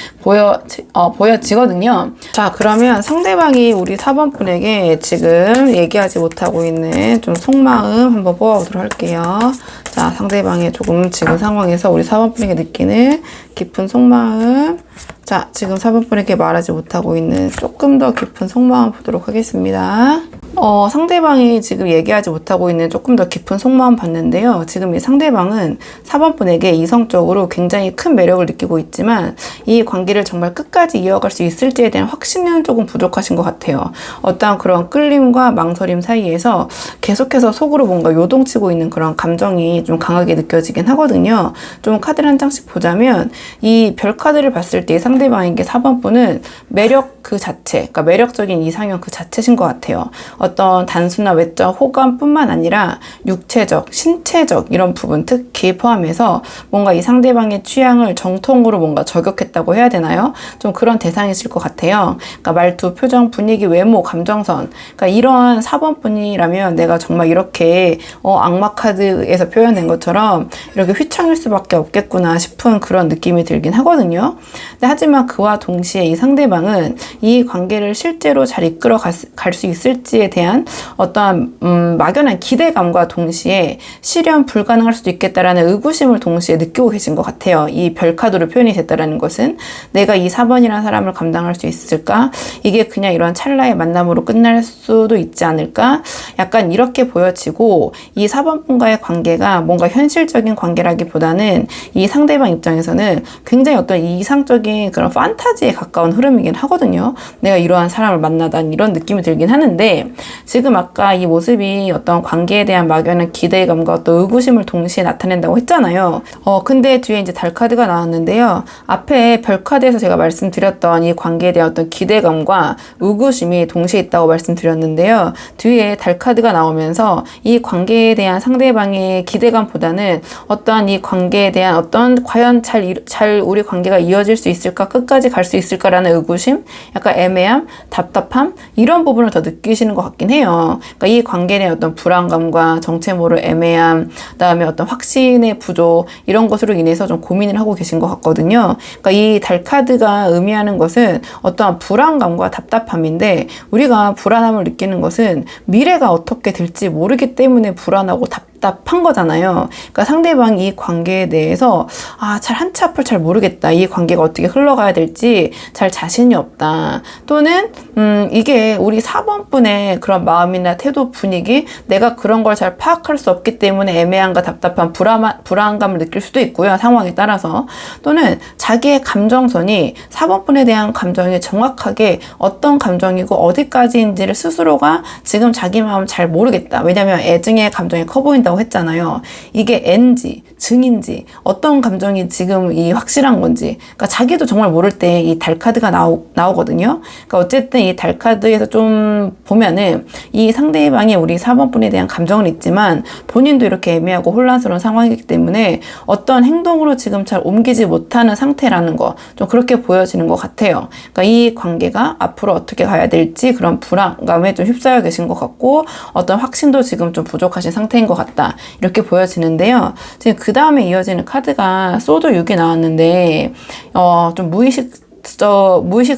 [SPEAKER 1] 보여지거든요. 자, 그러면 상대방이 우리 4번 분에게 지금 얘기하지 못하고 있는 좀 속마음 한번 뽑아보도록 할게요. 자, 상대방의 조금 지금 상황에서 우리 4번 분에게 느끼는 깊은 속마음. 자, 지금 4번 분에게 말하지 못하고 있는 조금 더 깊은 속마음 보도록 하겠습니다. 상대방이 지금 얘기하지 못하고 있는 조금 더 깊은 속마음 봤는데요. 지금 이 상대방은 4번 분에게 이성적으로 굉장히 큰 매력을 느끼고 있지만 이 관계를 정말 끝까지 이어갈 수 있을지에 대한 확신은 조금 부족하신 것 같아요. 어떠한 그런 끌림과 망설임 사이에서 계속해서 속으로 뭔가 요동치고 있는 그런 감정이 좀 강하게 느껴지긴 하거든요. 좀 카드를 한 장씩 보자면 이 별 카드를 봤을 때 이 상대방에게 4번 분은 매력 그 자체, 그러니까 매력적인 이상형 그 자체신 것 같아요. 어떤 단순한 외적 호감뿐만 아니라 육체적, 신체적 이런 부분 특히 포함해서 뭔가 이 상대방의 취향을 정통으로 뭔가 저격했다고 해야 되나요? 좀 그런 대상이실 것 같아요. 그러니까 말투, 표정, 분위기, 외모, 감정선. 그러니까 이러한 4번 분이라면 내가 정말 이렇게 악마 카드에서 표현된 것처럼 이렇게 휘청일 수밖에 없겠구나 싶은 그런 느낌이 들긴 하거든요. 근데 하지만 그와 동시에 이 상대방은 이 관계를 실제로 잘 이끌어 갈 수 있을지에 대한 어떠한 막연한 기대감과 동시에 실현 불가능할 수도 있겠다라는 의구심을 동시에 느끼고 계신 것 같아요. 이 별카드로 표현이 됐다라는 것은 내가 이 4번이라는 사람을 감당할 수 있을까? 이게 그냥 이런 찰나의 만남으로 끝날 수도 있지 않을까? 약간 이렇게 보여지고 이 4번 분과의 관계가 뭔가 현실적인 관계라기보다는 이 상대방 입장에서는 굉장히 어떤 이상적인 그런 판타지에 가까운 흐름이긴 하거든요. 내가 이러한 사람을 만나다니 이런 느낌이 들긴 하는데 지금 아까 이 모습이 어떤 관계에 대한 막연한 기대감과 어떤 의구심을 동시에 나타낸다고 했잖아요. 근데 뒤에 이제 달 카드가 나왔는데요. 앞에 별 카드에서 제가 말씀드렸던 이 관계에 대한 어떤 기대감과 의구심이 동시에 있다고 말씀드렸는데요. 뒤에 달 카드가 나오면서 이 관계에 대한 상대방의 기대감보다는 어떠한 이 관계에 대한 어떤 과연 잘 우리 관계가 이어질 수 있을까? 끝까지 갈 수 있을까라는 의구심? 약간 애매함? 답답함? 이런 부분을 더 느끼시는 것 같긴 해요. 그러니까 이 관계에 대한 어떤 불안감과 정체 모를 애매함, 그다음에 어떤 확신의 부족 이런 것으로 인해서 좀 고민을 하고 계신 것 같거든요. 그러니까 이 달 카드가 의미하는 것은 어떠한 불안감과 답답함인데 우리가 불안함을 느끼는 것은 미래가 어떻게 될지 모르기 때문에 불안하고 답답한 거잖아요. 그러니까 상대방이 이 관계에 대해서 잘 한 치 앞을 잘 모르겠다. 이 관계가 어떻게 흘러가야 될지 잘 자신이 없다. 또는 이게 우리 4번 분의 그런 마음이나 태도, 분위기, 내가 그런 걸 잘 파악할 수 없기 때문에 애매함과 답답한 불안감을 느낄 수도 있고요. 상황에 따라서. 또는 자기의 감정선이 4번 분에 대한 감정이 정확하게 어떤 감정이고 어디까지인지를 스스로가 지금 자기 마음 잘 모르겠다. 왜냐면 애증의 감정이 커 보인다고 했잖아요. 이게 N지, 증인지, 어떤 감정이 지금 이 확실한 건지. 그러니까 자기도 정말 모를 때 이 달 카드가 나오거든요. 그러니까 어쨌든 이 달 카드에서 좀 보면은 이 상대방이 우리 4번 분에 대한 감정은 있지만 본인도 이렇게 애매하고 혼란스러운 상황이기 때문에 어떤 행동으로 지금 잘 옮기지 못하는 상태라는 거 좀 그렇게 보여지는 것 같아요. 그러니까 이 관계가 앞으로 어떻게 가야 될지 그런 불안감에 좀 휩싸여 계신 것 같고 어떤 확신도 지금 좀 부족하신 상태인 것 같다. 이렇게 보여지는데요. 지금 그 다음에 이어지는 카드가 소드 6이 나왔는데 좀 무의식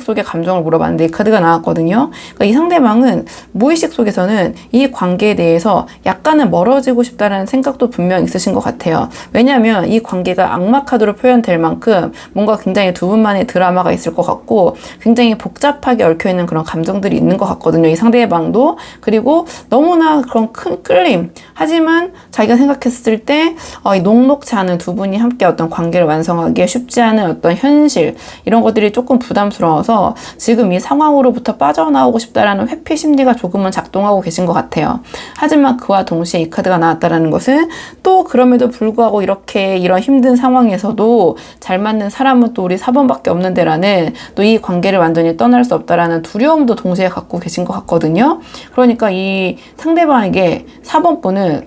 [SPEAKER 1] 속의 감정을 물어봤는데 이 카드가 나왔거든요. 그러니까 이 상대방은 무의식 속에서는 이 관계에 대해서 약간은 멀어지고 싶다라는 생각도 분명 있으신 것 같아요. 왜냐하면 이 관계가 악마 카드로 표현될 만큼 뭔가 굉장히 두 분만의 드라마가 있을 것 같고 굉장히 복잡하게 얽혀있는 그런 감정들이 있는 것 같거든요. 이 상대방도. 그리고 너무나 그런 큰 끌림. 하지만 자기가 생각했을 때 이 녹록지 않은 두 분이 함께 어떤 관계를 완성하기에 쉽지 않은 어떤 현실 이런 것들이 조금 부담스러워서 지금 이 상황으로부터 빠져나오고 싶다라는 회피 심리가 조금은 작동하고 계신 것 같아요. 하지만 그와 동시에 이 카드가 나왔다라는 것은 또 그럼에도 불구하고 이런 힘든 상황에서도 잘 맞는 사람은 또 우리 4번밖에 없는데라는 또 이 관계를 완전히 떠날 수 없다라는 두려움도 동시에 갖고 계신 것 같거든요. 그러니까 이 상대방에게 4번 분은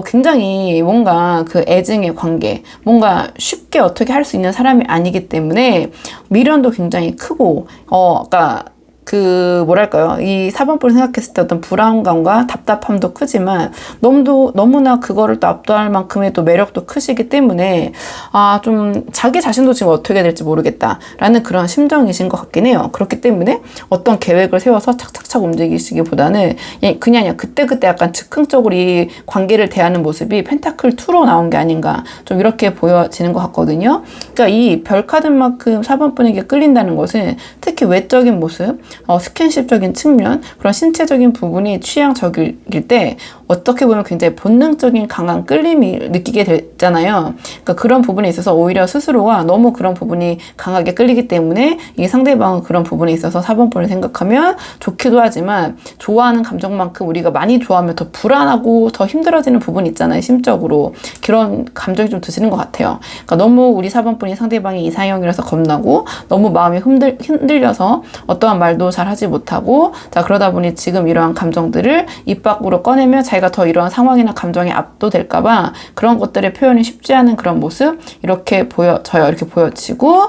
[SPEAKER 1] 굉장히 뭔가 그 애증의 관계, 뭔가 쉽게 어떻게 할 수 있는 사람이 아니기 때문에 미련도 굉장히 크고 그러니까 뭐랄까요. 이 4번뿔을 생각했을 때 어떤 불안감과 답답함도 크지만 너무나 그거를 또 압도할 만큼의 또 매력도 크시기 때문에 좀 자기 자신도 지금 어떻게 될지 모르겠다라는 그런 심정이신 것 같긴 해요. 그렇기 때문에 어떤 계획을 세워서 착착착 움직이시기보다는 그냥 그때그때 약간 즉흥적으로 이 관계를 대하는 모습이 펜타클 2로 나온 게 아닌가 좀 이렇게 보여지는 것 같거든요. 그러니까 이 별카드만큼 4번분에게 끌린다는 것은 특히 외적인 모습, 스킨십적인 측면, 그런 신체적인 부분이 취향적일 때 어떻게 보면 굉장히 본능적인 강한 끌림이 느끼게 되잖아요. 그러니까 그런 부분에 있어서 오히려 스스로가 너무 그런 부분이 강하게 끌리기 때문에 이 상대방은 그런 부분에 있어서 4번분을 생각하면 좋기도 하지만 좋아하는 감정만큼 우리가 많이 좋아하면 더 불안하고 더 힘들어지는 부분이 있잖아요. 심적으로. 그런 감정이 좀 드시는 것 같아요. 그러니까 너무 우리 4번분이 상대방이 이상형이라서 겁나고 너무 마음이 흔들려서 어떠한 말도 말도 잘 하지 못하고, 자, 그러다 보니 지금 이러한 감정들을 입 밖으로 꺼내면 자기가 더 이러한 상황이나 감정에 압도될까봐 그런 것들의 표현이 쉽지 않은 그런 모습, 이렇게 보여져요. 이렇게 보여지고,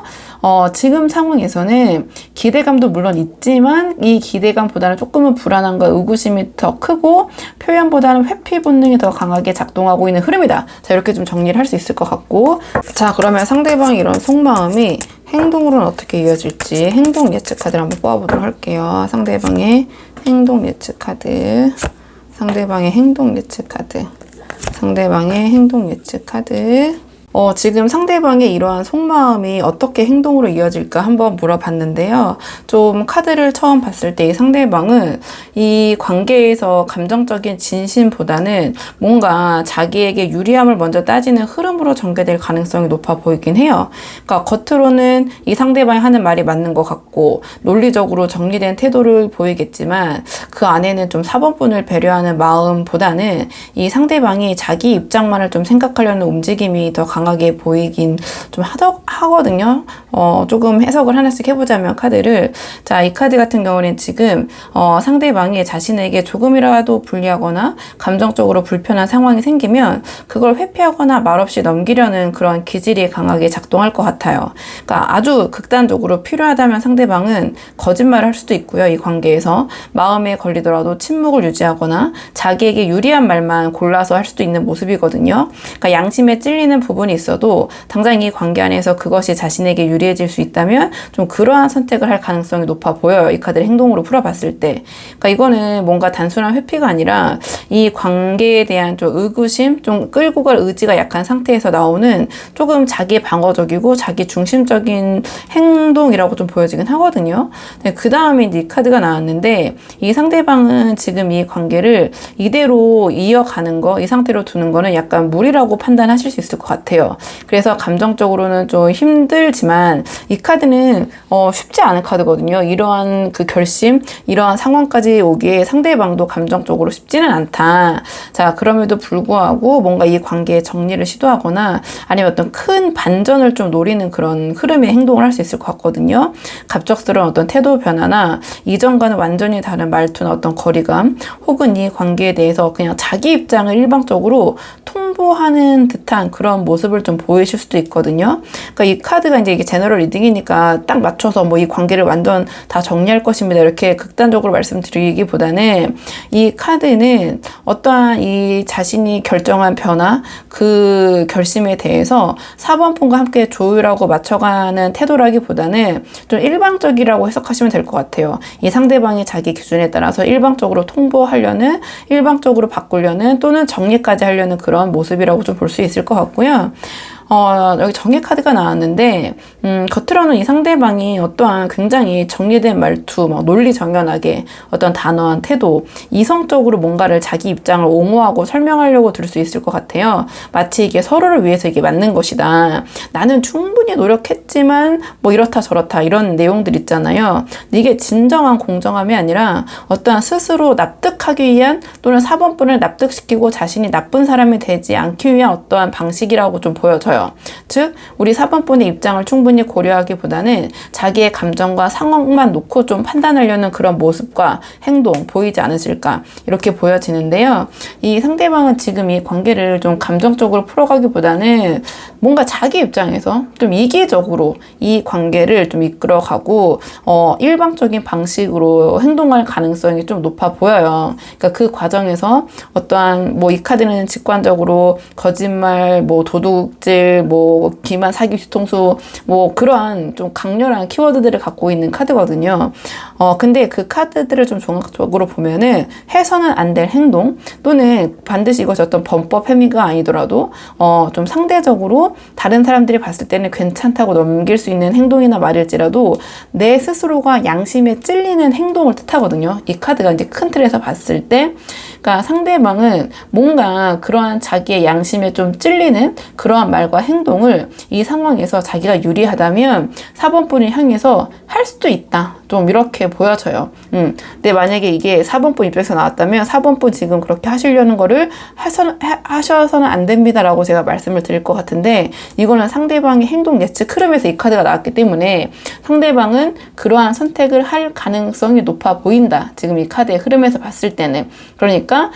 [SPEAKER 1] 지금 상황에서는 기대감도 물론 있지만 이 기대감보다는 조금은 불안함과 의구심이 더 크고 표현보다는 회피 본능이 더 강하게 작동하고 있는 흐름이다. 자, 이렇게 좀 정리를 할 수 있을 것 같고, 자, 그러면 상대방의 이런 속마음이 행동으로는 어떻게 이어질지 행동 예측 카드를 한번 뽑아보도록 할게요. 상대방의 행동 예측 카드, 상대방의 행동 예측 카드, 상대방의 행동 예측 카드. 지금 상대방의 이러한 속마음이 어떻게 행동으로 이어질까 한번 물어봤는데요. 좀 카드를 처음 봤을 때 이 상대방은 이 관계에서 감정적인 진심보다는 뭔가 자기에게 유리함을 먼저 따지는 흐름으로 전개될 가능성이 높아 보이긴 해요. 그러니까 겉으로는 이 상대방이 하는 말이 맞는 것 같고 논리적으로 정리된 태도를 보이겠지만 그 안에는 좀 사법분을 배려하는 마음보다는 이 상대방이 자기 입장만을 좀 생각하려는 움직임이 더 강하게 보이긴 좀 하거든요. 조금 해석을 하나씩 해보자면 카드를, 자, 이 카드 같은 경우는 지금 상대방이 자신에게 조금이라도 불리하거나 감정적으로 불편한 상황이 생기면 그걸 회피하거나 말없이 넘기려는 그런 기질이 강하게 작동할 것 같아요. 그러니까 아주 극단적으로 필요하다면 상대방은 거짓말을 할 수도 있고요. 이 관계에서 마음에 걸리더라도 침묵을 유지하거나 자기에게 유리한 말만 골라서 할 수도 있는 모습이거든요. 그러니까 양심에 찔리는 부분이 있어도 당장 이 관계 안에서 그것이 자신에게 유리해질 수 있다면 좀 그러한 선택을 할 가능성이 높아 보여요. 이 카드를 행동으로 풀어봤을 때. 그러니까 이거는 뭔가 단순한 회피가 아니라 이 관계에 대한 좀 의구심, 좀 끌고 갈 의지가 약한 상태에서 나오는 조금 자기 방어적이고 자기 중심적인 행동이라고 좀 보여지긴 하거든요. 그 다음에 이 카드가 나왔는데 이 상대방은 지금 이 관계를 이대로 이어가는 거, 이 상태로 두는 거는 약간 무리라고 판단하실 수 있을 것 같아요. 그래서 감정적으로는 좀 힘들지만 이 카드는 쉽지 않은 카드거든요. 이러한 그 결심, 이러한 상황까지 오기에 상대방도 감정적으로 쉽지는 않다. 자, 그럼에도 불구하고 뭔가 이 관계의 정리를 시도하거나 아니면 어떤 큰 반전을 좀 노리는 그런 흐름의 행동을 할 수 있을 것 같거든요. 갑작스러운 어떤 태도 변화나 이전과는 완전히 다른 말투나 어떤 거리감, 혹은 이 관계에 대해서 그냥 자기 입장을 일방적으로 통보하는 듯한 그런 모습을 좀 보이실 수도 있거든요. 그러니까 이 카드가 이제 이게 제너럴 리딩이니까 딱 맞춰서 뭐 이 관계를 완전 다 정리할 것입니다, 이렇게 극단적으로 말씀드리기보다는 이 카드는 어떠한 이 자신이 결정한 변화, 그 결심에 대해서 사법분과 함께 조율하고 맞춰가는 태도라기보다는 좀 일방적이라고 해석하시면 될 것 같아요. 이 상대방이 자기 기준에 따라서 일방적으로 통보하려는, 일방적으로 바꾸려는, 또는 정리까지 하려는 그런 모습이라고 좀 볼 수 있을 것 같고요. 여기 정의 카드가 나왔는데, 겉으로는 이 상대방이 어떠한 굉장히 정리된 말투, 막 논리정연하게 어떤 단호한 태도, 이성적으로 뭔가를 자기 입장을 옹호하고 설명하려고 들 수 있을 것 같아요. 마치 이게 서로를 위해서 이게 맞는 것이다. 나는 충분히 노력했지만 뭐 이렇다 저렇다 이런 내용들 있잖아요. 이게 진정한 공정함이 아니라 어떠한 스스로 납득하기 위한, 또는 사본분을 납득시키고 자신이 나쁜 사람이 되지 않기 위한 어떠한 방식이라고 좀 보여져요. 즉, 우리 사번분의 입장을 충분히 고려하기보다는 자기의 감정과 상황만 놓고 좀 판단하려는 그런 모습과 행동 보이지 않으실까, 이렇게 보여지는데요. 이 상대방은 지금 이 관계를 좀 감정적으로 풀어가기보다는 뭔가 자기 입장에서 좀 이기적으로 이 관계를 좀 이끌어가고 일방적인 방식으로 행동할 가능성이 좀 높아 보여요. 그러니까 그 과정에서 어떠한 뭐 이 카드는 직관적으로 거짓말, 뭐 도둑질, 뭐 기만, 사기, 뒤통수, 뭐 그러한 좀 강렬한 키워드들을 갖고 있는 카드거든요. 근데 그 카드들을 좀 종합적으로 보면은 해서는 안 될 행동, 또는 반드시 이것이 어떤 범법 행위가 아니더라도 좀 상대적으로 다른 사람들이 봤을 때는 괜찮다고 넘길 수 있는 행동이나 말일지라도 내 스스로가 양심에 찔리는 행동을 뜻하거든요. 이 카드가 이제 큰 틀에서 봤을 때, 그러니까 상대방은 뭔가 그러한 자기의 양심에 좀 찔리는 그러한 말과 행동을 이 상황에서 자기가 유리하다면 사번분을 향해서 할 수도 있다. 좀 이렇게 보여져요. 근데 만약에 이게 4번분 입장에서 나왔다면 4번분 지금 그렇게 하시려는 거를 하셔서는 안 됩니다라고 제가 말씀을 드릴 것 같은데, 이거는 상대방의 행동 예측 흐름에서 이 카드가 나왔기 때문에 상대방은 그러한 선택을 할 가능성이 높아 보인다. 지금 이 카드의 흐름에서 봤을 때는. 그러니까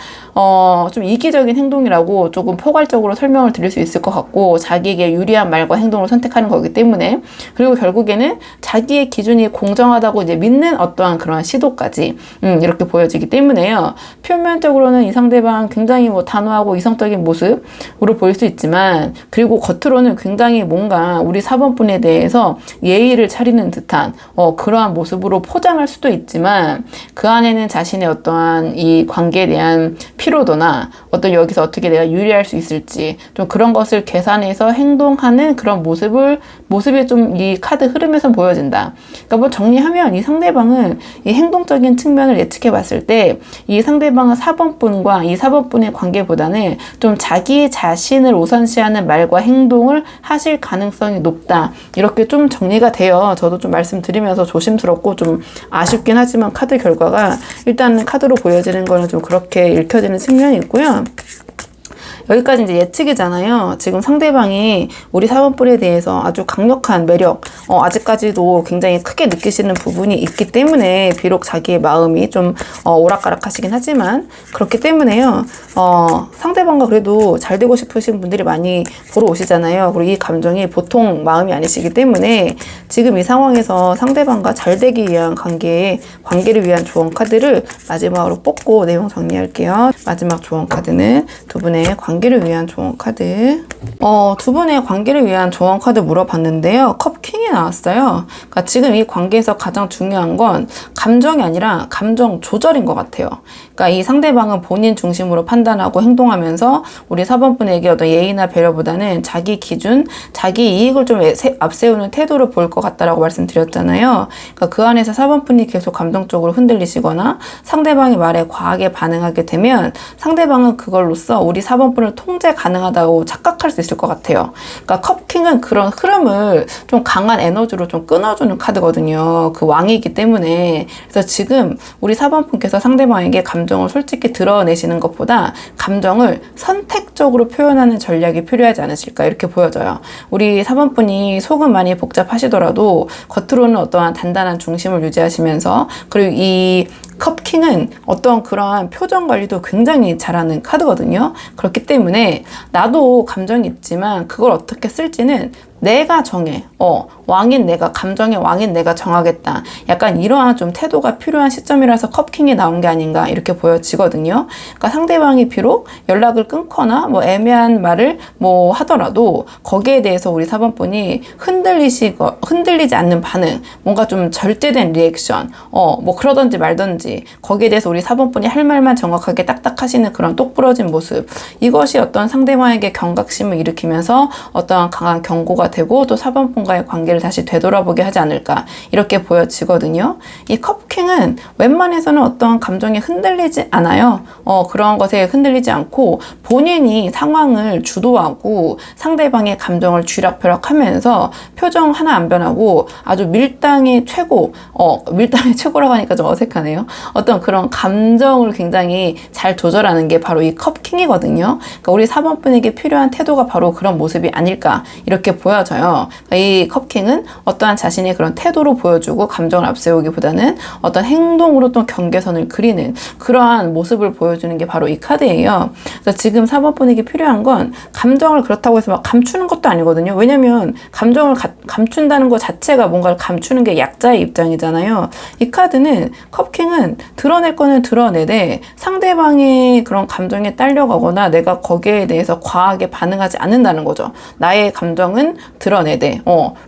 [SPEAKER 1] 좀 이기적인 행동이라고 조금 포괄적으로 설명을 드릴 수 있을 것 같고, 자기에게 유리한 말과 행동을 선택하는 거기 때문에, 그리고 결국에는 자기의 기준이 공정하다고 이제 믿는 어떠한 그런 시도까지 이렇게 보여지기 때문에요. 표면적으로는 이 상대방 굉장히 뭐 단호하고 이성적인 모습으로 보일 수 있지만, 그리고 겉으로는 굉장히 뭔가 우리 4번분에 대해서 예의를 차리는 듯한 그러한 모습으로 포장할 수도 있지만, 그 안에는 자신의 어떠한 이 관계에 대한 피로도나 어떤 여기서 어떻게 내가 유리할 수 있을지 좀 그런 것을 계산해서 행동하는 그런 모습이 좀 이 카드 흐름에서 보여진다. 그러니까 뭐 정리하면 이 상대방은 이 행동적인 측면을 예측해 봤을 때 이 상대방은 4번분과 이 4번분의 관계보다는 좀 자기 자신을 우선시하는 말과 행동을 하실 가능성이 높다. 이렇게 좀 정리가 돼요. 저도 좀 말씀드리면서 조심스럽고 좀 아쉽긴 하지만 카드 결과가 일단은 카드로 보여지는 거는 좀 그렇게 읽혀지는 측면이 있고요. 여기까지 이제 예측이잖아요. 지금 상대방이 우리 4번뿔에 대해서 아주 강력한 매력, 아직까지도 굉장히 크게 느끼시는 부분이 있기 때문에, 비록 자기의 마음이 좀 오락가락 하시긴 하지만, 그렇기 때문에요. 상대방과 그래도 잘 되고 싶으신 분들이 많이 보러 오시잖아요. 그리고 이 감정이 보통 마음이 아니시기 때문에, 지금 이 상황에서 상대방과 잘 되기 위한 관계를 위한 조언 카드를 마지막으로 뽑고 내용 정리할게요. 마지막 조언 카드는 두 분의 관계를 위한 조언 카드. 두 분의 관계를 위한 조언 카드 물어봤는데요. 컵킹이 나왔어요. 그러니까 지금 이 관계에서 가장 중요한 건 감정이 아니라 감정 조절인 것 같아요. 그러니까 이 상대방은 본인 중심으로 판단하고 행동하면서 우리 4번분에게 어떤 예의나 배려보다는 자기 기준, 자기 이익을 좀 앞세우는 태도를 보일 것 같다라고 말씀드렸잖아요. 그러니까 그 안에서 4번분이 계속 감정적으로 흔들리시거나 상대방의 말에 과하게 반응하게 되면 상대방은 그걸로써 우리 4번분을 통제 가능하다고 착각할 수 있을 것 같아요. 그러니까 컵킹은 그런 흐름을 좀 강한 에너지로 좀 끊어주는 카드거든요. 그 왕이기 때문에. 그래서 지금 우리 4번분께서 상대방에게 감정을 솔직히 드러내시는 것보다 감정을 선택적으로 표현하는 전략이 필요하지 않으실까, 이렇게 보여져요. 우리 4번분이 속은 많이 복잡하시더라도 겉으로는 어떠한 단단한 중심을 유지하시면서, 그리고 이 컵킹은 어떤 그러한 표정 관리도 굉장히 잘하는 카드거든요. 그렇기 때문에 나도 감정이 있지만 그걸 어떻게 쓸지는 내가 정해. 왕인 내가, 감정의 왕인 내가 정하겠다. 약간 이러한 좀 태도가 필요한 시점이라서 컵킹이 나온 게 아닌가, 이렇게 보여지거든요. 그러니까 상대방이 비록 연락을 끊거나 뭐 애매한 말을 뭐 하더라도 거기에 대해서 우리 4번분이 흔들리지 않는 반응, 뭔가 좀 절제된 리액션, 뭐 그러던지 말던지 거기에 대해서 우리 4번분이 할 말만 정확하게 딱딱 하시는 그런 똑부러진 모습, 이것이 어떤 상대방에게 경각심을 일으키면서 어떠한 강한 경고가 되고 또 4번분과의 관계를 다시 되돌아보게 하지 않을까, 이렇게 보여지거든요. 이 컵킹은 웬만해서는 어떤 감정에 흔들리지 않아요. 그런 것에 흔들리지 않고 본인이 상황을 주도하고 상대방의 감정을 쥐락펴락하면서 표정 하나 안 변하고 아주 밀당의 최고라고 하니까 좀 어색하네요. 어떤 그런 감정을 굉장히 잘 조절하는 게 바로 이 컵킹이거든요. 그러니까 우리 4번분에게 필요한 태도가 바로 그런 모습이 아닐까, 이렇게 보여져요. 그러니까 이 컵킹은 어떠한 자신의 그런 태도로 보여주고 감정을 앞세우기보다는 어떤 행동으로 또 경계선을 그리는 그러한 모습을 보여주는 게 바로 이 카드예요. 그래서 지금 4번분에게 필요한 건 감정을 그렇다고 해서 막 감추는 것도 아니거든요. 왜냐면 감정을 감춘다는 것 자체가 뭔가를 감추는 게 약자의 입장이잖아요. 이 카드는, 컵킹은 드러낼 거는 드러내되 상대방의 그런 감정에 딸려가거나 내가 거기에 대해서 과하게 반응하지 않는다는 거죠. 나의 감정은 드러내되,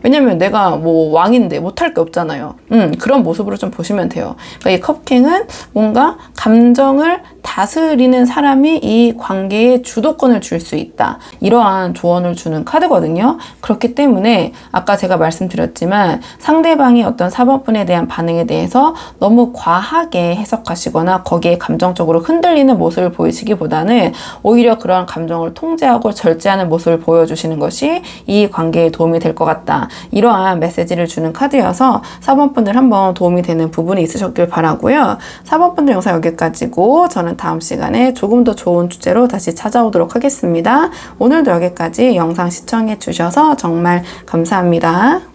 [SPEAKER 1] 왜냐면 내가 뭐 왕인데 못할 게 없잖아요. 그런 모습으로 좀 보시면 돼요. 그러니까 이 컵킹은 뭔가 감정을 다스리는 사람이 이 관계에 주도권을 줄 수 있다, 이러한 조언을 주는 카드거든요. 그렇기 때문에 아까 제가 말씀드렸지만 상대방이 어떤 4번분에 대한 반응에 대해서 너무 과하게 해석하시거나 거기에 감정적으로 흔들리는 모습을 보이시기보다는 오히려 그러한 감정을 통제하고 절제하는 모습을 보여주시는 것이 이 관계 관계에 도움이 될 것 같다. 이러한 메시지를 주는 카드여서 4번 분들 한번 도움이 되는 부분이 있으셨길 바라고요. 4번 분들 영상 여기까지고 저는 다음 시간에 조금 더 좋은 주제로 다시 찾아오도록 하겠습니다. 오늘도 여기까지 영상 시청해 주셔서 정말 감사합니다.